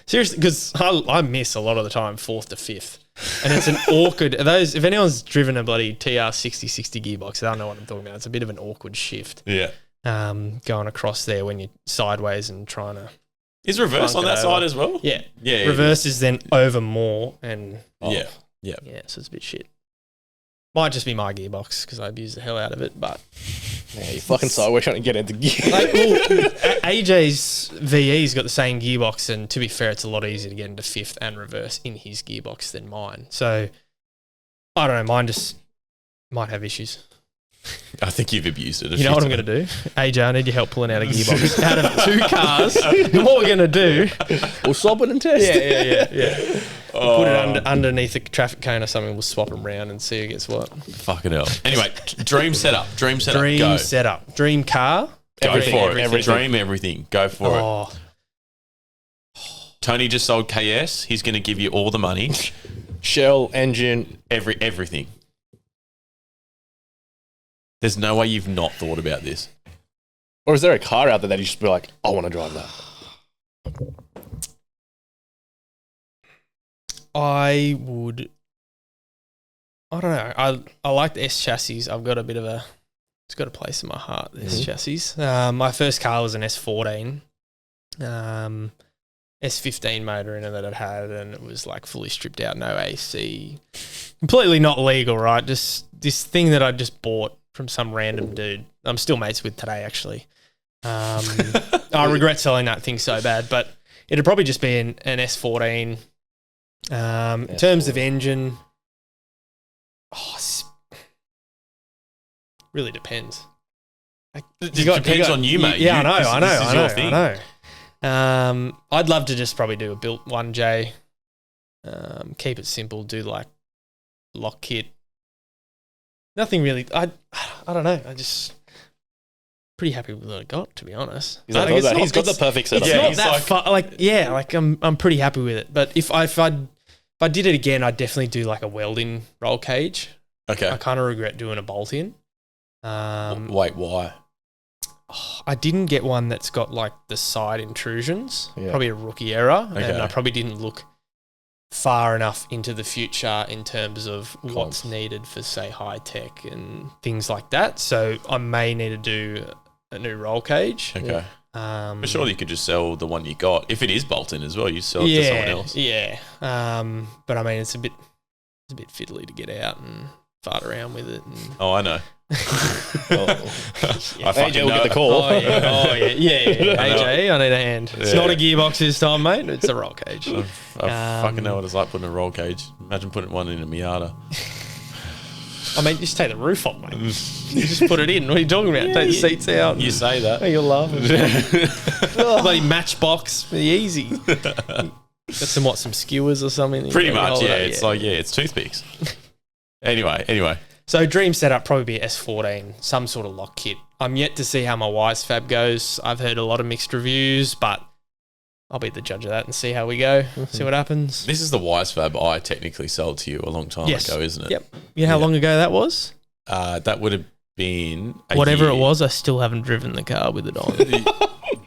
Speaker 5: Seriously, because I miss a lot of the time 4th to 5th. And it's an awkward. If anyone's driven a bloody TR6060 gearbox, they'll know what I'm talking about. It's a bit of an awkward shift.
Speaker 3: Yeah.
Speaker 5: Going across there when you're sideways and trying to.
Speaker 3: Is reverse on that side as well?
Speaker 5: Yeah.
Speaker 3: Yeah.
Speaker 5: Reverse is then over more and. Off.
Speaker 3: Yeah. Yeah.
Speaker 5: Yeah. So it's a bit shit. Might just be my gearbox because I abuse the hell out of it, but.
Speaker 4: Yeah, you fucking sideways trying to get into gear.
Speaker 5: AJ's VE's got the same gearbox, and to be fair, it's a lot easier to get into fifth and reverse in his gearbox than mine. So I don't know, mine just might have issues.
Speaker 3: I think you've abused it.
Speaker 5: You know what I'm going to do? AJ, I need your help pulling out a gearbox out of 2 cars. And what we're going to do...
Speaker 4: We'll swap it and test.
Speaker 5: Yeah. We'll put it underneath a traffic cone or something. We'll swap them around and see who gets what.
Speaker 3: Fucking hell. Anyway, dream setup. Dream setup.
Speaker 5: Dream
Speaker 3: Go.
Speaker 5: setup. Dream car.
Speaker 3: Go
Speaker 5: Everything,
Speaker 3: for it.
Speaker 5: everything.
Speaker 3: Dream everything. Go for it. Tony just sold KS. He's going to give you all the money.
Speaker 4: Shell, engine.
Speaker 3: Everything. There's no way you've not thought about this.
Speaker 4: Or is there a car out there that you just be like, I want to drive that?
Speaker 5: I don't know. I like the S chassis. I've got it's got a place in my heart, the S chassis. My first car was an S14. S15 motor in it that I'd had, and it was like fully stripped out, no AC. Completely not legal, right? Just this thing that I just bought from some random dude. I'm still mates with today, actually. I regret selling that thing so bad, but it'd probably just be an S14. In terms of engine, really depends.
Speaker 3: Depends on you, mate.
Speaker 5: Yeah,
Speaker 3: This is your thing.
Speaker 5: I know. I'd love to just probably do a built 1J. Keep it simple. Do like lock kit. Nothing really. I don't know. I just pretty happy with what I got, to be honest.
Speaker 4: He's got the perfect setup.
Speaker 5: It's not that far. Like I'm pretty happy with it. But if I did it again, I'd definitely do like a welding roll cage.
Speaker 3: Okay.
Speaker 5: I kind of regret doing a bolt in.
Speaker 3: Wait, why?
Speaker 5: I didn't get one that's got like the side intrusions.
Speaker 4: Yeah.
Speaker 5: Probably a rookie error,
Speaker 3: Okay.
Speaker 5: and I probably didn't look far enough into the future in terms of what's needed for, say, high tech and things like that. So I may need to do a new roll cage.
Speaker 3: Okay. But surely you could just sell the one you got. If it is bolt-in as well, you sell it to someone else.
Speaker 5: Yeah. But I mean, it's a bit fiddly to get out and fart around with it. And
Speaker 3: Oh, I know. I fucking
Speaker 4: AJ will
Speaker 3: know.
Speaker 4: get the call.
Speaker 5: Oh yeah. AJ, I need a hand. It's not a gearbox this time, mate. It's a roll cage.
Speaker 3: I fucking know what it's like putting a roll cage. Imagine putting one in a Miata.
Speaker 5: I mean, just take the roof off, mate. You just put it in. What are you talking about? Take the seats out.
Speaker 3: You say that.
Speaker 5: Oh, you'll laugh. Bloody matchbox. Easy. Got some skewers or something.
Speaker 3: Pretty much, yeah. It's toothpicks. Anyway.
Speaker 5: So dream setup probably be S14, some sort of lock kit. I'm yet to see how my Wise Fab goes. I've heard a lot of mixed reviews, but I'll be the judge of that and see how we go. See what happens.
Speaker 3: This is the Wise Fab I technically sold to you a long time ago, isn't it?
Speaker 5: Yep. You know how long ago that was?
Speaker 3: That would have been
Speaker 5: whatever it was. I still haven't driven the car with it on.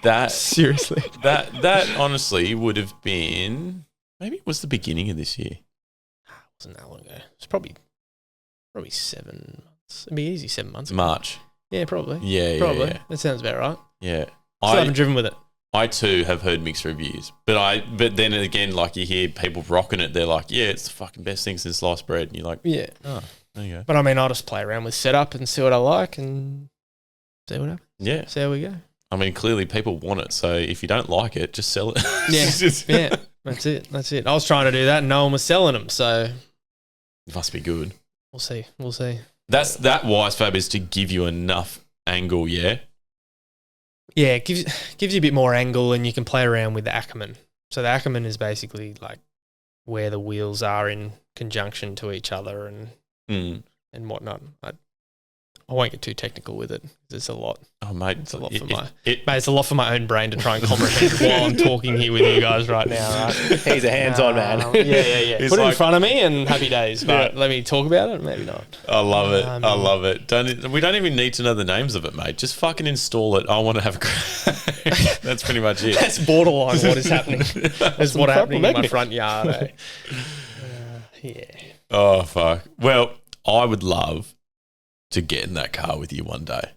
Speaker 3: That
Speaker 5: Seriously.
Speaker 3: That honestly would have been, maybe it was the beginning of this year.
Speaker 5: Wasn't that long ago. It's probably 7 months. It'd be easy 7 months ago.
Speaker 3: March.
Speaker 5: Yeah, probably.
Speaker 3: Yeah,
Speaker 5: probably.
Speaker 3: yeah.
Speaker 5: That sounds about right.
Speaker 3: Yeah.
Speaker 5: Still haven't driven with it.
Speaker 3: I too have heard mixed reviews, but then again, like you hear people rocking it, they're like, yeah, it's the fucking best thing since sliced bread, and you're like,
Speaker 5: Yeah.
Speaker 3: oh, there you go.
Speaker 5: But I mean, I'll just play around with setup and see what I like and see what happens.
Speaker 3: Yeah.
Speaker 5: See how we go.
Speaker 3: I mean, clearly people want it, so if you don't like it, just sell it.
Speaker 5: Yeah. Yeah. That's it. I was trying to do that and no one was selling them, so
Speaker 3: It must be good.
Speaker 5: we'll see.
Speaker 3: That Wise Fab is to give you enough angle, yeah?
Speaker 5: Yeah, it gives you a bit more angle and you can play around with the Ackerman. So the Ackerman is basically like where the wheels are in conjunction to each other and whatnot. I won't get too technical with it. It's a lot.
Speaker 3: Oh, mate.
Speaker 5: It's a lot it's a lot for my own brain to try and comprehend while I'm talking here with you guys right now. Right?
Speaker 4: He's a hands-on man.
Speaker 5: Yeah.
Speaker 3: He's
Speaker 5: Put it in
Speaker 3: like-
Speaker 5: front of me and happy days. But let me talk about it. Maybe not.
Speaker 3: I love it. I love it. We don't even need to know the names of it, mate. Just fucking install it. I want to have a crack. That's pretty much it.
Speaker 5: That's borderline what is happening. That's what happening in my
Speaker 4: magnet.
Speaker 5: front yard. Yeah.
Speaker 3: Oh, fuck. Well, I would love to get in that car with you one day.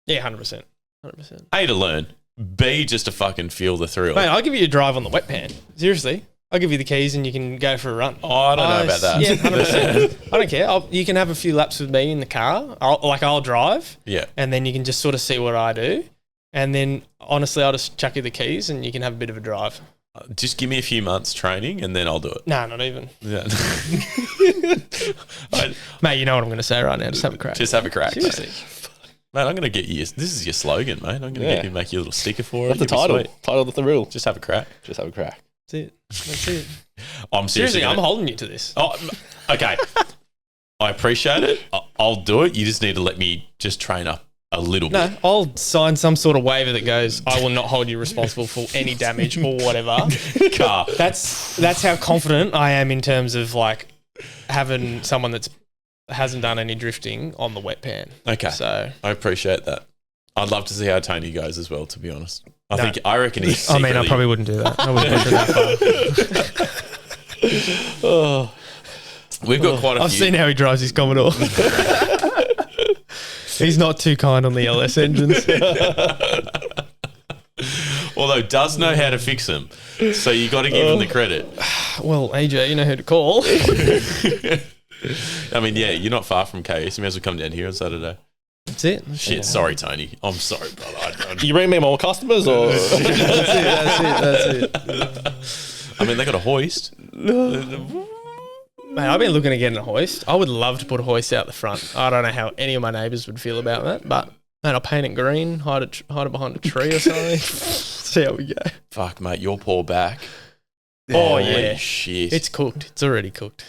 Speaker 5: Yeah, 100%. 100%.
Speaker 3: A, to learn. B, just to fucking feel the thrill.
Speaker 5: Mate, I'll give you a drive on the wet pan. Seriously. I'll give you the keys and you can go for a run.
Speaker 3: Oh, I don't know about that.
Speaker 5: Yeah, 100%. I don't care. You can have a few laps with me in the car. I'll drive.
Speaker 3: Yeah.
Speaker 5: And then you can just sort of see what I do. And then, honestly, I'll just chuck you the keys and you can have a bit of a drive.
Speaker 3: Just give me a few months training and then I'll do it.
Speaker 5: Nah, not even.
Speaker 3: Yeah.
Speaker 5: Mate, you know what I'm going to say right now. Just have a crack.
Speaker 3: Just have a crack.
Speaker 5: Seriously.
Speaker 3: Mate, I'm going to get you. This is your slogan, mate. I'm going to get you, make you a little sticker for it.
Speaker 4: That's the
Speaker 3: You'll be
Speaker 4: title.
Speaker 3: sweet.
Speaker 4: Title of the rule.
Speaker 3: Just have a crack.
Speaker 4: Just have a crack.
Speaker 5: That's it. That's it.
Speaker 3: I'm
Speaker 5: Seriously, I'm
Speaker 3: gonna-
Speaker 5: holding you to this.
Speaker 3: Oh, okay. I appreciate it. I'll do it. You just need to let me just train up a little
Speaker 5: No,
Speaker 3: bit.
Speaker 5: I'll sign some sort of waiver that goes, I will not hold you responsible for any damage or whatever.
Speaker 3: Car.
Speaker 5: That's how confident I am in terms of like having someone that's hasn't done any drifting on the wet pan.
Speaker 3: Okay.
Speaker 5: So
Speaker 3: I appreciate that. I'd love to see how Tony goes as well, to be honest. I
Speaker 5: No.
Speaker 3: reckon he's
Speaker 5: I mean, I
Speaker 3: secretly-
Speaker 5: probably wouldn't do that. I wouldn't push it that far.
Speaker 3: We've got quite a
Speaker 5: I've
Speaker 3: few.
Speaker 5: seen how he drives his Commodore. He's not too kind on the LS engines.
Speaker 3: Although does know how to fix them. So you got to give him the credit.
Speaker 5: Well, AJ, you know who to call.
Speaker 3: I mean, yeah, you're not far from KS. You may as well come down here on Saturday.
Speaker 5: That's it.
Speaker 3: Shit, sorry, Tony. I'm sorry, brother.
Speaker 4: You bring me more customers or?
Speaker 5: That's it.
Speaker 3: I mean, they got a hoist.
Speaker 5: Mate, I've been looking to get a hoist. I would love to put a hoist out the front. I don't know how any of my neighbours would feel about that, but man, I'll paint it green, hide it behind a tree or something. See how we go.
Speaker 3: Fuck, mate, your poor back.
Speaker 5: Oh,
Speaker 3: Holy
Speaker 5: yeah.
Speaker 3: shit.
Speaker 5: It's cooked. It's already cooked.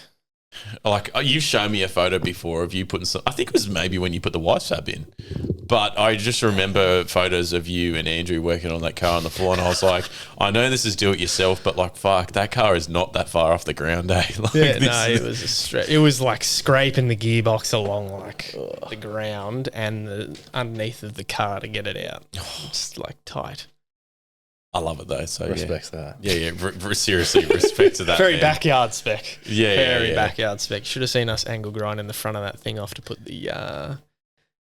Speaker 3: Like, you've shown me a photo before of you putting some, I think it was maybe when you put the white fab in, but I just remember photos of you and Andrew working on that car on the floor, and I was like, I know this is do it yourself, but like, fuck, that car is not that far off the ground, eh? Like,
Speaker 5: Yeah,
Speaker 3: this
Speaker 5: no,
Speaker 3: is-
Speaker 5: it was it was like scraping the gearbox along like the ground and the underneath of the car to get it out. Just like tight.
Speaker 3: I love it though. So
Speaker 4: Respects that.
Speaker 3: yeah, seriously, respect to that.
Speaker 5: Very
Speaker 3: man.
Speaker 5: backyard spec.
Speaker 3: Yeah,
Speaker 5: Very
Speaker 3: yeah.
Speaker 5: backyard spec. Should have seen us angle grind in the front of that thing off to put the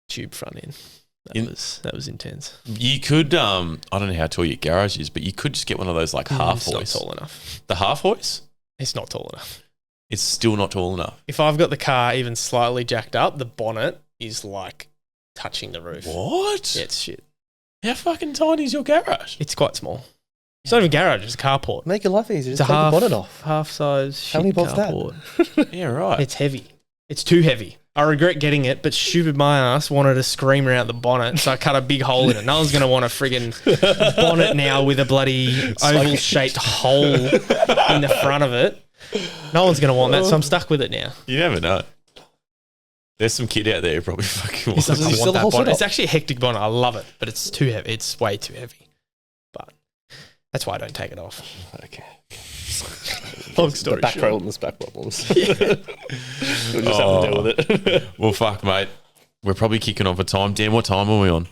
Speaker 5: tube front in. That was intense.
Speaker 3: You could, I don't know how tall your garage is, but you could just get one of those like half
Speaker 5: It's not
Speaker 3: hoists.
Speaker 5: tall enough.
Speaker 3: The half hoist?
Speaker 5: It's not tall enough.
Speaker 3: It's still not tall enough.
Speaker 5: If I've got the car even slightly jacked up, the bonnet is like touching the roof.
Speaker 3: What?
Speaker 5: Yeah, it's shit.
Speaker 3: How fucking tiny is your garage?
Speaker 5: It's quite small. It's not even a garage, it's a carport.
Speaker 4: Make your life easier.
Speaker 5: It's
Speaker 4: Just
Speaker 5: a
Speaker 4: take
Speaker 5: half
Speaker 4: the bonnet off.
Speaker 5: half size.
Speaker 4: How many
Speaker 5: shit
Speaker 4: bolts that?
Speaker 5: carport.
Speaker 3: Yeah, right.
Speaker 5: It's heavy. It's too heavy. I regret getting it, but stupid my ass wanted a screamer out the bonnet, so I cut a big hole in it. No one's going to want a friggin' bonnet now with a bloody oval-shaped hole in the front of it. No one's going to want that, so I'm stuck with it now.
Speaker 3: You never know. There's some kid out there who probably fucking wants
Speaker 5: It's, like,
Speaker 4: Does he
Speaker 5: I
Speaker 4: still
Speaker 5: want that
Speaker 4: hold it
Speaker 5: bonnet.
Speaker 4: up?
Speaker 5: It's actually a hectic bonnet. I love it, but it's too heavy. It's way too heavy. But that's why I don't take it off.
Speaker 4: Okay.
Speaker 5: Long story
Speaker 4: The back
Speaker 5: short.
Speaker 4: problems, back problems. We'll just have to deal with it.
Speaker 3: Well, fuck, mate. We're probably kicking off a time. Dan, what time are we on?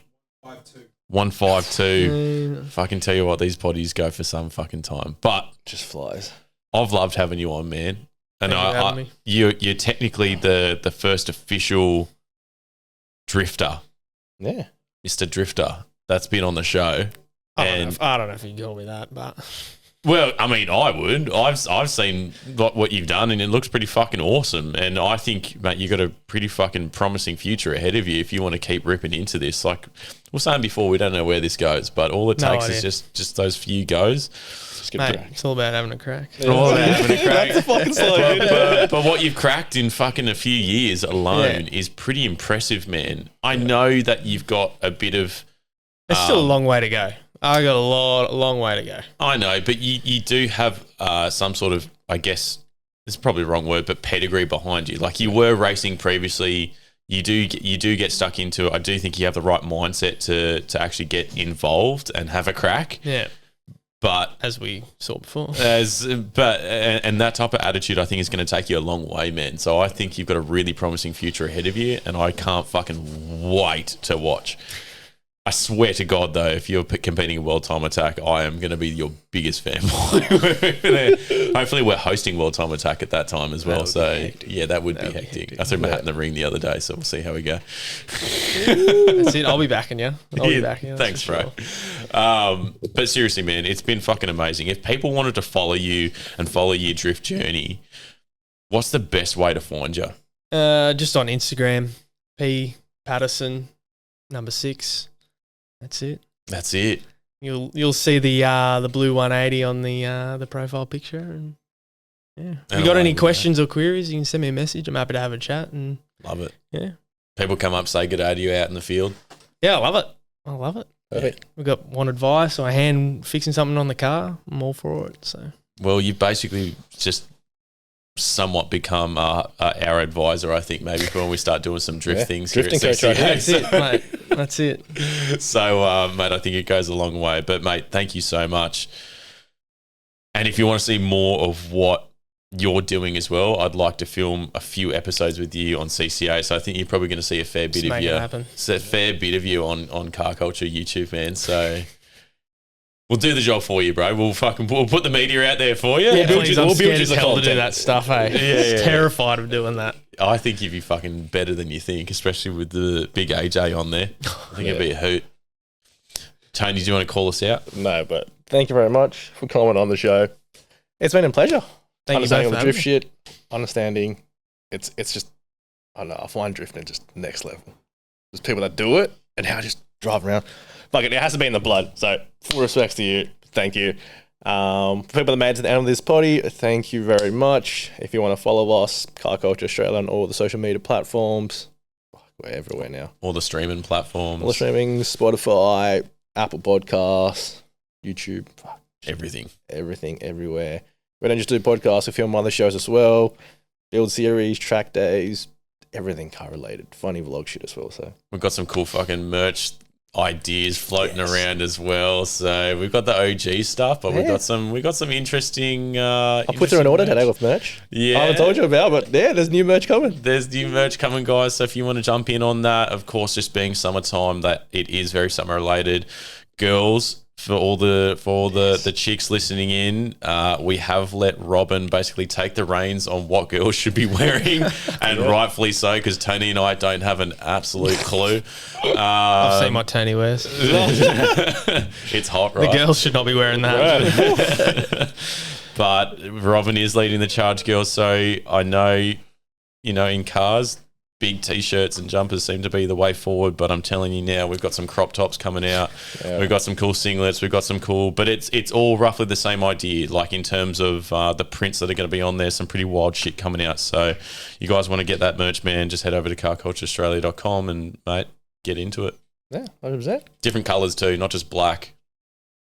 Speaker 3: 1:52. If I can tell you what, these potties go for some fucking time. But
Speaker 4: Just flies.
Speaker 3: I've loved having you on, man. And
Speaker 5: Thank you for having me.
Speaker 3: you're technically the first official drifter,
Speaker 4: Yeah.
Speaker 3: Mr. Drifter, that's been on the show.
Speaker 5: I don't, know
Speaker 3: And
Speaker 5: if, I don't know if you can call me that, but
Speaker 3: well, I mean, I would. I've seen what you've done, and it looks pretty fucking awesome. And I think, mate, you got a pretty fucking promising future ahead of you if you want to keep ripping into this. Like we were saying before, we don't know where this goes, but all it
Speaker 5: No
Speaker 3: takes
Speaker 5: idea.
Speaker 3: is just those few goes.
Speaker 4: Just give it
Speaker 5: mate,
Speaker 4: a crack.
Speaker 5: it's all about having a crack.
Speaker 3: All about having a crack.
Speaker 4: That's a fucking slogan.
Speaker 3: But what you've cracked in fucking a few years alone is pretty impressive, man. I know that you've got a bit of.
Speaker 5: There's still a long way to go. I got a long way to go.
Speaker 3: I know, but you do have some sort of, I guess, it's probably the wrong word, but pedigree behind you. Like you were racing previously. You do get stuck into it. I do think you have the right mindset to actually get involved and have a crack.
Speaker 5: Yeah,
Speaker 3: But
Speaker 5: as we saw before.
Speaker 3: and that type of attitude, I think, is going to take you a long way, man. So I think you've got a really promising future ahead of you, and I can't fucking wait to watch. I swear to God, though, if you're competing in World Time Attack, I am going to be your biggest fanboy. Hopefully, we're hosting World Time Attack at that time as well. So, yeah, that would be hectic. I threw my hat in the ring the other day, so we'll see how we go.
Speaker 5: That's it. I'll be backing you. I'll be backing you.
Speaker 3: Thanks, bro. But seriously, man, it's been fucking amazing. If people wanted to follow you and follow your drift journey, what's the best way to find you?
Speaker 5: Just on Instagram, P Paterson, number 6. That's it.
Speaker 3: That's it.
Speaker 5: You'll see the blue 180 on the profile picture, and yeah. If you got any questions or queries, you can send me a message. I'm happy to have a chat. And
Speaker 3: love it.
Speaker 5: Yeah.
Speaker 3: People come up, say good day to you out in the field.
Speaker 5: Yeah, I love it.
Speaker 4: Perfect.
Speaker 5: We've got one advice or a hand fixing something on the car. I'm all for it. So.
Speaker 3: Well, you've basically just somewhat become our advisor, I think, maybe for when we start doing some drift things.
Speaker 4: Drifting
Speaker 3: here at
Speaker 4: coach right here.
Speaker 5: That's it, mate. That's it.
Speaker 3: So, mate, I think it goes a long way. But, mate, thank you so much. And if you want to see more of what you're doing as well, I'd like to film a few episodes with you on CCA. So I think you're probably going to see a fair bit of you. A fair bit of you on Car Culture YouTube, man. So we'll do the job for you, bro. We'll put the media out there for you.
Speaker 5: Yeah, please. I'm scared
Speaker 4: you
Speaker 5: as
Speaker 4: the
Speaker 5: hell to do
Speaker 4: content.
Speaker 5: that stuff, hey.
Speaker 3: Yeah.
Speaker 5: Terrified of doing that.
Speaker 3: I think you'd be fucking better than you think, especially with the big AJ on there. I think it'd be a hoot. Tony, do you want to call us out?
Speaker 4: No, but thank you very much for coming on the show. It's been a pleasure.
Speaker 5: Thank you both
Speaker 4: Understanding all
Speaker 5: for
Speaker 4: the
Speaker 5: having
Speaker 4: drift shit, understanding. It's just, I don't know, I find drifting just next level. There's people that do it and how I just drive around. Fuck it has to be in the blood. So full respects to you. Thank you. For people that made it to the end of this potty, thank you very much. If you want to follow us, Car Culture Australia on all the social media platforms. We're everywhere now.
Speaker 3: All the streaming platforms.
Speaker 4: All the streaming, Spotify, Apple Podcasts, YouTube.
Speaker 3: Everything.
Speaker 4: Everything, everywhere. We don't just do podcasts, we film other shows as well. Build series, track days, everything car related. Funny vlog shit as well. So
Speaker 3: We've got some cool fucking merch ideas floating around as well. So we've got the OG stuff, but we've got some interesting
Speaker 4: I put through an order today with merch.
Speaker 3: Yeah.
Speaker 4: I haven't told you about, but yeah, there's new merch coming.
Speaker 3: There's new merch coming, guys. So if you want to jump in on that, of course, just being summertime, that it is very summer related. Girls, for all the chicks listening in, we have let Robin basically take the reins on what girls should be wearing, and rightfully so, because Tony and I don't have an absolute clue.
Speaker 5: I've seen what Tony wears.
Speaker 3: It's hot, right?
Speaker 5: The girls should not be wearing that.
Speaker 3: But Robin is leading the charge, girls. So I know, in cars, big T-shirts and jumpers seem to be the way forward, but I'm telling you now, we've got some crop tops coming out. Yeah. We've got some cool singlets. We've got some cool, but it's all roughly the same idea, like in terms of the prints that are going to be on there, some pretty wild shit coming out. So you guys want to get that merch, man, just head over to carcultureaustralia.com and, mate, get into it.
Speaker 4: Yeah, 100%.
Speaker 3: Different colours too, not just black.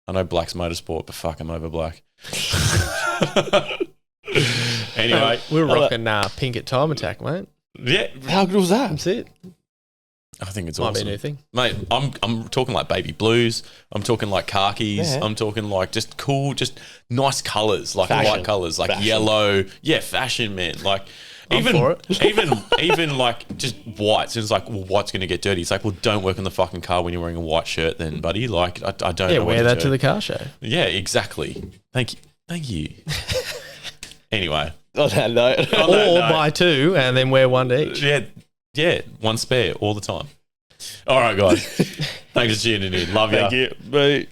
Speaker 3: I know black's motorsport, but fuck, I'm over black. Anyway.
Speaker 5: We're rocking pink at Time Attack, mate.
Speaker 3: Yeah.
Speaker 4: How good was that?
Speaker 5: That's it.
Speaker 3: I think it's
Speaker 5: Might
Speaker 3: awesome.
Speaker 5: be a new thing.
Speaker 3: Mate, I'm talking like baby blues. I'm talking like khakis.
Speaker 4: Yeah.
Speaker 3: I'm talking like just cool, just nice colours, like
Speaker 4: Fashion.
Speaker 3: light colours, like
Speaker 4: Fashion.
Speaker 3: yellow. Yeah, fashion, man. Like
Speaker 5: I'm for it.
Speaker 3: even like just whites. It's like, well, white's going to get dirty. It's like, well, don't work on the fucking car when you're wearing a white shirt then, buddy. Like, I don't know.
Speaker 5: Wear that to the car show.
Speaker 3: Yeah, exactly. Thank you. Anyway.
Speaker 4: On that note.
Speaker 5: Or buy 2 and then wear 1 to each.
Speaker 3: Yeah, one spare all the time. All right, guys. Thanks for tuning in. Love you.
Speaker 4: Thank you. Bye.